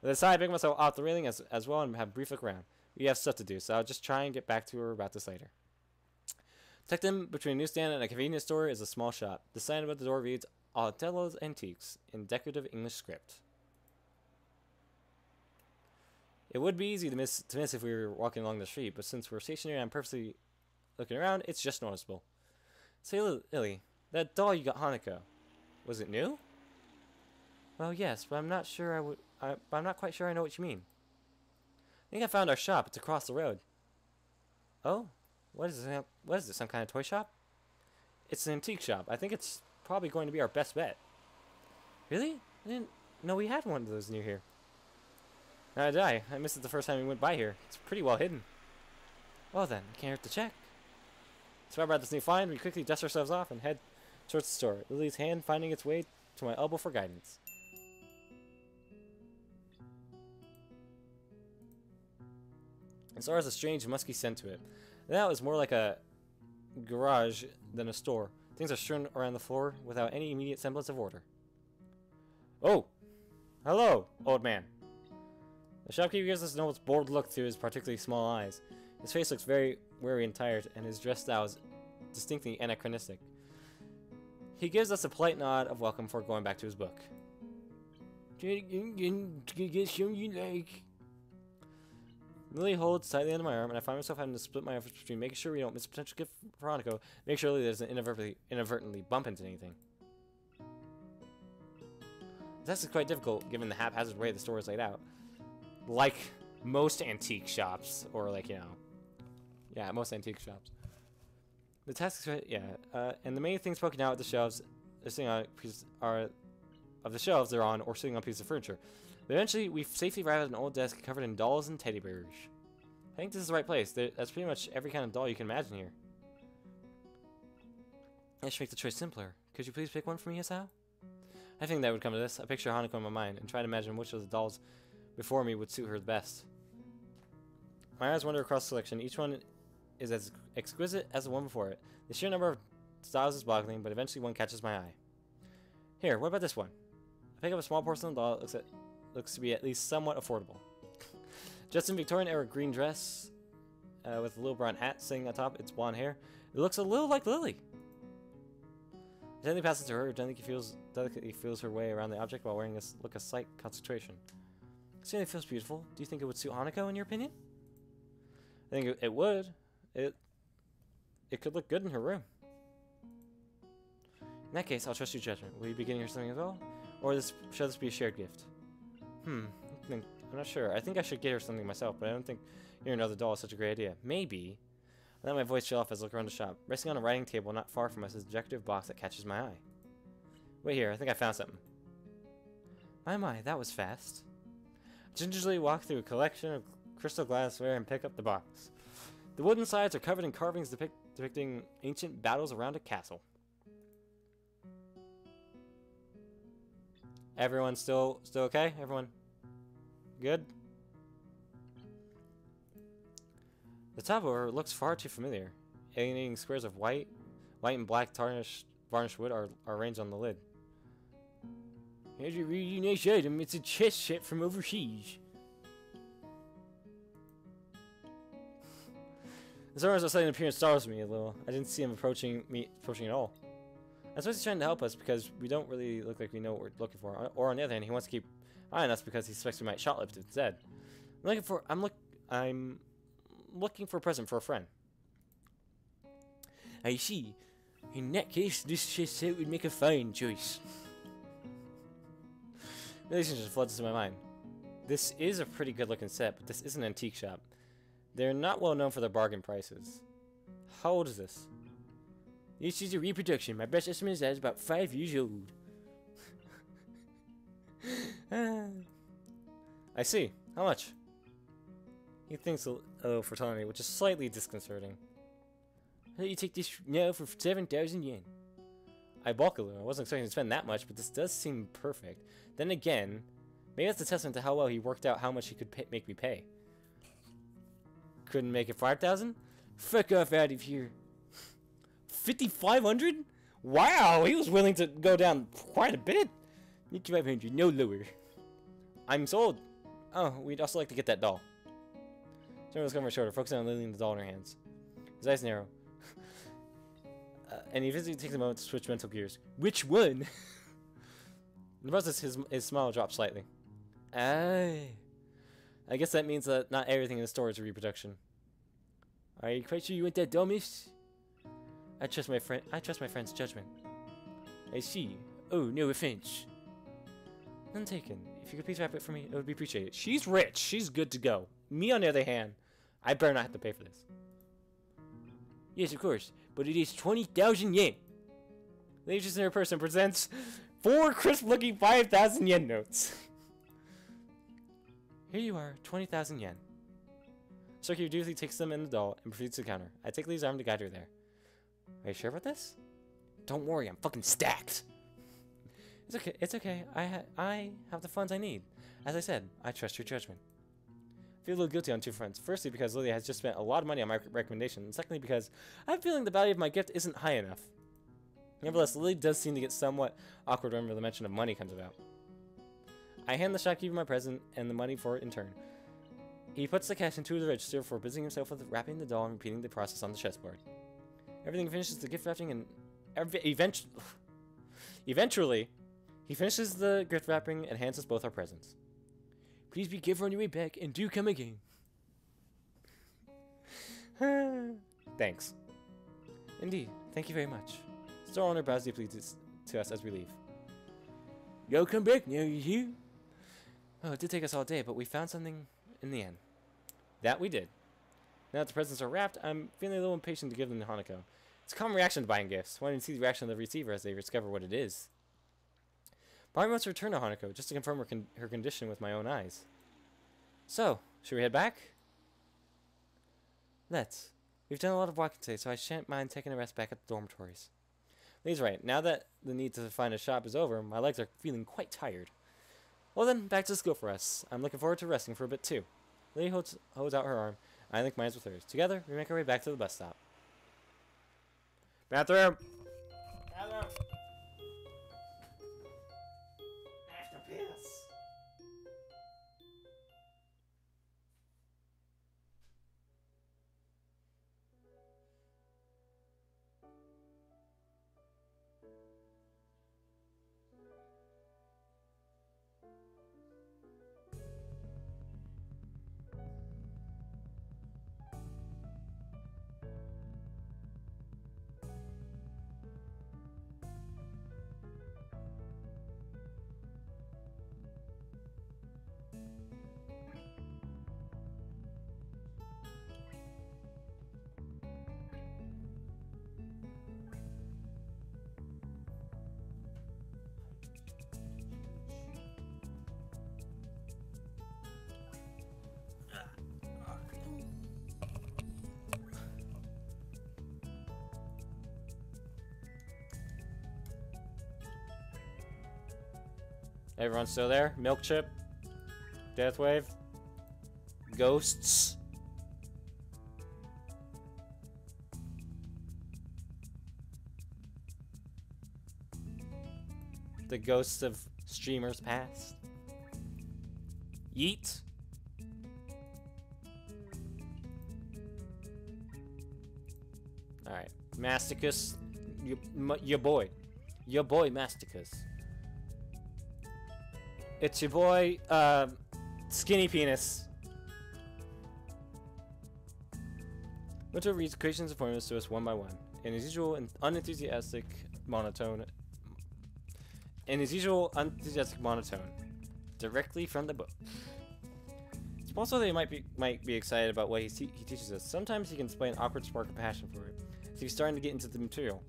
[SPEAKER 1] With a sigh, I pick myself off the railing as well and have a brief look around. We have stuff to do, so I'll just try and get back to her about this later. Tucked in between a newsstand and a convenience store is a small shop. The sign above the door reads, Altello's Antiques, in decorative English script. It would be easy to miss if we were walking along the street, but since we're stationary and I'm purposely looking around, it's just noticeable. Say, Lily, that doll you got Hanako, was it new? Well, yes, but I'm not sure I'm not quite sure I know what you mean. I think I found our shop. It's across the road. Oh? What is it, some kind of toy shop? It's an antique shop. I think it's probably going to be our best bet. Really? I didn't know we had one of those near here. Neither did I. I missed it the first time we went by here. It's pretty well hidden. Well then, I can't hurt to check. So about this new find, we quickly dust ourselves off and head towards the store, Lily's hand finding its way to my elbow for guidance. The store has a strange, musky scent to it. Now it's more like a garage than a store. Things are strewn around the floor without any immediate semblance of order. Oh! Hello, old man. The shopkeeper gives us a noble bored look through his particularly small eyes. His face looks very weary and tired, and his dress style is distinctly anachronistic. He gives us a polite nod of welcome before going back to his book. Get something you like. Lily holds tightly under my arm, and I find myself having to split my efforts between making sure we don't miss a potential gift for Hanako, make sure Lily doesn't inadvertently bump into anything. This is quite difficult, given the haphazard way the store is laid out. Like most antique shops, or like, yeah, most antique shops. The task is, and the main things poking out at the shelves, they're sitting on they're on, or sitting on pieces of furniture. But eventually, we safely arrive at an old desk covered in dolls and teddy bears. I think this is the right place. That's pretty much every kind of doll you can imagine here. I should make the choice simpler. Could you please pick one for me, Asao? I think that would come to this. I picture Hanako in my mind and try to imagine which of the dolls before me would suit her the best. My eyes wander across the selection. Each one is as exquisite as the one before it. The sheer number of styles is boggling, but eventually one catches my eye. Here, what about this one? I pick up a small porcelain doll that looks to be at least somewhat affordable. Just in Victorian-era green dress, with a little brown hat sitting atop its blonde hair. It looks a little like Lily. I gently pass it to her, delicately feels her way around the object while wearing a look of slight concentration. It certainly feels beautiful. Do you think it would suit Hanako, in your opinion? I think it would. It could look good in her room. In that case, I'll trust your judgment. Will you be getting her something as well? Or should this be a shared gift? I'm not sure. I think I should get her something myself, but I don't think getting another doll is such a great idea. Maybe. I let my voice chill off as I look around the shop. Resting on a writing table not far from us is a decorative box that catches my eye. Wait here, I think I found something. My, that was fast. I gingerly walk through a collection of crystal glassware and pick up the box. The wooden sides are covered in carvings depicting ancient battles around a castle. Everyone still okay? Everyone good? The top of her looks far too familiar. Alienating squares of white and black varnished wood are arranged on the lid. Here's a really nice item. It's a chest set from overseas. The Zoras are sudden appearance startles me a little. I didn't see him approaching at all. I suppose he's trying to help us because we don't really look like we know what we're looking for. Or on the other hand, he wants to keep eyeing us because he suspects we might shoplift instead. I'm looking for a present for a friend. I see. In that case, this chest set would make a fine choice. Relationship floods to my mind. This is a pretty good looking set, but this is an antique shop. They're not well known for their bargain prices. How old is this? This is a reproduction. My best estimate is that it's about 5 years old. I see. How much? He thinks a little for telling me, which is slightly disconcerting. How do you take this now for 7,000 yen? I balk a little. I wasn't expecting to spend that much, but this does seem perfect. Then again, maybe that's a testament to how well he worked out how much he could make me pay. Couldn't make it 5,000? Fuck off out of here. 5,500? Wow, he was willing to go down quite a bit. 5,500, no lower. I'm sold. Oh, we'd also like to get that doll. Someone was coming her shoulder, focusing on leading the doll in her hands. His eyes narrow. And he physically takes a moment to switch mental gears. Which one? In the process, his smile drops slightly. I guess that means that not everything in the store is a reproduction. Are you quite sure you want that doll, miss? I trust my friend's judgment. I see. Oh, no offense. None taken. If you could please wrap it for me, it would be appreciated. She's rich. She's good to go. Me, on the other hand, I better not have to pay for this. Yes, of course, but it is 20,000 yen. Ladies in her person presents 4 crisp-looking 5,000 yen notes. Here you are, 20,000 yen. Circular dutifully takes them in the doll and proceeds to the counter. I take Lee's arm to guide her there. Are you sure about this? Don't worry, I'm fucking stacked. It's okay. It's okay. I have the funds I need. As I said, I trust your judgment. I feel a little guilty on 2 fronts. Firstly, because Lilia has just spent a lot of money on my recommendation. And secondly, because I have a feeling the value of my gift isn't high enough. Nevertheless, Lily does seem to get somewhat awkward whenever the mention of money comes about. I hand the shopkeeper my present and the money for it in turn. He puts the cash into the register before busying himself with wrapping the doll and repeating the process on the chessboard. Everything finishes the gift wrapping and eventually, he finishes the gift wrapping and hands us both our presents. Please be careful on your way back and do come again. Thanks. Indeed, thank you very much. Store owner bows deeply to us as we leave. Y'all come back now, you hear? Oh, it did take us all day, but we found something in the end. That we did. Now that the presents are wrapped, I'm feeling a little impatient to give them to Hanako. It's a common reaction to buying gifts, wanting to see the reaction of the receiver as they discover what it is. Part of me wants to return to Hanako, just to confirm her condition with my own eyes. So, should we head back? Let's. We've done a lot of walking today, so I shan't mind taking a rest back at the dormitories. Lee's right. Now that the need to find a shop is over, my legs are feeling quite tired. Well then, back to school for us. I'm looking forward to resting for a bit too. Lee holds out her arm, and I link mine with hers. Together, we make our way back to the bus stop. Bathroom! Bathroom! I have to piss. Everyone's still there? Milk Chip? Deathwave? Ghosts? The ghosts of streamers past? Yeet? Alright. Masticus. Your boy. Your boy Masticus. It's your boy, Skinny Penis. Winter reads creations and formulas to us one by one. In his usual unenthusiastic monotone. Directly from the book. Also, they might be excited about what he teaches us. Sometimes he can display an awkward spark of passion for it. So he's starting to get into the material.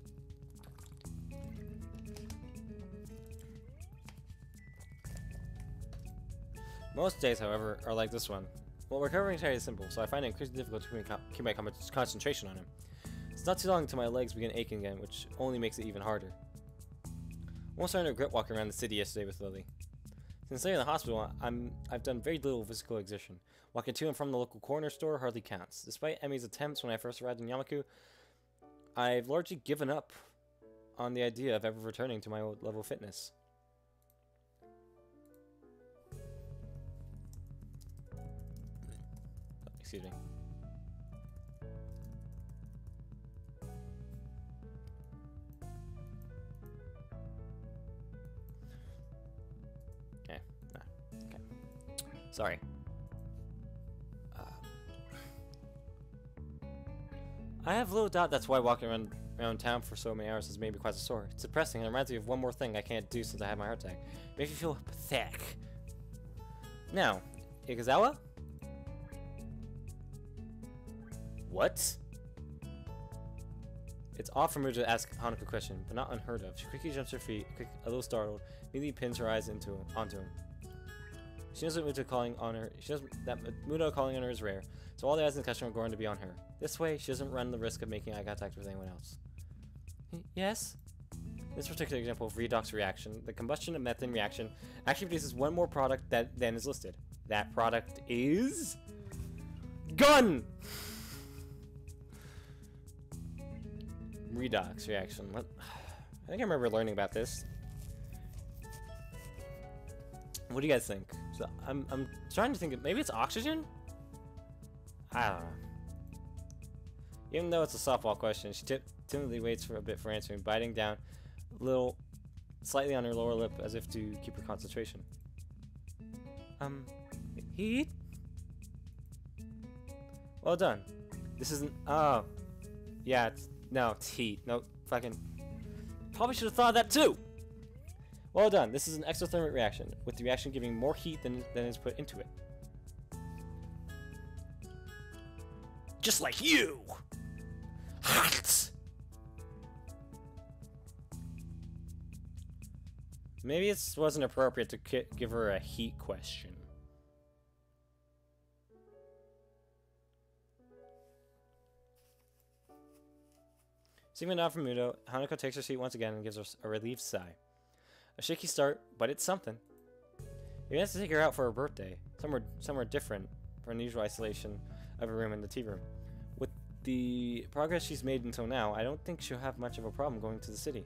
[SPEAKER 1] Most days, however, are like this one. Well, recovering is very simple, so I find it increasingly difficult to keep my concentration on him. It's not too long until my legs begin aching again, which only makes it even harder. I'm almost starting to regret walking around the city yesterday with Lily. Since leaving the hospital, I've done very little physical exertion. Walking to and from the local corner store hardly counts. Despite Emi's attempts when I first arrived in Yamaku, I've largely given up on the idea of ever returning to my old level of fitness. Excuse me. Okay. Sorry. I have little doubt that's why walking around town for so many hours has made me quite sore. It's depressing and it reminds me of one more thing I can't do since I had my heart attack. It makes me feel pathetic. Now, Ikazawa? What? It's odd for me to ask Hanako a question, but not unheard of. She quickly jumps to her feet, a little startled, immediately pins her eyes onto him. She knows that Muto calling on her. She knows that Muto calling on her is rare, so all the eyes in the classroom are going to be on her. This way, she doesn't run the risk of making eye contact with anyone else. Yes? This particular example of redox reaction, the combustion of methane reaction, actually produces one more product than is listed. That product is... gun! Redox reaction. What? I think I remember learning about this. What do you guys think? So I'm trying to think of, maybe it's oxygen? I don't know. Even though it's a softball question, she timidly waits for a bit for answering, biting down slightly on her lower lip as if to keep her concentration. Heat? Well done. This isn't, oh. Yeah, it's heat. No, fucking, probably should have thought of that too! Well done. This is an exothermic reaction, with the reaction giving more heat than is put into it. Just like you! Hot! Maybe it wasn't appropriate to give her a heat question. Seeing a nod from Muto, Hanako takes her seat once again and gives her a relieved sigh. A shaky start, but it's something. He wants to take her out for her birthday, somewhere different from the usual isolation of a room in the tea room. With the progress she's made until now, I don't think she'll have much of a problem going to the city.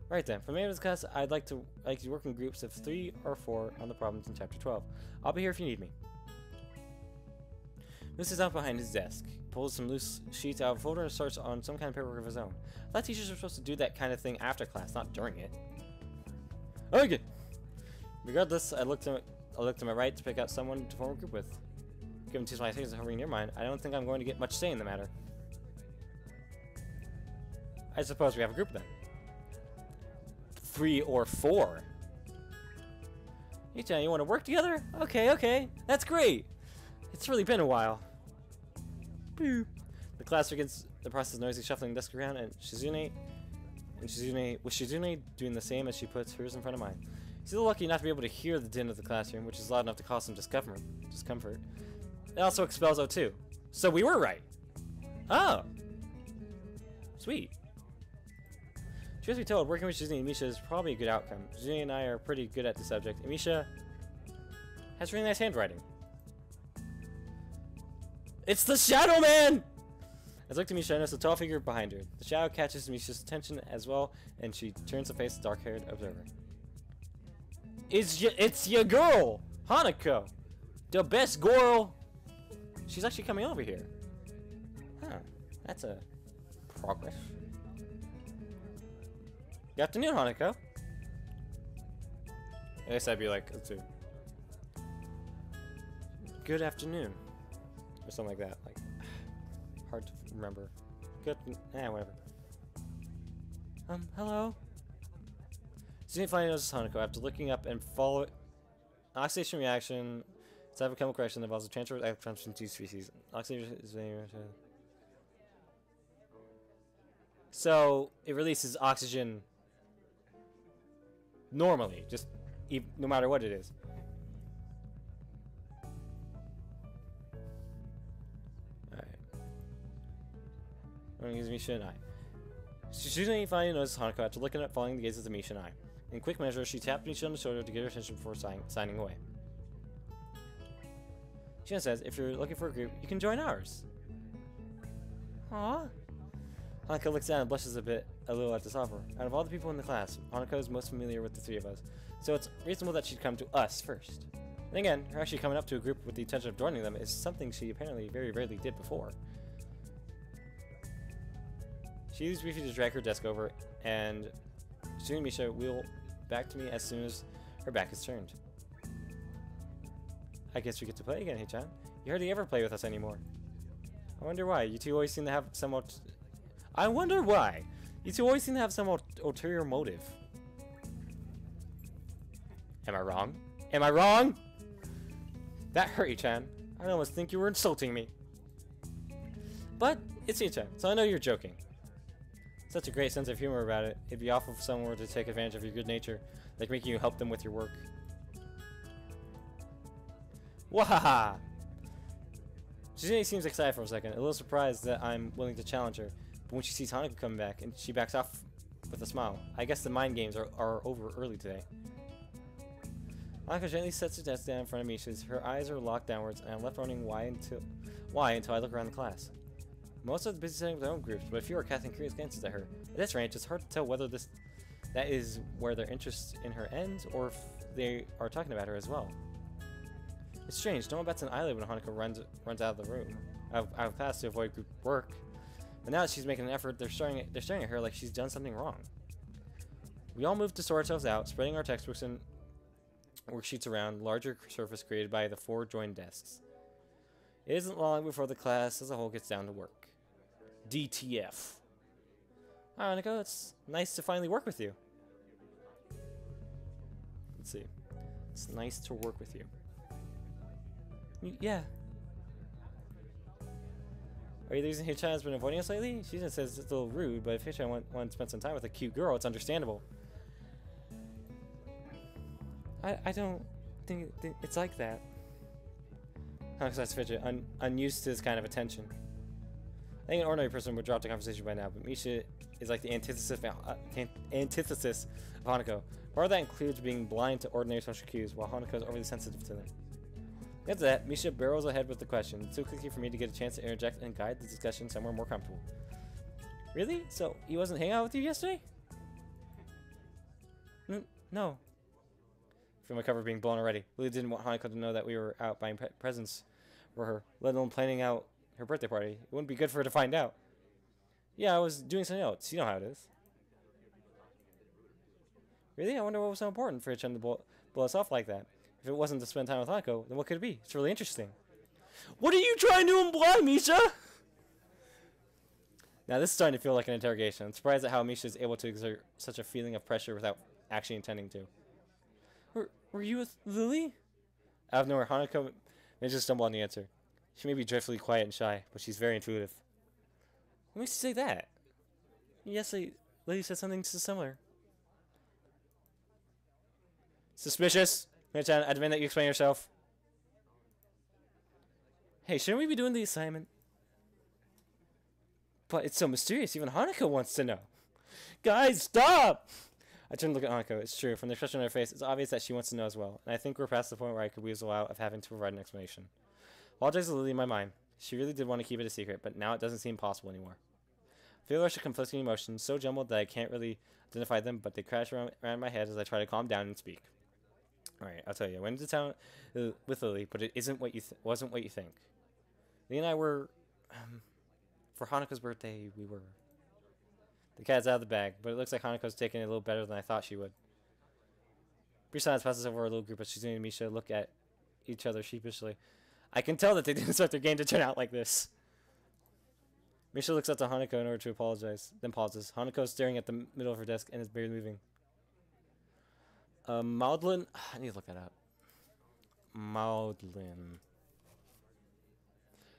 [SPEAKER 1] Right then, for Maida's class, I'd like to work in groups of 3 or 4 on the problems in Chapter 12. I'll be here if you need me. Moose is out behind his desk. He pulls some loose sheets out of a folder and starts on some kind of paperwork of his own. I thought teachers were supposed to do that kind of thing after class, not during it. Okay. Regardless, I looked to my right to pick out someone to form a group with. Given two my things hovering near mine, I don't think I'm going to get much say in the matter. I suppose we have a group then. 3 or 4. Ichan, you want to work together? Okay. That's great. It's really been a while. Boo. The class begins the process of noisy shuffling the desk around, and Shizune doing the same as she puts hers in front of mine. She's a little lucky not to be able to hear the din of the classroom, which is loud enough to cause some discomfort. It also expels O2. So we were right. Oh. Sweet. Truth be told, working with Shizune and Misha is probably a good outcome. Shizune and I are pretty good at the subject, and Misha has really nice handwriting. It's the Shadow Man! As I look to Misha, I notice a tall figure behind her. The shadow catches Misha's attention as well, and she turns to face the dark-haired observer. It's your girl, Hanako! The best girl! She's actually coming over here. Huh. That's a progress. Good afternoon, Hanako. I guess I'd be like, let's see. Good afternoon. Or something like that. Like, hard to remember. Good, whatever. Hello? Shizune finally notices Hanako after looking up and follow oxidation reaction. It's type of chemical reaction that involves the transfer of electrons between two species. Oxidation is so it releases oxygen normally, just no matter what it is. Alright. I'm gonna use Misha and I. Shizune finally notices Hanako after looking up, following the gaze of the Misha and I. In quick measure, she tapped Misha on the shoulder to get her attention before signing away. Shina says, if you're looking for a group, you can join ours. Aww. Hanako looks down and blushes a little at this offer. Out of all the people in the class, Hanako is most familiar with the three of us, so it's reasonable that she'd come to us first. And again, her actually coming up to a group with the intention of joining them is something she apparently very rarely did before. She uses briefly to drag her desk over, and soon Misha will back to me as soon as her back is turned. I guess we get to play again, hey-chan. You hardly ever play with us anymore. I wonder why. You two always seem to have some ulterior motive. Am I wrong? Am I wrong? That hurt, Hey-chan. I almost think you were insulting me. But it's Hey-chan, so I know you're joking. Such a great sense of humor about it. It'd be awful if someone were to take advantage of your good nature, like making you help them with your work. Wahaha! Shizune seems excited for a second, a little surprised that I'm willing to challenge her. But when she sees Hanako coming back, and she backs off with a smile. I guess the mind games are over early today. Hanako gently sets her desk down in front of Misha's. Her eyes are locked downwards, and I'm left wondering why until I look around the class. Most of the busy setting with their own groups, but a few are casting curious glances at her. At this range, it's hard to tell whether that is where their interest in her ends, or if they are talking about her as well. It's strange, no one bats an eyelid when Hanako runs out of the room. I've passed to avoid group work, but now that she's making an effort, they're staring at her like she's done something wrong. We all move to sort ourselves out, spreading our textbooks and worksheets around larger surface created by the 4 joined desks. It isn't long before the class as a whole gets down to work. DTF. Hi, Hanako, it's nice to finally work with you. Let's see. It's nice to work with you. Yeah. Are you the reason Hichan has been avoiding us lately? She just says it's a little rude, but if Hichan wants to spend some time with a cute girl, it's understandable. I don't think it's like that. Hanako starts to fidget, unused to this kind of attention. I think an ordinary person would drop the conversation by now, but Misha is like the antithesis of Hanako. Part of that includes being blind to ordinary social cues, while Hanako is overly sensitive to them. After that, Misha barrels ahead with the question, too quickly for me to get a chance to interject and guide the discussion somewhere more comfortable. Really? So, he wasn't hanging out with you yesterday? No. I feel my cover being blown already. Really didn't want Hanako to know that we were out buying presents for her, let alone planning out her birthday party. It wouldn't be good for her to find out. Yeah, I was doing something else. You know how it is. Really? I wonder what was so important for Hichan to blow us off like that. If it wasn't to spend time with Hanako, then what could it be? It's really interesting. What are you trying to imply, Misha? Now this is starting to feel like an interrogation. I'm surprised at how Misha is able to exert such a feeling of pressure without actually intending to. Were you with Lily? Out of nowhere, Hanako manages to stumble on the answer. She may be dreadfully quiet and shy, but she's very intuitive. What makes you say that? Yesterday, Lily said something similar. Suspicious? Michan, I demand that you explain yourself. Hey, shouldn't we be doing the assignment? But it's so mysterious, even Hanako wants to know. Guys, stop! I turn to look at Hanako. It's true, from the expression on her face, it's obvious that she wants to know as well, and I think we're past the point where I could weasel out of having to provide an explanation. Apologize to Lily in my mind. She really did want to keep it a secret, but now it doesn't seem possible anymore. I feel a rush of conflicting emotions, so jumbled that I can't really identify them, but they crash around my head as I try to calm down and speak. Alright, I'll tell you. I went into town with Lily, but it wasn't what you think. Lily and I were... for Hanako's birthday, we were... The cat's out of the bag, but it looks like Hanako's taking it a little better than I thought she would. Brief silence passes over our little group as Shizune and Misha look at each other sheepishly. I can tell that they didn't expect their game to turn out like this. Misha looks up to Hanako in order to apologize, then pauses. Hanako is staring at the middle of her desk and is barely moving. Maudlin. I need to look that up. Maudlin.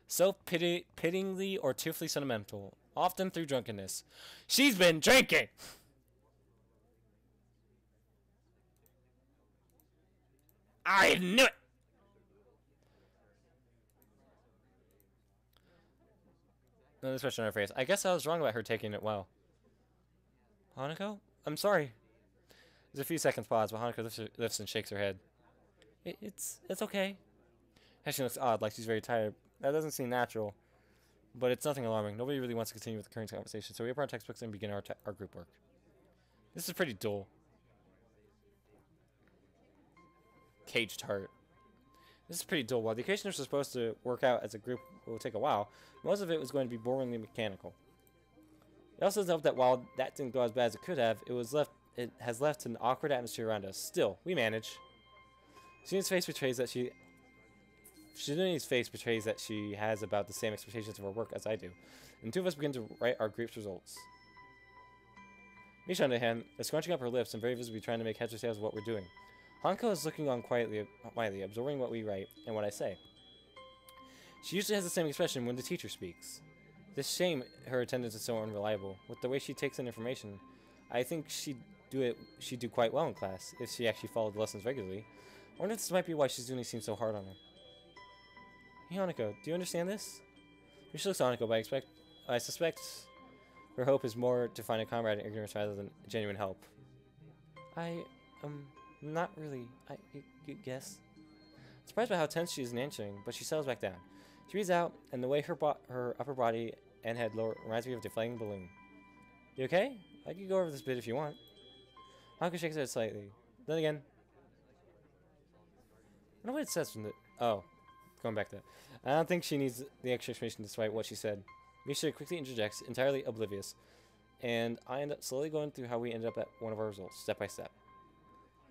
[SPEAKER 1] Self-pityingly or tearfully sentimental, often through drunkenness. She's been drinking! I knew it! No expression on her face. I guess I was wrong about her taking it well. Hanako? I'm sorry. There's a few seconds pause, but Hanako lifts and shakes her head. It's okay. Heshin looks odd, like she's very tired. That doesn't seem natural, but it's nothing alarming. Nobody really wants to continue with the current conversation, so we open our textbooks and begin our group work. This is pretty dull. Caged heart. This is pretty dull. While the occasions are supposed to work out as a group will take a while, most of it was going to be boringly mechanical. It also does help that while that didn't go as bad as it could have, it has left an awkward atmosphere around us. Still, we manage. Shini's face betrays that she has about the same expectations of her work as I do, and the two of us begin to write our group's results. Misha, on the other hand, is scrunching up her lips and very visibly trying to make heads or tails of what we're doing. Hanko is looking on quietly, absorbing what we write and what I say. She usually has the same expression when the teacher speaks. It's a shame her attendance is so unreliable. With the way she takes in information, I think she'd do quite well in class if she actually followed the lessons regularly. I wonder if this might be why she's doing these seem so hard on her. Hey, Hanako, do you understand this? She looks at Hanako, but I suspect her hope is more to find a comrade in ignorance rather than genuine help. Not really. I guess. Surprised by how tense she is in answering, but she settles back down. She breathes out, and the way her upper body and head lower reminds me of a deflating balloon. You okay? I can go over this bit if you want. Hanako shakes her head slightly. Then again, I don't know what it says from the... Oh, going back to that. I don't think she needs the extra information despite what she said. Misha quickly interjects, entirely oblivious, and I end up slowly going through how we ended up at one of our results, step by step.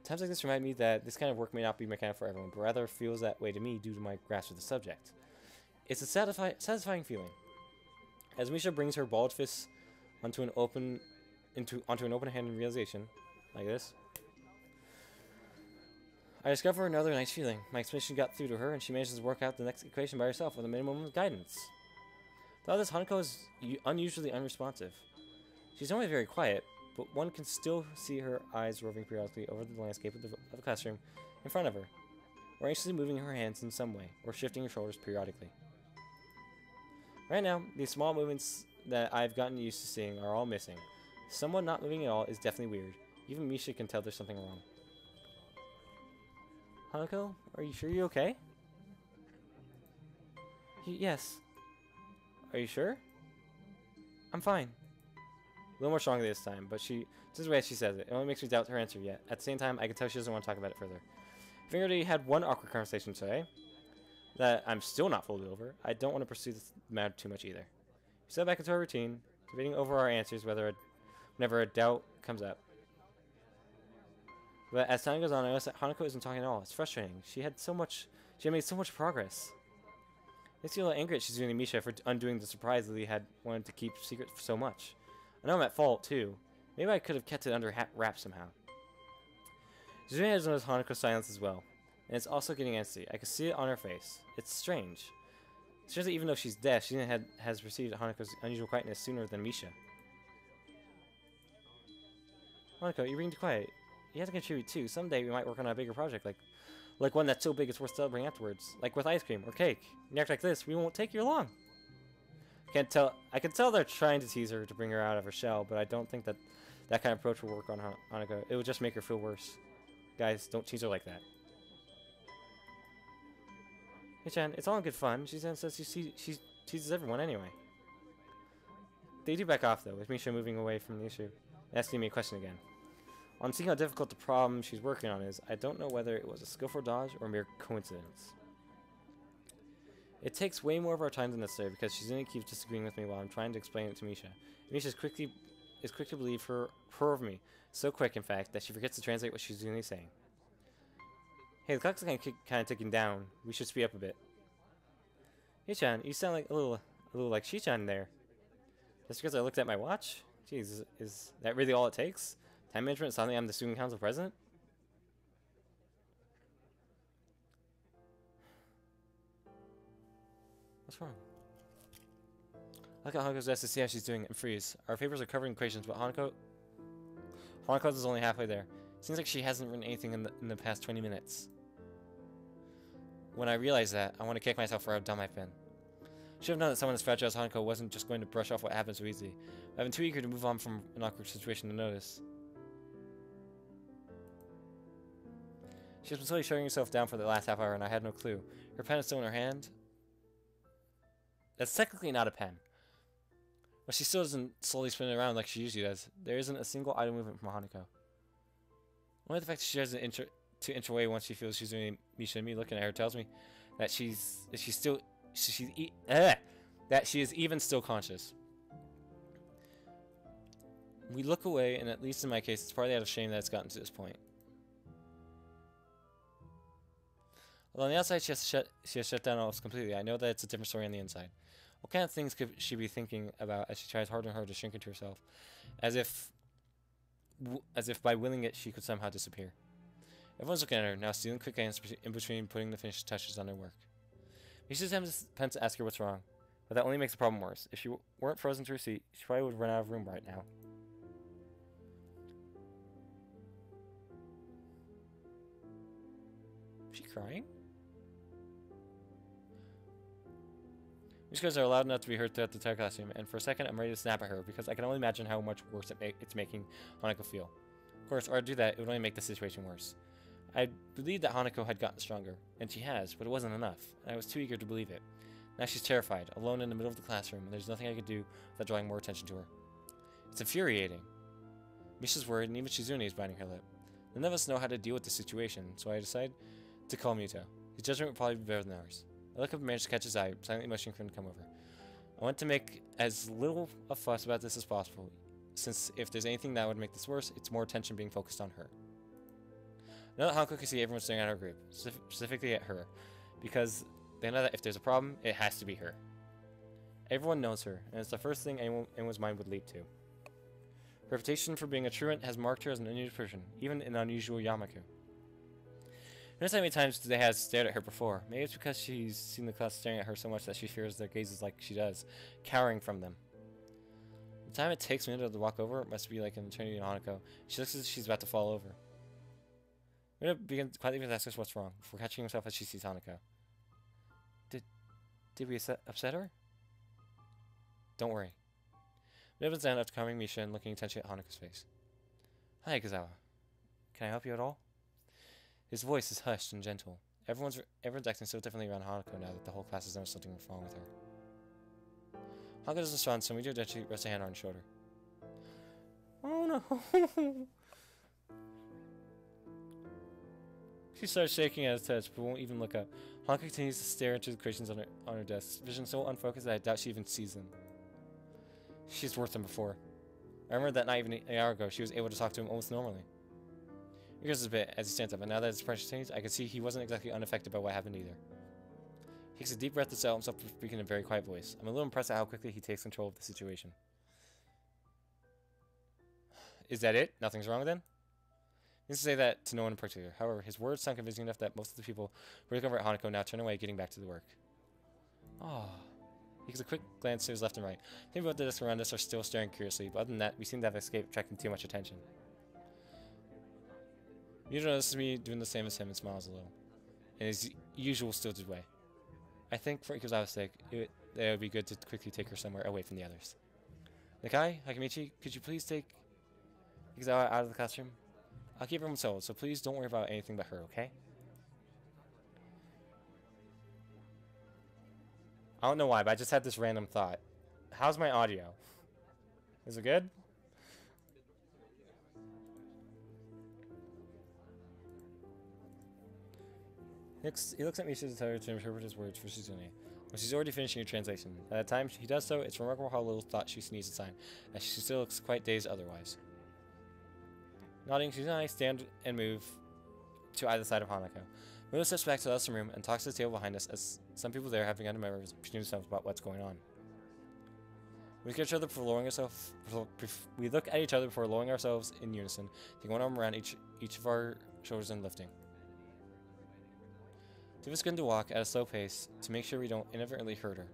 [SPEAKER 1] Times like this remind me that this kind of work may not be mechanical for everyone, but rather feels that way to me due to my grasp of the subject. It's a satisfying feeling. As Misha brings her balled fists onto an open hand in realization, like this, I discover another nice feeling. My explanation got through to her, and she manages to work out the next equation by herself with a minimum of guidance. Throughout this, Hanako is unusually unresponsive. She's normally very quiet, but one can still see her eyes roving periodically over the landscape of the classroom in front of her, or anxiously moving her hands in some way, or shifting her shoulders periodically. Right now, these small movements that I've gotten used to seeing are all missing. Someone not moving at all is definitely weird. Even Misha can tell there's something wrong. Hanako, are you sure you're okay? Yes. Are you sure? I'm fine. A little more strongly this time, but this is the way she says it. It only makes me doubt her answer yet. At the same time, I can tell she doesn't want to talk about it further. If already had one awkward conversation today that I'm still not fully over, I don't want to pursue this matter too much either. We settle back into our routine, debating over our answers whenever a doubt comes up. But as time goes on, I notice that Hanako isn't talking at all. It's frustrating. She had made so much progress. It makes me a little angry that she's doing Misha for undoing the surprise Lily had wanted to keep secret for so much. I know I'm at fault, too. Maybe I could have kept it under wraps somehow. Zuzumi has noticed Hanako's silence as well, and it's also getting antsy. I can see it on her face. It's strange. Strangely, even though she's deaf, she has perceived Hanako's unusual quietness sooner than Misha. Hanako, you're being too quiet. You have to contribute too. Someday we might work on a bigger project, like one that's so big it's worth celebrating afterwards, like with ice cream or cake. You act like this, we won't take you long. I can tell they're trying to tease her to bring her out of her shell, but I don't think that kind of approach will work on Hanako. It would just make her feel worse. Guys, don't tease her like that. Hey Chan, it's all in good fun. She says she teases everyone anyway. They do back off though, with Misha moving away from the issue, asking me a question again. On seeing how difficult the problem she's working on is, I don't know whether it was a skillful dodge or mere coincidence. It takes way more of our time than necessary because she's going to keep disagreeing with me while I'm trying to explain it to Misha. Misha is quick to believe her of me. So quick, in fact, that she forgets to translate what she's really saying. Hey, the clock's kind of ticking down. We should speed up a bit. Hey, Chan, you sound like a little like Shi-chan there. Just because I looked at my watch? Jeez, is that really all it takes? Time management is something I'm the student council president? What's wrong? I look at Hanako's desk to see how she's doing and freeze. Our papers are covered in equations, but Hanako's is only halfway there. Seems like she hasn't written anything in the past 20 minutes. When I realize that, I want to kick myself for how dumb I've been. Should have known that someone as fragile as Hanako wasn't just going to brush off what happened so easily. I've been too eager to move on from an awkward situation to notice. She's been slowly shutting herself down for the last half hour, and I had no clue. Her pen is still in her hand. That's technically not a pen. But she still doesn't slowly spin it around like she usually does. There isn't a single idle movement from Hanako. Only the fact that she doesn't inch away once she feels she's doing Misha and me looking at her tells me that she is even still conscious. We look away, and at least in my case, it's partly out of shame that it's gotten to this point. Although on the outside she has shut down almost completely, I know that it's a different story on the inside. What kind of things could she be thinking about as she tries harder and harder to shrink into herself, as if by willing it she could somehow disappear? Everyone's looking at her, now stealing quick glances in between putting the finished touches on their work. Misha's attempts to ask her what's wrong, but that only makes the problem worse. If she weren't frozen to her seat, she probably would run out of room right now. Is she crying? Misha's are loud enough to be heard throughout the entire classroom, and for a second I'm ready to snap at her because I can only imagine how much worse it's making Hanako feel. Of course, or to do that, it would only make the situation worse. I believed that Hanako had gotten stronger, and she has, but it wasn't enough, and I was too eager to believe it. Now she's terrified, alone in the middle of the classroom, and there's nothing I could do without drawing more attention to her. It's infuriating. Misha's worried, and even Shizune is biting her lip. None of us know how to deal with the situation, so I decide to call Muto. His judgment would probably be better than ours. I look up and manage to catch his eye, silently motioning for him to come over. I want to make as little a fuss about this as possible, since if there's anything that would make this worse, it's more attention being focused on her. Now that Hanako can see everyone staring at our group, specifically at her, because they know that if there's a problem, it has to be her. Everyone knows her, and it's the first thing anyone's mind would leap to. Her reputation for being a truant has marked her as an unusual person, even an unusual Yamaku. Notice how many times they have stared at her before. Maybe it's because she's seen the class staring at her so much that she fears their gazes like she does, cowering from them. The time it takes Muto to walk over must be like an eternity in Hanako. She looks as if she's about to fall over. Muto begins quietly to ask us what's wrong, before catching himself as she sees Hanako. Did we upset her? Don't worry. Muto bends down after calming Misha and looking intently at Hanako's face. Hi, Kazawa. Can I help you at all? His voice is hushed and gentle. Everyone's acting so differently around Hanako now that the whole class has noticed something wrong with her. Hanako doesn't respond, so Muto gently rests a hand on her shoulder. Oh no! She starts shaking at his touch, but won't even look up. Hanako continues to stare into the equations on her desk, vision so unfocused that I doubt she even sees them. She's worse than before. I remember that not even an hour ago, she was able to talk to him almost normally. He gets a bit as he stands up, and now that his pressure changed, I can see he wasn't exactly unaffected by what happened either. He takes a deep breath to settle himself, speaking in a very quiet voice. I'm a little impressed at how quickly he takes control of the situation. Is that it? Nothing's wrong with him? He needs to say that to no one in particular. However, his words sound convincing enough that most of the people who look over at Hanako now turn away, getting back to the work. Oh. He gives a quick glance to his left and right. People at the desk around us are still staring curiously, but other than that, we seem to have escaped attracting too much attention. Muto notices me doing the same as him and smiles a little, in his usual stilted way. I think, for Ikuzawa's sake, it would be good to quickly take her somewhere away from the others. Nakai, Hakamichi, could you please take Ikuzawa out of the classroom? I'll keep her himself, so please don't worry about anything but her, okay? I don't know why, but I just had this random thought. How's my audio? Is it good? He looks at me to interpret his words for Shizune, when she's already finishing her translation. By the time he does so, it's remarkable how little thought she needs to sign, as she still looks quite dazed otherwise. Nodding, Shizune and I stand and move to either side of Hanako. Muto steps back to the lesson room and talks to the table behind us, as some people there have begun to remember between themselves about what's going on. We look at each other before lowering ourselves. We look at each other before lowering ourselves in unison, taking one arm around each of our shoulders and lifting. Two of us going to walk at a slow pace to make sure we don't inadvertently hurt her.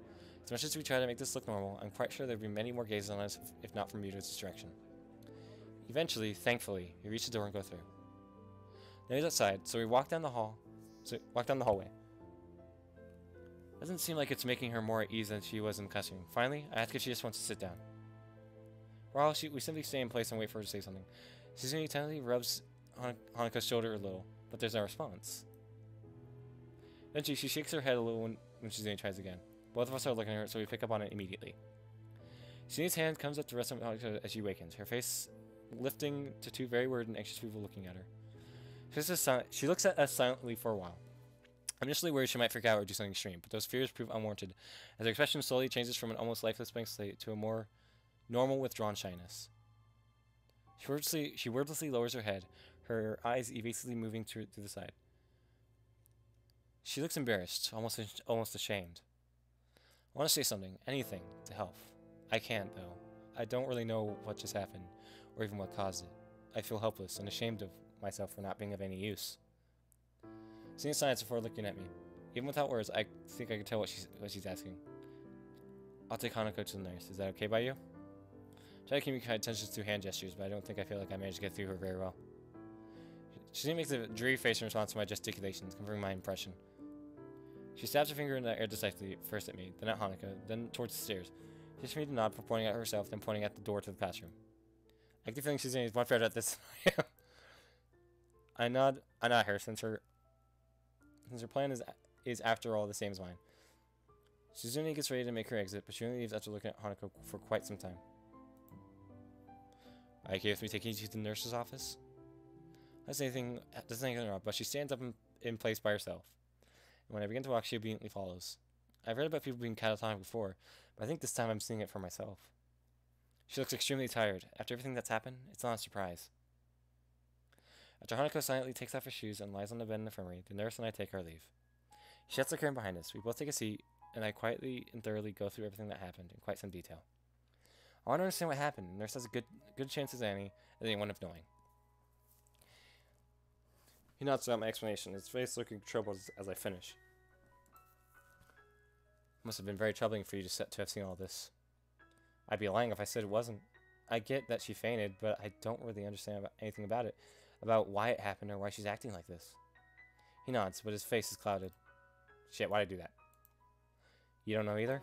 [SPEAKER 1] As much as we try to make this look normal, I'm quite sure there'd be many more gazes on us if not for Muta's distraction. Eventually, thankfully, we reach the door and go through. Now he's outside, so we walk down the hallway. Doesn't seem like it's making her more at ease than she was in the classroom. Finally, I ask if she just wants to sit down. While we simply stay in place and wait for her to say something. Suzuki tentatively rubs Hanako's shoulder a little, but there's no response. Then she shakes her head a little when Suzuki tries again. Both of us are looking at her, so we pick up on it immediately. Suzuki's hand comes up to rest on Hanako as she awakens, her face lifting to two very worried and anxious people looking at her. She looks at us silently for a while. I'm initially worried she might freak out or do something extreme, but those fears prove unwarranted, as her expression slowly changes from an almost lifeless blank slate to a more normal, withdrawn shyness. She wordlessly lowers her head, her eyes evasively moving to the side. She looks embarrassed, almost ashamed. I want to say something, anything, to help. I can't, though. I don't really know what just happened, or even what caused it. I feel helpless and ashamed of myself for not being of any use. Seeing silence before looking at me. Even without words, I think I can tell what she's asking. I'll take Hanako to the nurse. Is that okay by you? Try to communicate attention through hand gestures, but I don't think I feel like I managed to get through her very well. She makes a dreary face in response to my gesticulations, confirming my impression. She stabs her finger in the air decisively, first at me, then at Hanako, then towards the stairs. She gets me to nod before pointing at herself, then pointing at the door to the classroom. I get the feeling she's much better at this than I am. I nod at her, since her plan is after all the same as mine. Suzune gets ready to make her exit, but she only leaves after looking at Hanako for quite some time. Are you okay with me taking you to the nurse's office? Doesn't anything interrupt, but she stands up in place by herself. And when I begin to walk, she obediently follows. I've read about people being catatonic before, but I think this time I'm seeing it for myself. She looks extremely tired. After everything that's happened, it's not a surprise. After Hanako silently takes off her shoes and lies on the bed in the infirmary, the nurse and I take our leave. She shuts the curtain behind us. We both take a seat, and I quietly and thoroughly go through everything that happened in quite some detail. I want to understand what happened. The nurse has a good chance as anyone of knowing. He nods throughout my explanation, his face looking troubled as I finish. It must have been very troubling for you to have seen all this. I'd be lying if I said it wasn't. I get that she fainted, but I don't really understand anything about it, about why it happened or why she's acting like this. He nods, but his face is clouded. Shit, why'd I do that? You don't know either?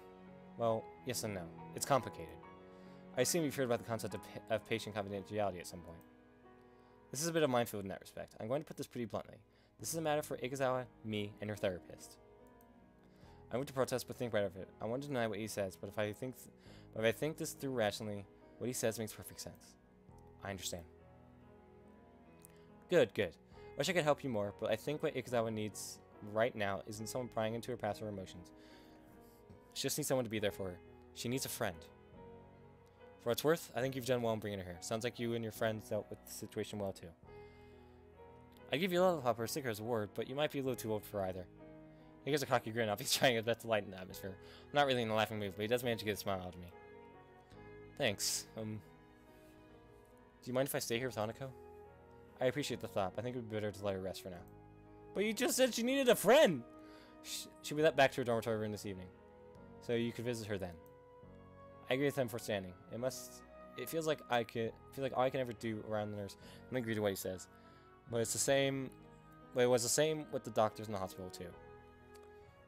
[SPEAKER 1] Well, yes and no. It's complicated. I assume you've heard about the concept of patient confidentiality at some point. This is a bit of minefield in that respect. I'm going to put this pretty bluntly. This is a matter for Ikazawa, me, and your therapist. I want to protest, but think right of it. I want to deny what he says, but if I think this through rationally, what he says makes perfect sense. I understand. Good. Wish I could help you more, but I think what Ikazawa needs right now isn't someone prying into her past or emotions. She just needs someone to be there for her. She needs a friend. For what it's worth, I think you've done well in bringing her here. Sounds like you and your friends dealt with the situation well, too. I'd give you a lollipop or a sticker as a reward, but you might be a little too old for either. He gives a cocky grin off. He's trying his best to lighten the atmosphere. I'm not really in a laughing mood, but he does manage to get a smile out of me. Thanks. Do you mind if I stay here with Hanako? I appreciate the thought, but I think it would be better to let her rest for now. But you just said she needed a friend! She'll be let back to her dormitory room this evening, so you could visit her then. I agree with him for standing. It feels like all I can ever do around the nurse. I agree to what he says. But it was the same with the doctors in the hospital too.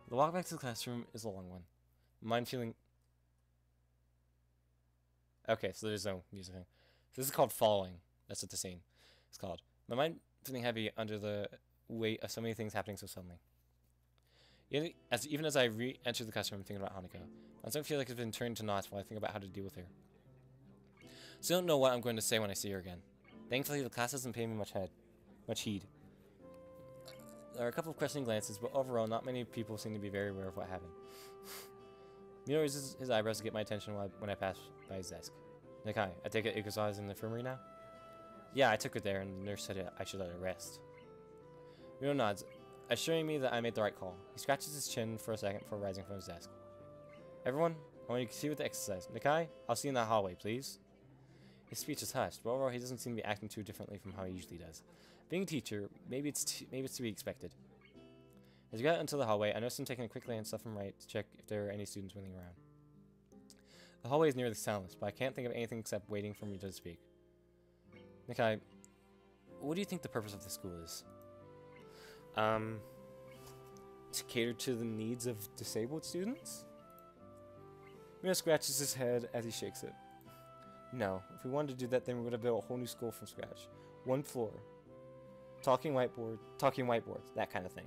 [SPEAKER 1] The walk back to the classroom is a long one. Mine feeling... Okay, so there's no music thing. So this is called Following. That's what the scene is called. My mind feeling heavy under the weight of so many things happening so suddenly. Even as I re-enter the classroom, I'm thinking about Hanako. I don't feel like it's been turned to knots while I think about how to deal with her. Still don't know what I'm going to say when I see her again. Thankfully, the class doesn't pay me much heed. There are a couple of questioning glances, but overall, not many people seem to be very aware of what happened. Mino raises his eyebrows to get my attention when I pass by his desk. Nikai, I take it Ikazawa's in the infirmary now? Yeah, I took her there, and the nurse said I should let her rest. Mino nods, assuring me that I made the right call. He scratches his chin for a second before rising from his desk. Everyone, I want you to see with the exercise. Nikai, I'll see you in that hallway, please. His speech is hushed, but overall he doesn't seem to be acting too differently from how he usually does. Being a teacher, maybe it's to be expected. As you got into the hallway, I noticed him taking a quick glance left and right to check if there were any students wheeling around. The hallway is nearly soundless, but I can't think of anything except waiting for me to speak. Nikai, what do you think the purpose of the school is? To cater to the needs of disabled students? Mio scratches his head as he shakes it. No, if we wanted to do that, then we would have built a whole new school from scratch. One floor. Talking whiteboards, that kind of thing.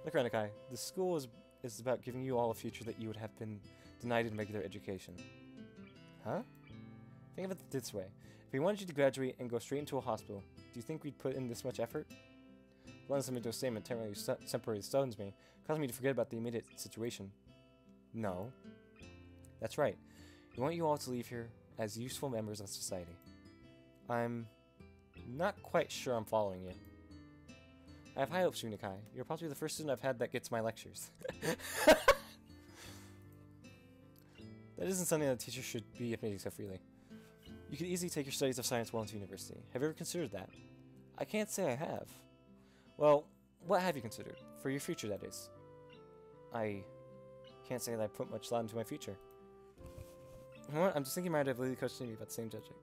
[SPEAKER 1] Look around, Nikai. The school is about giving you all a future that you would have been denied in regular education. Huh? Think of it this way. If we wanted you to graduate and go straight into a hospital, do you think we'd put in this much effort? Letting something into a statement temporarily stuns me, causing me to forget about the immediate situation. No. That's right. We want you all to leave here as useful members of society. I'm not quite sure I'm following you. I have high hopes for you, Nikai. You're possibly the first student I've had that gets my lectures. That isn't something that teachers should be admitting so freely. You could easily take your studies of science well into university. Have you ever considered that? I can't say I have. Well, what have you considered? For your future, that is. I can't say that I put much thought into my future. You know what? I'm just thinking my idea of coaching about the same subject.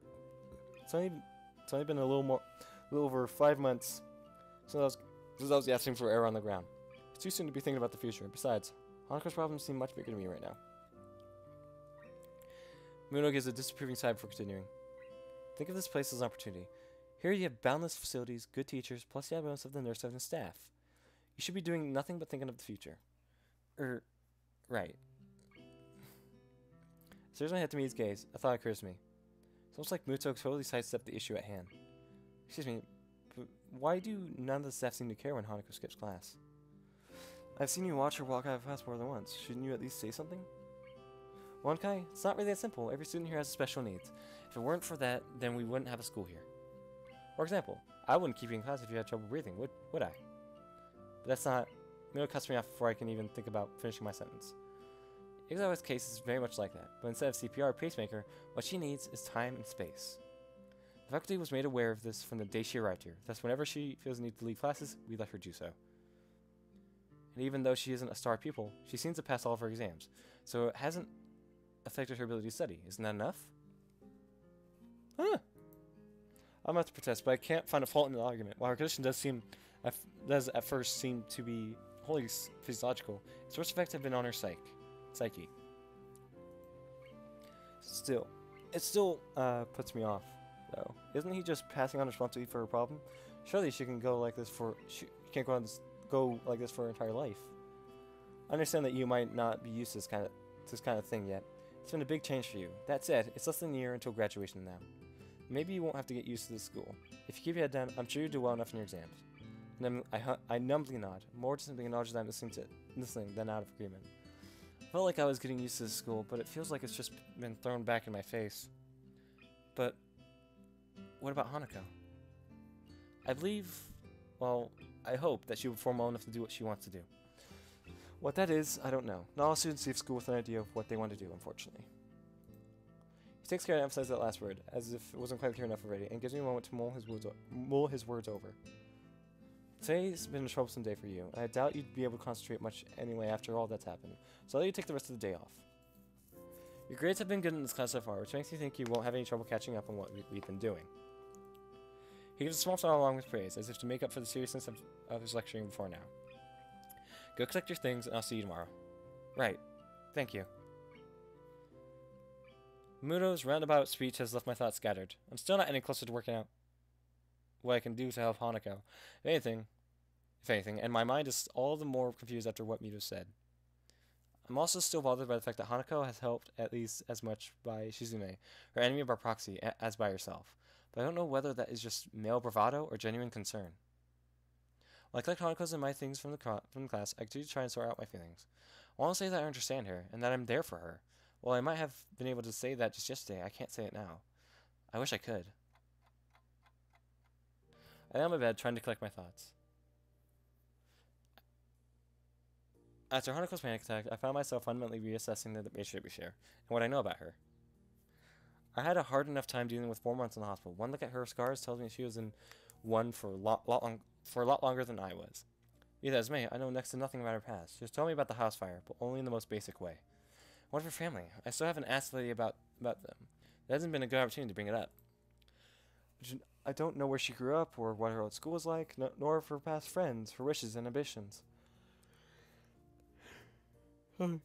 [SPEAKER 1] It's only been a little over 5 months since I was asking for air on the ground. It's too soon to be thinking about the future. Besides, Hanako's problems seem much bigger to me right now. Muno gives a disapproving sigh before continuing. Think of this place as an opportunity. Here you have boundless facilities, good teachers, plus the abundance of the nurse and staff. You should be doing nothing but thinking of the future. Right. As soon as I had to meet his gaze, a thought occurs to me. It's almost like Muto totally sidestepped the issue at hand. Excuse me, but why do none of the staff seem to care when Hanako skips class? I've seen you watch her walk out of class more than once. Shouldn't you at least say something? Well, Kai, it's not really that simple. Every student here has special needs. If it weren't for that, then we wouldn't have a school here. For example, I wouldn't keep you in class if you had trouble breathing, would I? But that's not... Mino cuts me off before I can even think about finishing my sentence. Izawa's case is very much like that, but instead of CPR or pacemaker, what she needs is time and space. The faculty was made aware of this from the day she arrived here, thus whenever she feels the need to leave classes, we let her do so. And even though she isn't a star pupil, she seems to pass all of her exams, so it hasn't affected her ability to study. Isn't that enough? Huh. I'm about to protest, but I can't find a fault in the argument. While her condition does at first seem to be wholly physiological, its worst effects have been on her psyche. It still puts me off, though. Isn't he just passing on responsibility for her problem? Surely she can go like this she can't go like this for her entire life. I understand that you might not be used to this kind of thing yet. It's been a big change for you. That said, it's less than a year until graduation now. Maybe you won't have to get used to this school. If you keep your head down, I'm sure you'll do well enough in your exams. And then I numbly nod, more to simply acknowledge that I'm listening than out of agreement. I felt like I was getting used to this school, but it feels like it's just been thrown back in my face. But what about Hanako? I hope that she will perform well enough to do what she wants to do. What that is, I don't know. Not all students leave school with an idea of what they want to do, unfortunately. He takes care to emphasize that last word, as if it wasn't quite clear enough already, and gives me a moment to mull his words over. Today's been a troublesome day for you, and I doubt you'd be able to concentrate much anyway after all that's happened, so I'll let you take the rest of the day off. Your grades have been good in this class so far, which makes me think you won't have any trouble catching up on what we've been doing. He gives a small smile along with praise, as if to make up for the seriousness of his lecturing before now. Go collect your things, and I'll see you tomorrow. Right. Thank you. Muto's roundabout speech has left my thoughts scattered. I'm still not any closer to working out what I can do to help Hanako. If anything, and my mind is all the more confused after what Muto said. I'm also still bothered by the fact that Hanako has helped at least as much by Shizume, her enemy by proxy, as by herself. But I don't know whether that is just male bravado or genuine concern. While I collect Hanako's and my things from the class, I continue to try and sort out my feelings. I want to say that I understand her, and that I'm there for her. While I might have been able to say that just yesterday, I can't say it now. I wish I could. I lay on my bed, trying to collect my thoughts. After Hanako's panic attack, I found myself fundamentally reassessing the relationship we share, and what I know about her. I had a hard enough time dealing with 4 months in the hospital. One look at her scars tells me she was in one for a lot longer than I was. Be that as may, I know next to nothing about her past. She just told me about the house fire, but only in the most basic way. What of her family? I still haven't asked Lily about them. There hasn't been a good opportunity to bring it up. I don't know where she grew up, or what her old school was like, nor of her past friends, her wishes and ambitions. Not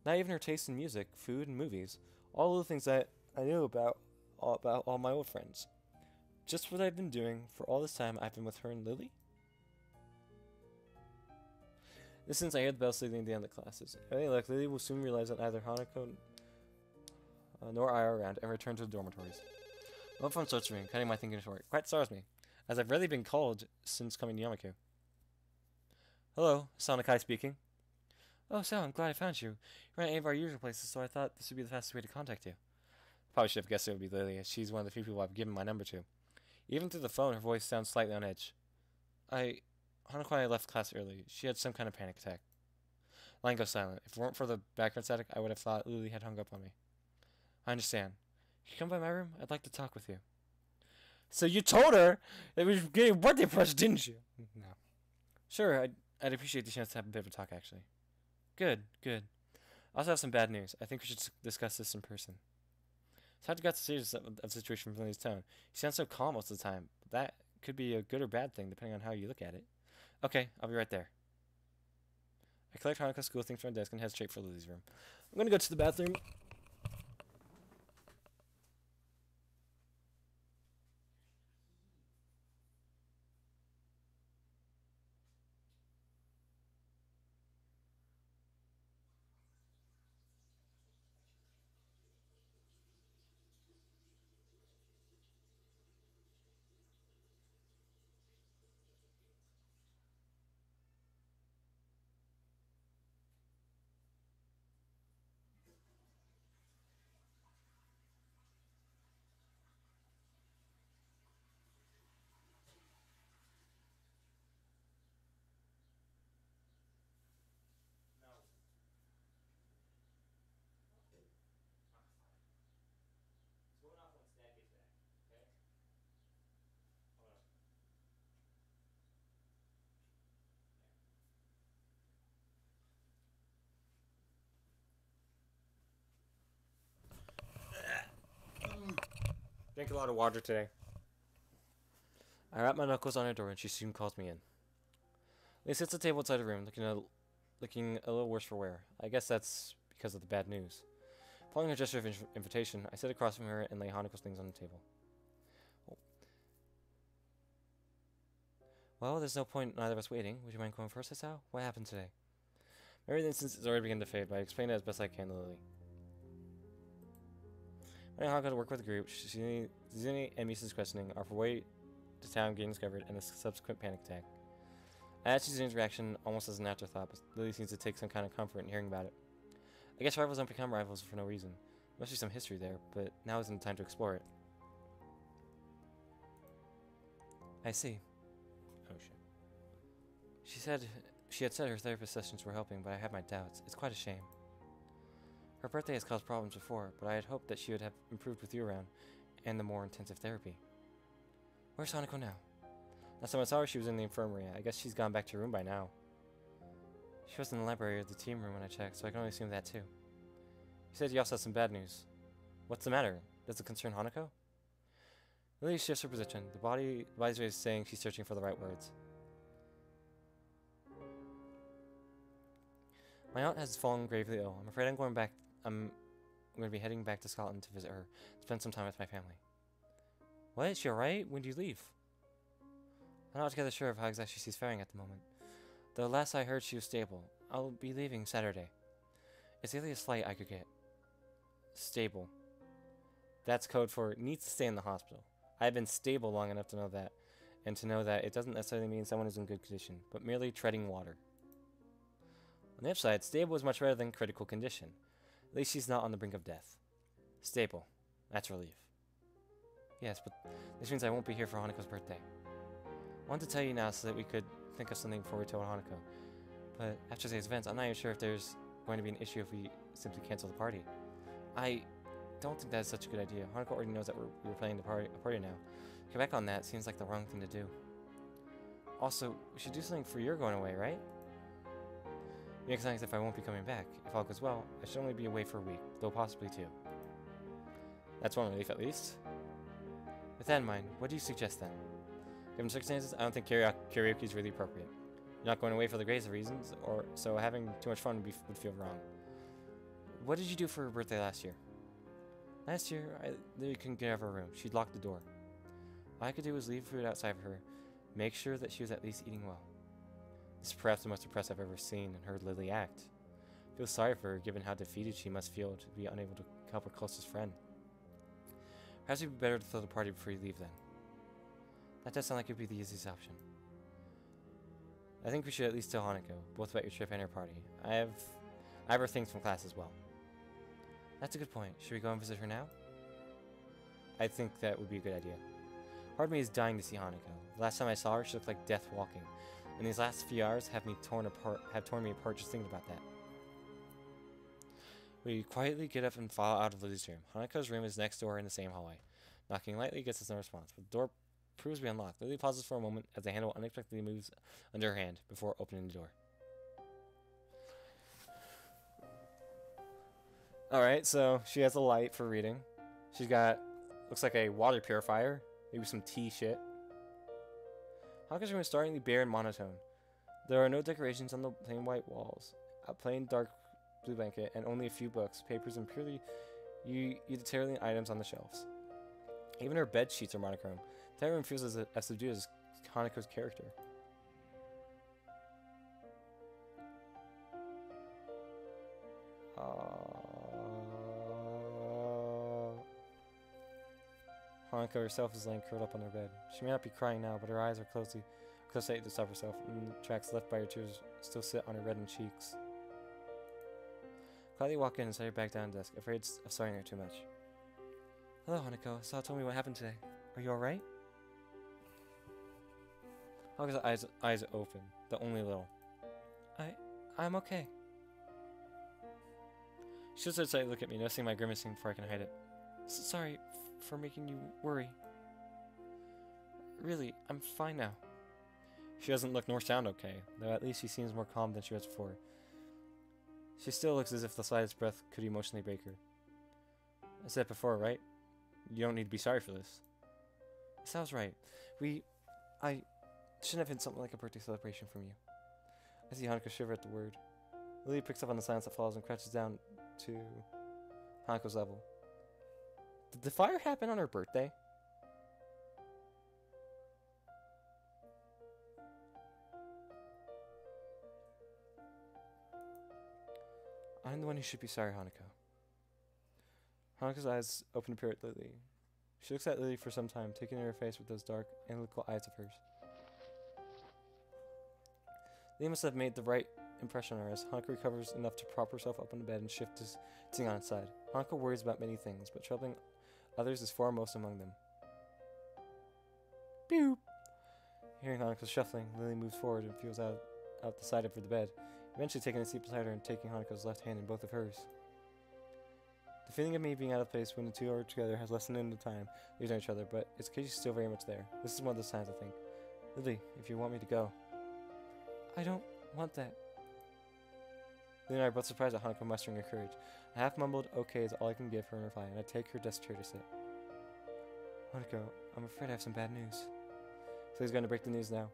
[SPEAKER 1] even her taste in music, food, and movies. All the things that I knew about all my old friends. Just what I've been doing for all this time I've been with her and Lily. Since I hear the bell signaling the end of the classes. Hey, look, Lily will soon realize that neither Hanako nor I are around and return to the dormitories. One phone starts ringing, cutting my thinking short. Quite stars me, as I've rarely been called since coming to Yamaku. Hello, Sonikai speaking. Oh, Sal, I'm glad I found you. You're at any of our usual places, so I thought this would be the fastest way to contact you. Probably should have guessed it would be Lily, as she's one of the few people I've given my number to. Even through the phone, her voice sounds slightly on edge. Hanako and I left class early. She had some kind of panic attack. Line goes silent. If it weren't for the background static, I would have thought Lily had hung up on me. I understand. Can you come by my room? I'd like to talk with you. So you told her that we were getting a birthday present, didn't you? No. Sure, I'd appreciate the chance to have a bit of a talk, actually. Good. I also have some bad news. I think we should discuss this in person. It's hard to get the seriousness of the situation from Lily's tone. She sounds so calm most of the time, but that could be a good or bad thing, depending on how you look at it. Okay, I'll be right there. I collect Hanako's school things from my desk and head straight for Lily's room. I'm going to go to the bathroom. Drink a lot of water today. I wrap my knuckles on her door and she soon calls me in. Lee sits at the table outside the room, looking a little worse for wear. I guess that's because of the bad news. Following her gesture of invitation, I sit across from her and lay Hanako's things on the table. Oh. Well, there's no point in either of us waiting. Would you mind going first, Sal? What happened today? Maybe the instance is already beginning to fade, but I explain it as best I can to Lily. I know Hanako to work with the group. Zuni and Misa's questioning are for way to town getting discovered and a subsequent panic attack. I asked Zuni's reaction almost as an afterthought, but Lily seems to take some kind of comfort in hearing about it. I guess rivals don't become rivals for no reason. There must be some history there, but now isn't the time to explore it. I see. Oh shit. She had said her therapist sessions were helping, but I had my doubts. It's quite a shame. Her birthday has caused problems before, but I had hoped that she would have improved with you around, and the more intensive therapy. Where's Hanako now? Last time I saw her, she was in the infirmary. I guess she's gone back to her room by now. She was in the library or the team room when I checked, so I can only assume that too. You said you also had some bad news. What's the matter? Does it concern Hanako? Lily shifts her position. The body's way is saying she's searching for the right words. My aunt has fallen gravely ill. I'm afraid I'm going to be heading back to Scotland to visit her, spend some time with my family. What? Is she alright? When do you leave? I'm not altogether sure of how exactly she's faring at the moment. Though last I heard she was stable. I'll be leaving Saturday. It's the earliest flight I could get. Stable. That's code for needs to stay in the hospital. I've been stable long enough to know that, and to know that it doesn't necessarily mean someone is in good condition, but merely treading water. On the upside, stable is much better than critical condition. At least she's not on the brink of death. Stable. That's relief. Yes, but this means I won't be here for Hanako's birthday. I wanted to tell you now so that we could think of something before we told Hanako. But after today's events, I'm not even sure if there's going to be an issue if we simply cancel the party. I don't think that's such a good idea. Hanako already knows that we're planning a party now. Come back on that seems like the wrong thing to do. Also, we should do something for your going away, right? Make sense if I won't be coming back. If all goes well, I should only be away for a week, though possibly 2. That's one relief at least. With that in mind, what do you suggest then? Given the circumstances, I don't think karaoke is really appropriate. You're not going away for the greatest of reasons, so having too much fun would feel wrong. What did you do for her birthday last year? Last year, I literally couldn't get out of her room. She'd locked the door. All I could do was leave food outside for her, make sure that she was at least eating well. This is perhaps the most depressed I've ever seen and heard Lily act. I feel sorry for her, given how defeated she must feel to be unable to help her closest friend. Perhaps it would be better to throw the party before you leave then. That does sound like it would be the easiest option. I think we should at least tell Hanako, both about your trip and her party. I have her things from class as well. That's a good point. Should we go and visit her now? I think that would be a good idea. Part of me is dying to see Hanako. The last time I saw her, she looked like death walking. And these last few hours have torn me apart just thinking about that. We quietly get up and file out of Lily's room. Hanako's room is next door in the same hallway. Knocking lightly gets us no response, but the door proves to be unlocked. Lily pauses for a moment as the handle unexpectedly moves under her hand before opening the door. Alright, so she has a light for reading. She's got, looks like a water purifier, maybe some tea shit. Hanako's room is startlingly bare and monotone. There are no decorations on the plain white walls, a plain dark blue blanket, and only a few books, papers, and purely utilitarian items on the shelves. Even her bed sheets are monochrome. The room feels as subdued as Hanako's character. Hanako herself is laying curled up on her bed. She may not be crying now, but her eyes are close to stop herself, and the tracks left by her tears still sit on her reddened cheeks. Quietly walk in and set her back down at the desk, afraid of starting her too much. Hello, Hanako. Saw told me what happened today. Are you alright? Hanako's eyes open, though only a little. I'm okay. She just decided to look at me, noticing my grimacing before I can hide it. Sorry for making you worry. Really, I'm fine now. She doesn't look nor sound okay, though at least she seems more calm than she was before. She still looks as if the slightest breath could emotionally break her. I said before, right? You don't need to be sorry for this. Sounds right. I shouldn't have hidden something like a birthday celebration from you. I see Hanako shiver at the word. Lily picks up on the silence that follows and crouches down to Hanako's level. Did the fire happen on her birthday? I'm the one who should be sorry, Hanako. Hanako's eyes open to peer at Lily. She looks at Lily for some time, taking in her face with those dark, analytical eyes of hers. Lily must have made the right impression on her as Hanako recovers enough to prop herself up on the bed and shift to sitting on its side. Hanako worries about many things, but troubling others is foremost among them. Boop! Hearing Hanako's shuffling, Lily moves forward and feels out the side of the bed, eventually taking a seat beside her and taking Hanako's left hand in both of hers. The feeling of me being out of place when the two are together has lessened in the time leaving each other, but its cage is still very much there. This is one of those times, I think. Lily, if you want me to go. I don't want that. Lily and I are both surprised at Hanako mustering her courage. A half-mumbled okay is all I can give her in reply, and I take her desk chair to sit. Hanako, I'm afraid I have some bad news. Lily's going to break the news now.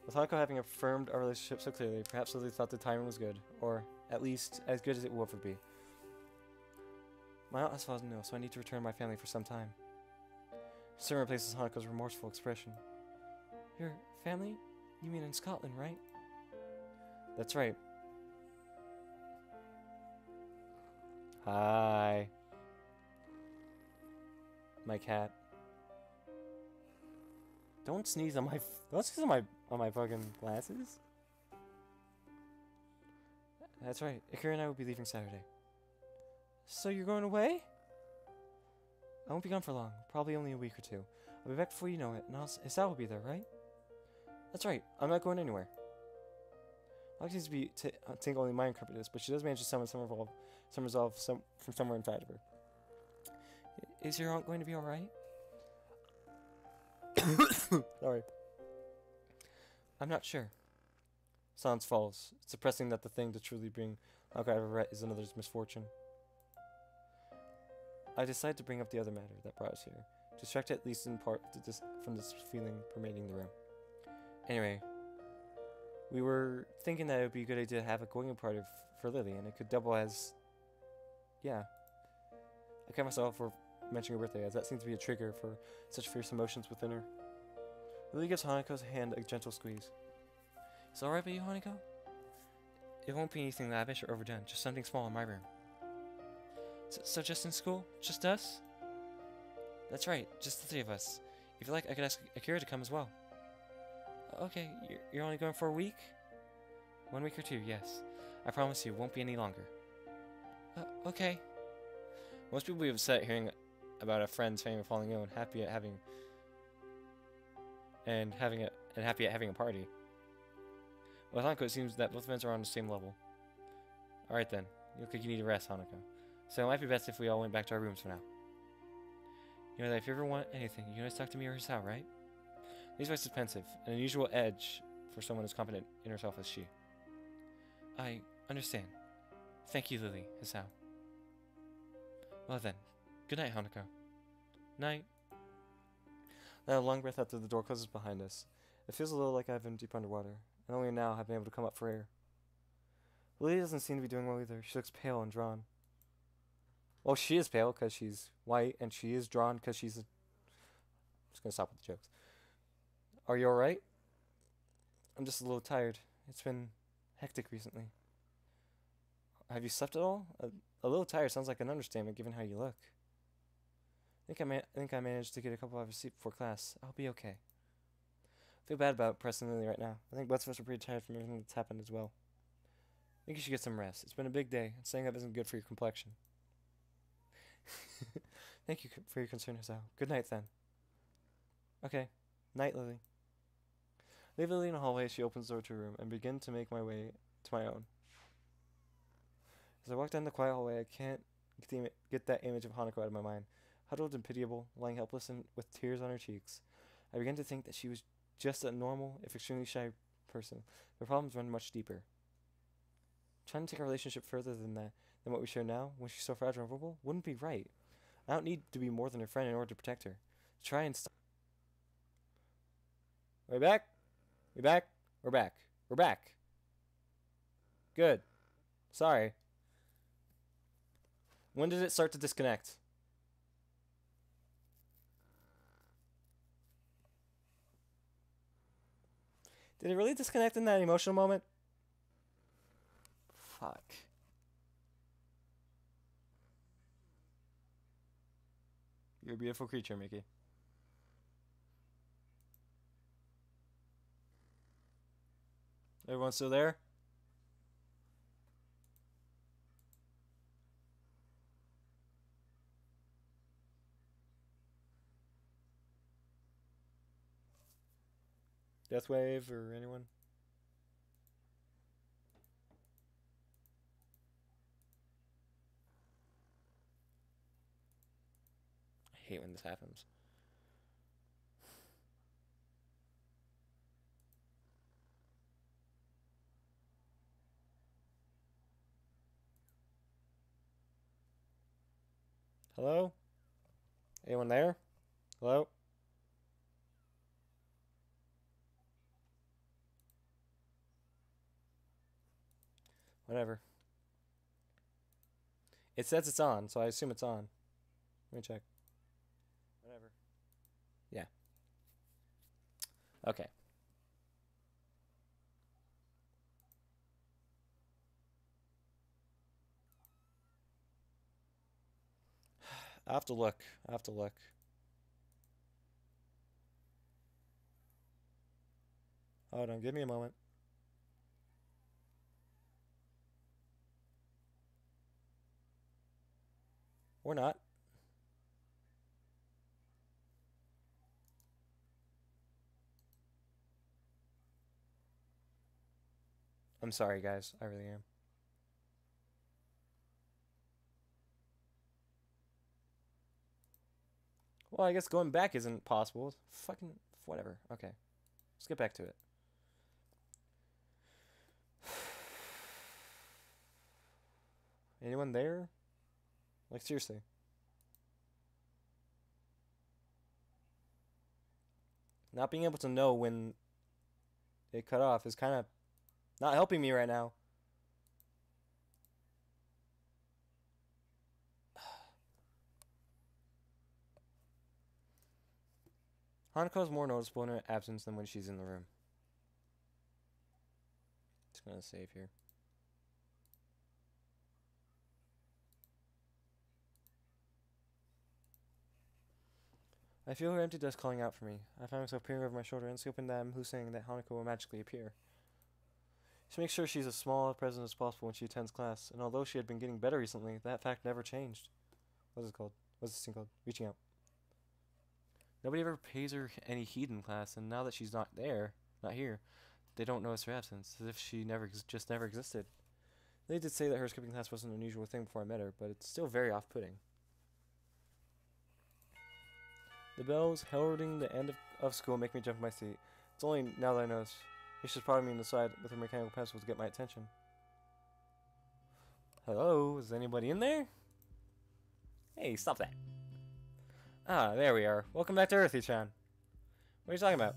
[SPEAKER 1] With Hanako having affirmed our relationship so clearly, perhaps Lily thought the timing was good, or at least as good as it will ever be. My aunt has fallen ill, so I need to return to my family for some time. Concern replaces Hanako's remorseful expression. Your family? You mean in Scotland, right? That's right. Hi. My cat. Don't sneeze on my fucking glasses. That's right. Ikari and I will be leaving Saturday. So you're going away? I won't be gone for long. Probably only a week or two. I'll be back before you know it, and Hisao will be there, right? That's right. I'm not going anywhere. Alex seems to be think only mind this, but she does manage to summon some resolve from somewhere inside of her. Is your aunt going to be alright? Sorry. I'm not sure. Silence falls, suppressing that the thing to truly bring Anko out of regret is another's misfortune. I decided to bring up the other matter that brought us here, distract at least in part from this feeling permeating the room. Anyway, we were thinking that it would be a good idea to have a going party for Lily, and it could double as... Yeah. I cut myself for mentioning her birthday, as that seems to be a trigger for such fierce emotions within her. Lily gives Hanako's hand a gentle squeeze. Is it alright with you, Hanako? It won't be anything lavish or overdone, just something small in my room. So just in school? Just us? That's right, just the three of us. If you like, I could ask Akira to come as well. Okay, you're only going for a week? 1 week or 2, yes. I promise you, it won't be any longer. Okay. Most people would be upset hearing about a friend's family falling ill and happy at having a party. With Hanako, it seems that both events are on the same level. Alright then, you look like you need a rest, Hanako. So it might be best if we all went back to our rooms for now. You know that if you ever want anything, you can always talk to me or Hisao, right? Lee's voice is pensive, an unusual edge for someone as confident in herself as she. I understand. Thank you, Lily, Hisao. Well then, good night, Hanako. Night. Now a long breath after the door closes behind us. It feels a little like I've been deep underwater, and only now have been able to come up for air. Lily doesn't seem to be doing well either. She looks pale and drawn. Well, she is pale because she's white, and she is drawn because she's... I'm just going to stop with the jokes. Are you alright? I'm just a little tired. It's been hectic recently. Have you slept at all? A little tired sounds like an understatement given how you look. I think I managed to get a couple hours sleep before class. I'll be okay. I feel bad about pressing Lily right now. I think both of us are pretty tired from everything that's happened as well. I think you should get some rest. It's been a big day, and staying up isn't good for your complexion. Thank you for your concern, Hisao. Good night, then. Okay. Night, Lily. Leave Lily in the hallway as she opens the door to her room, and begin to make my way to my own. As I walk down the quiet hallway, I can't get that image of Hanako out of my mind. Huddled and pitiable, lying helpless and with tears on her cheeks. I began to think that she was just a normal, if extremely shy person. The problems run much deeper. Trying to take our relationship further than what we share now, when she's so fragile and vulnerable, wouldn't be right. I don't need to be more than her friend in order to protect her. Try and stop. Are we back? We back? We're back. We're back. Good. Sorry. When did it start to disconnect? Did it really disconnect in that emotional moment? Fuck. You're a beautiful creature, Mickey. Everyone still there? Deathwave or anyone? I hate when this happens. Hello? Anyone there? Hello? Whatever. It says it's on, so I assume it's on. Let me check. Whatever. Yeah. Okay. I have to look. I have to look. Hold on, give me a moment. Or not. I'm sorry, guys. I really am. Well, I guess going back isn't possible. Fucking whatever. Okay. Let's get back to it. Anyone there? Like, seriously. Not being able to know when it cut off is kind of not helping me right now. Hanako is more noticeable in her absence than when she's in the room. Just gonna save here. I feel her empty desk calling out for me. I find myself peering over my shoulder and hoping that I'm hallucinating that Hanako will magically appear. She makes sure she's as small present as possible when she attends class, and although she had been getting better recently, that fact never changed. What's it called? What's this thing called? Reaching out. Nobody ever pays her any heed in class, and now that she's not here, they don't notice her absence, as if she just never existed. They did say that her skipping class wasn't an unusual thing before I met her, but it's still very off-putting. The bells heralding the end of school make me jump in my seat. It's only now that I notice. Misha's prodding me in the side with her mechanical pencil to get my attention. Hello? Is anybody in there? Hey, stop that. Ah, there we are. Welcome back to Earthy-chan. What are you talking about?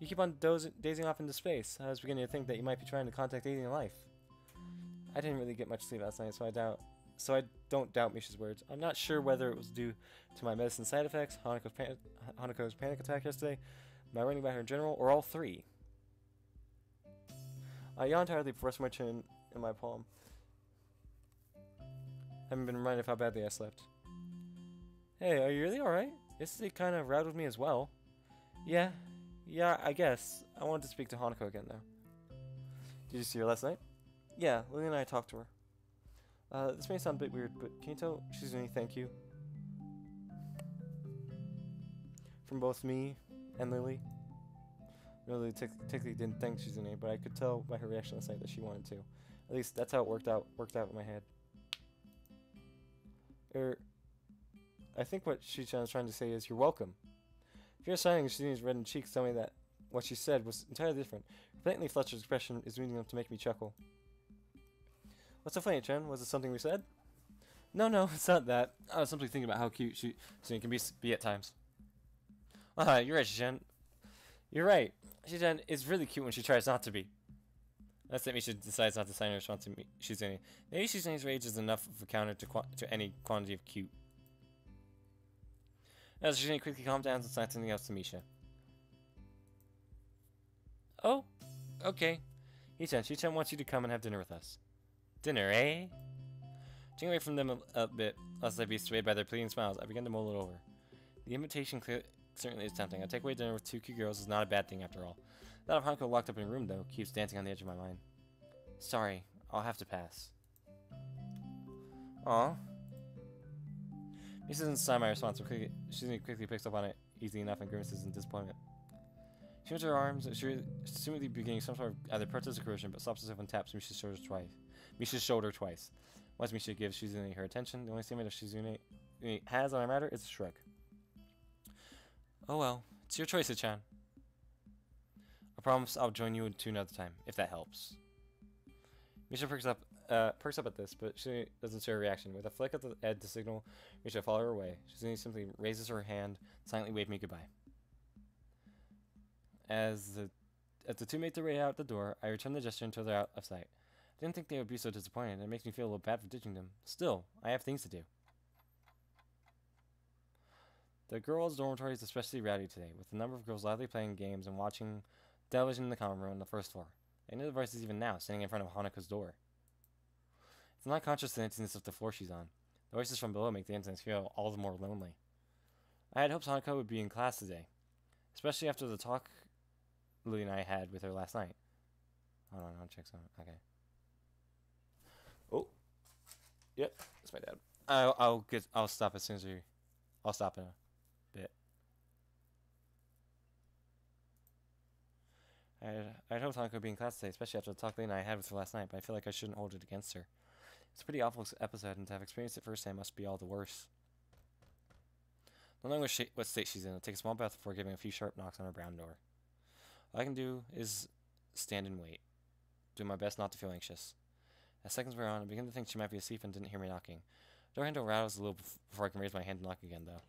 [SPEAKER 1] You keep on dazing off into space. I was beginning to think that you might be trying to contact alien life. I didn't really get much sleep last night, so I don't doubt Misha's words. I'm not sure whether it was due to my medicine side effects, Hanako's panic attack yesterday, my writing about her in general, or all three. I yawned tiredly before resting my chin in my palm. Haven't been reminded of how badly I slept. Hey, are you really alright? Yesterday kind of rattled me as well. Yeah, I guess. I wanted to speak to Hanako again, though. Did you see her last night? Yeah, Lily and I talked to her. This may sound a bit weird, but can you tell Shizune thank you? From both me and Lily. Lily technically didn't thank Shizune, but I could tell by her reaction last night that she wanted to. At least that's how it worked out in my head. I think what Shichan is trying to say is, you're welcome. If you're signing Shizune's reddened cheeks tell me that what she said was entirely different. Her blatantly flustered expression is meaning enough to make me chuckle. What's so funny, Chen? Was it something we said? No, it's not that. I was simply thinking about how cute Shizune can be at times. You're right, Shichan. You're right. Shichan is really cute when she tries not to be. That's that Misha decides not to sign her response to Shizune. Maybe Shizune's rage is enough of a counter to any quantity of cute. As Shizune quickly calmed down and signed something else to Misha. Oh, okay. Shichan wants you to come and have dinner with us. Dinner, eh? Turning away from them a bit, lest I be swayed by their pleading smiles, I began to mull it over. The invitation certainly is tempting. A takeaway dinner with two cute girls is not a bad thing after all. That of Hanako locked up in a room, though, keeps dancing on the edge of my mind. Sorry, I'll have to pass. Aw. Misa doesn't sign my response, but she quickly picks up on it, easy enough, and grimaces in disappointment. She moves her arms, assumedly beginning some sort of either protest or coercion, but stops herself and taps Misha's shoulder twice. Once Misha gives Shizune her attention, the only statement Shizune has on a matter is a shrug. Oh well, it's your choice, Chan. I promise I'll join you to another time, if that helps. Misha perks up at this, but she doesn't show a reaction. With a flick of the head to signal Misha to follow her away, Shizune simply raises her hand, silently waving me goodbye. As the two make their way out the door, I return the gesture until they're out of sight. I didn't think they would be so disappointed. It makes me feel a little bad for ditching them. Still, I have things to do. The girls' dormitory is especially rowdy today, with a number of girls loudly playing games and watching television in the common room on the first floor. I know the voices even now, standing in front of Hanako's door. It's not conscious of the emptiness of the floor she's on. The voices from below make the incidents feel all the more lonely. I had hoped Hanako would be in class today, especially after the talk Lily and I had with her last night. Hold on, I'll check something. Okay. Oh. Yep, that's my dad. I'll stop as soon as I'll stop in a bit. I'd hoped Hanako would be in class today, especially after the talk Lee and I had with her last night, but I feel like I shouldn't hold it against her. It's a pretty awful episode, and to have experienced it firsthand must be all the worse. Not knowing what state she's in, I'll take a small breath before giving a few sharp knocks on her brown door. All I can do is stand and wait, doing my best not to feel anxious. As seconds wear on, I begin to think she might be asleep and didn't hear me knocking. Door handle rattles a little before I can raise my hand and knock again, though.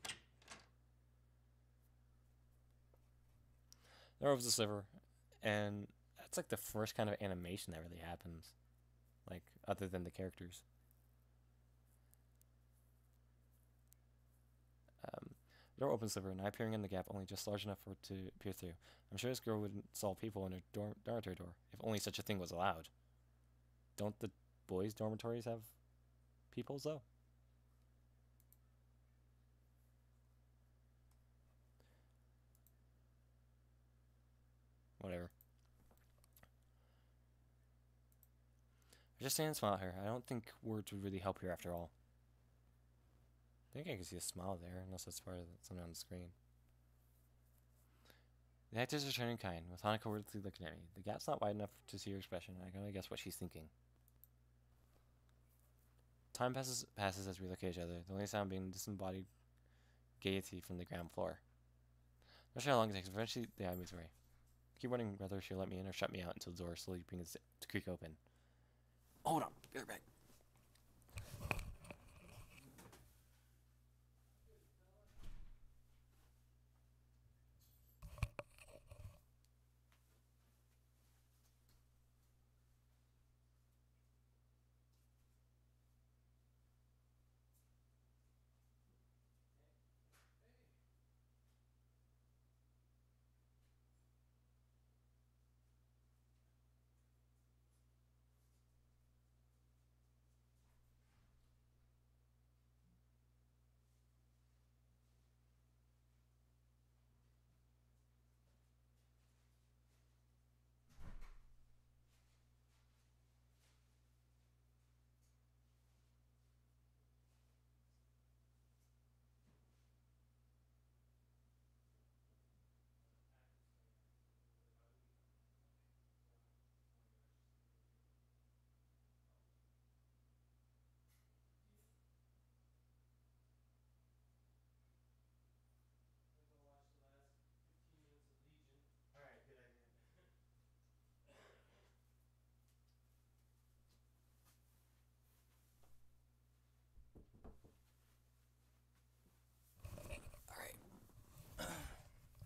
[SPEAKER 1] The door opens a sliver, and that's like the first kind of animation that really happens. Like, other than the characters. The door opens a sliver, and I appearing in the gap only just large enough for it to peer through. I'm sure this girl would install people in her dormitory door, if only such a thing was allowed. Don't the boys' dormitories have peoples, though? Whatever. I just stand and smile at her. I don't think words would really help here after all. I think I can see a smile there, unless that's part of something on the screen. The actors are turning kind, with Hanako wordlessly looking at me. The gap's not wide enough to see her expression, and I can only guess what she's thinking. Time passes as we look at each other, the only sound being disembodied gaiety from the ground floor. Not sure how long it takes, but eventually the eye moves away. I keep wondering whether she'll let me in or shut me out until the door slowly begins to creak open. Hold on, be right back.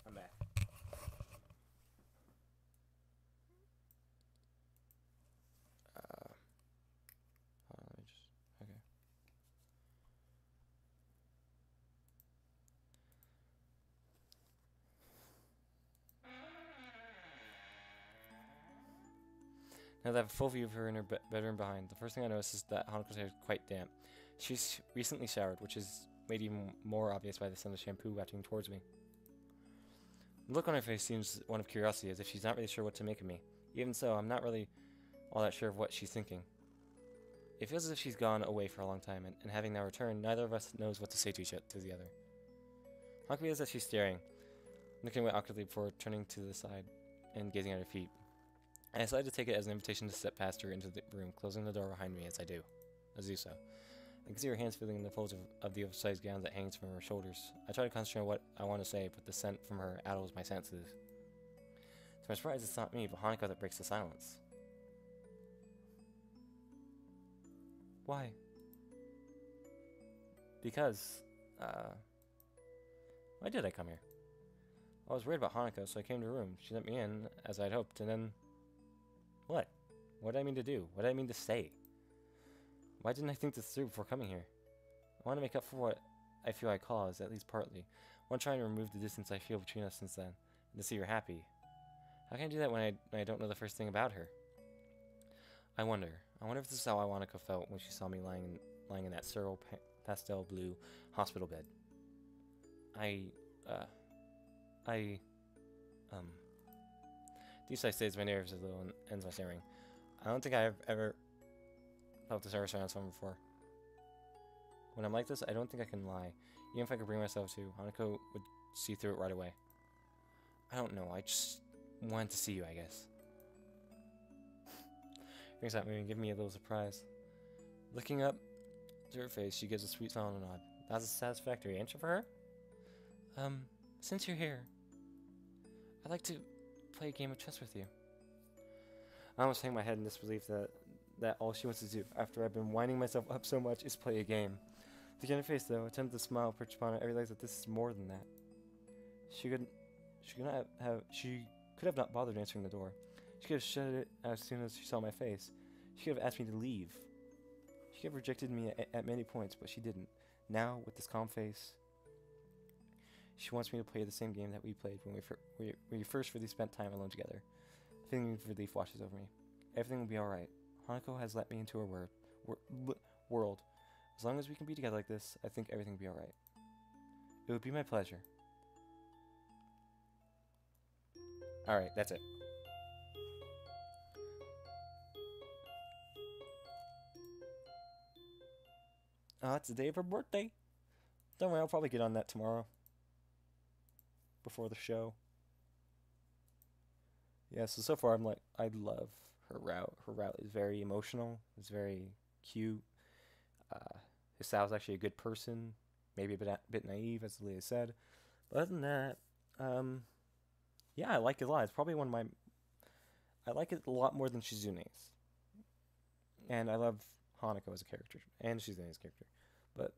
[SPEAKER 1] I'm back. Hold on, let me just... Okay. Now that I have a full view of her in her bedroom behind, the first thing I notice is that Hanako's hair is quite damp. She's recently showered, which is made even more obvious by the scent of shampoo wafting towards me. The look on her face seems one of curiosity, as if she's not really sure what to make of me. Even so, I'm not really all that sure of what she's thinking. It feels as if she's gone away for a long time, and having now returned, neither of us knows what to say to the other. Hanako feels that she's staring, looking away awkwardly before turning to the side and gazing at her feet. I decided to take it as an invitation to step past her into the room, closing the door behind me as I do so. I can see her hands feeling in the folds of the oversized gown that hangs from her shoulders. I try to concentrate on what I want to say, but the scent from her addles my senses. To my surprise, it's not me, but Hanako that breaks the silence. Why? Because, why did I come here? I was worried about Hanako, so I came to her room. She let me in, as I'd hoped, and then... What? What did I mean to do? What did I mean to say? Why didn't I think this through before coming here? I want to make up for what I feel I caused, at least partly. I want to try and remove the distance I feel between us since then, and to see her happy. How can I do that when I don't know the first thing about her? I wonder if this is how Hanako felt when she saw me lying in that sterile pastel blue hospital bed. Deep sigh stays my nerves a little and ends my staring. I don't think I've ever felt this nervous around someone before. When I'm like this, I don't think I can lie. Even if I could bring myself to, Hanako would see through it right away. I don't know, I just wanted to see you, I guess. Brings out me and give me a little surprise. Looking up to her face, she gives a sweet smile and a nod. That's a satisfactory answer for her? Since you're here, I'd like to play a game of chess with you. I almost hang my head in disbelief that all she wants to do, after I've been winding myself up so much, is play a game. To get her face, though, attempt to smile, perch upon it, I realize that this is more than that. She could have not bothered answering the door. She could have shut it as soon as she saw my face. She could have asked me to leave. She could have rejected me at many points, but she didn't. Now, with this calm face, she wants me to play the same game that we played when we first really spent time alone together. A feeling of relief washes over me. Everything will be alright. Hanako has let me into her world. As long as we can be together like this, I think everything will be alright. It would be my pleasure. Alright, that's it. It's the day of her birthday. Don't worry, I'll probably get on that tomorrow. Before the show. Yeah, so far I'm like, I love her route. Her route is very emotional. It's very cute. Hisao's actually a good person. Maybe a bit naive, as Leah said. But other than that, yeah, I like it a lot. It's probably one of my... I like it a lot more than Shizune's. And I love Hanako as a character. And Shizune's character. But...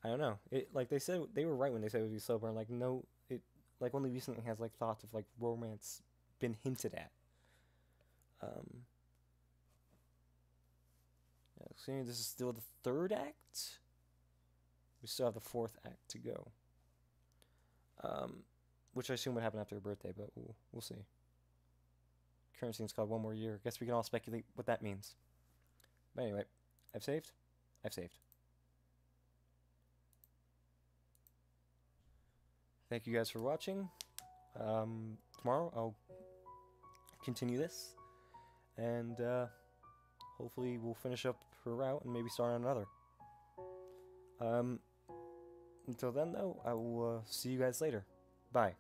[SPEAKER 1] I don't know. Like they said, they were right when they said it would be sober. And like, no, it like only recently has like thoughts of like romance been hinted at. Yeah, this is still the third act. We still have the fourth act to go. Which I assume would happen after her birthday, but we'll see. Current scene's called One More Year. Guess we can all speculate what that means. But anyway, I've saved. Thank you guys for watching. Tomorrow I'll continue this, and hopefully we'll finish up her route and maybe start on another. Until then, though, I will see you guys later. Bye.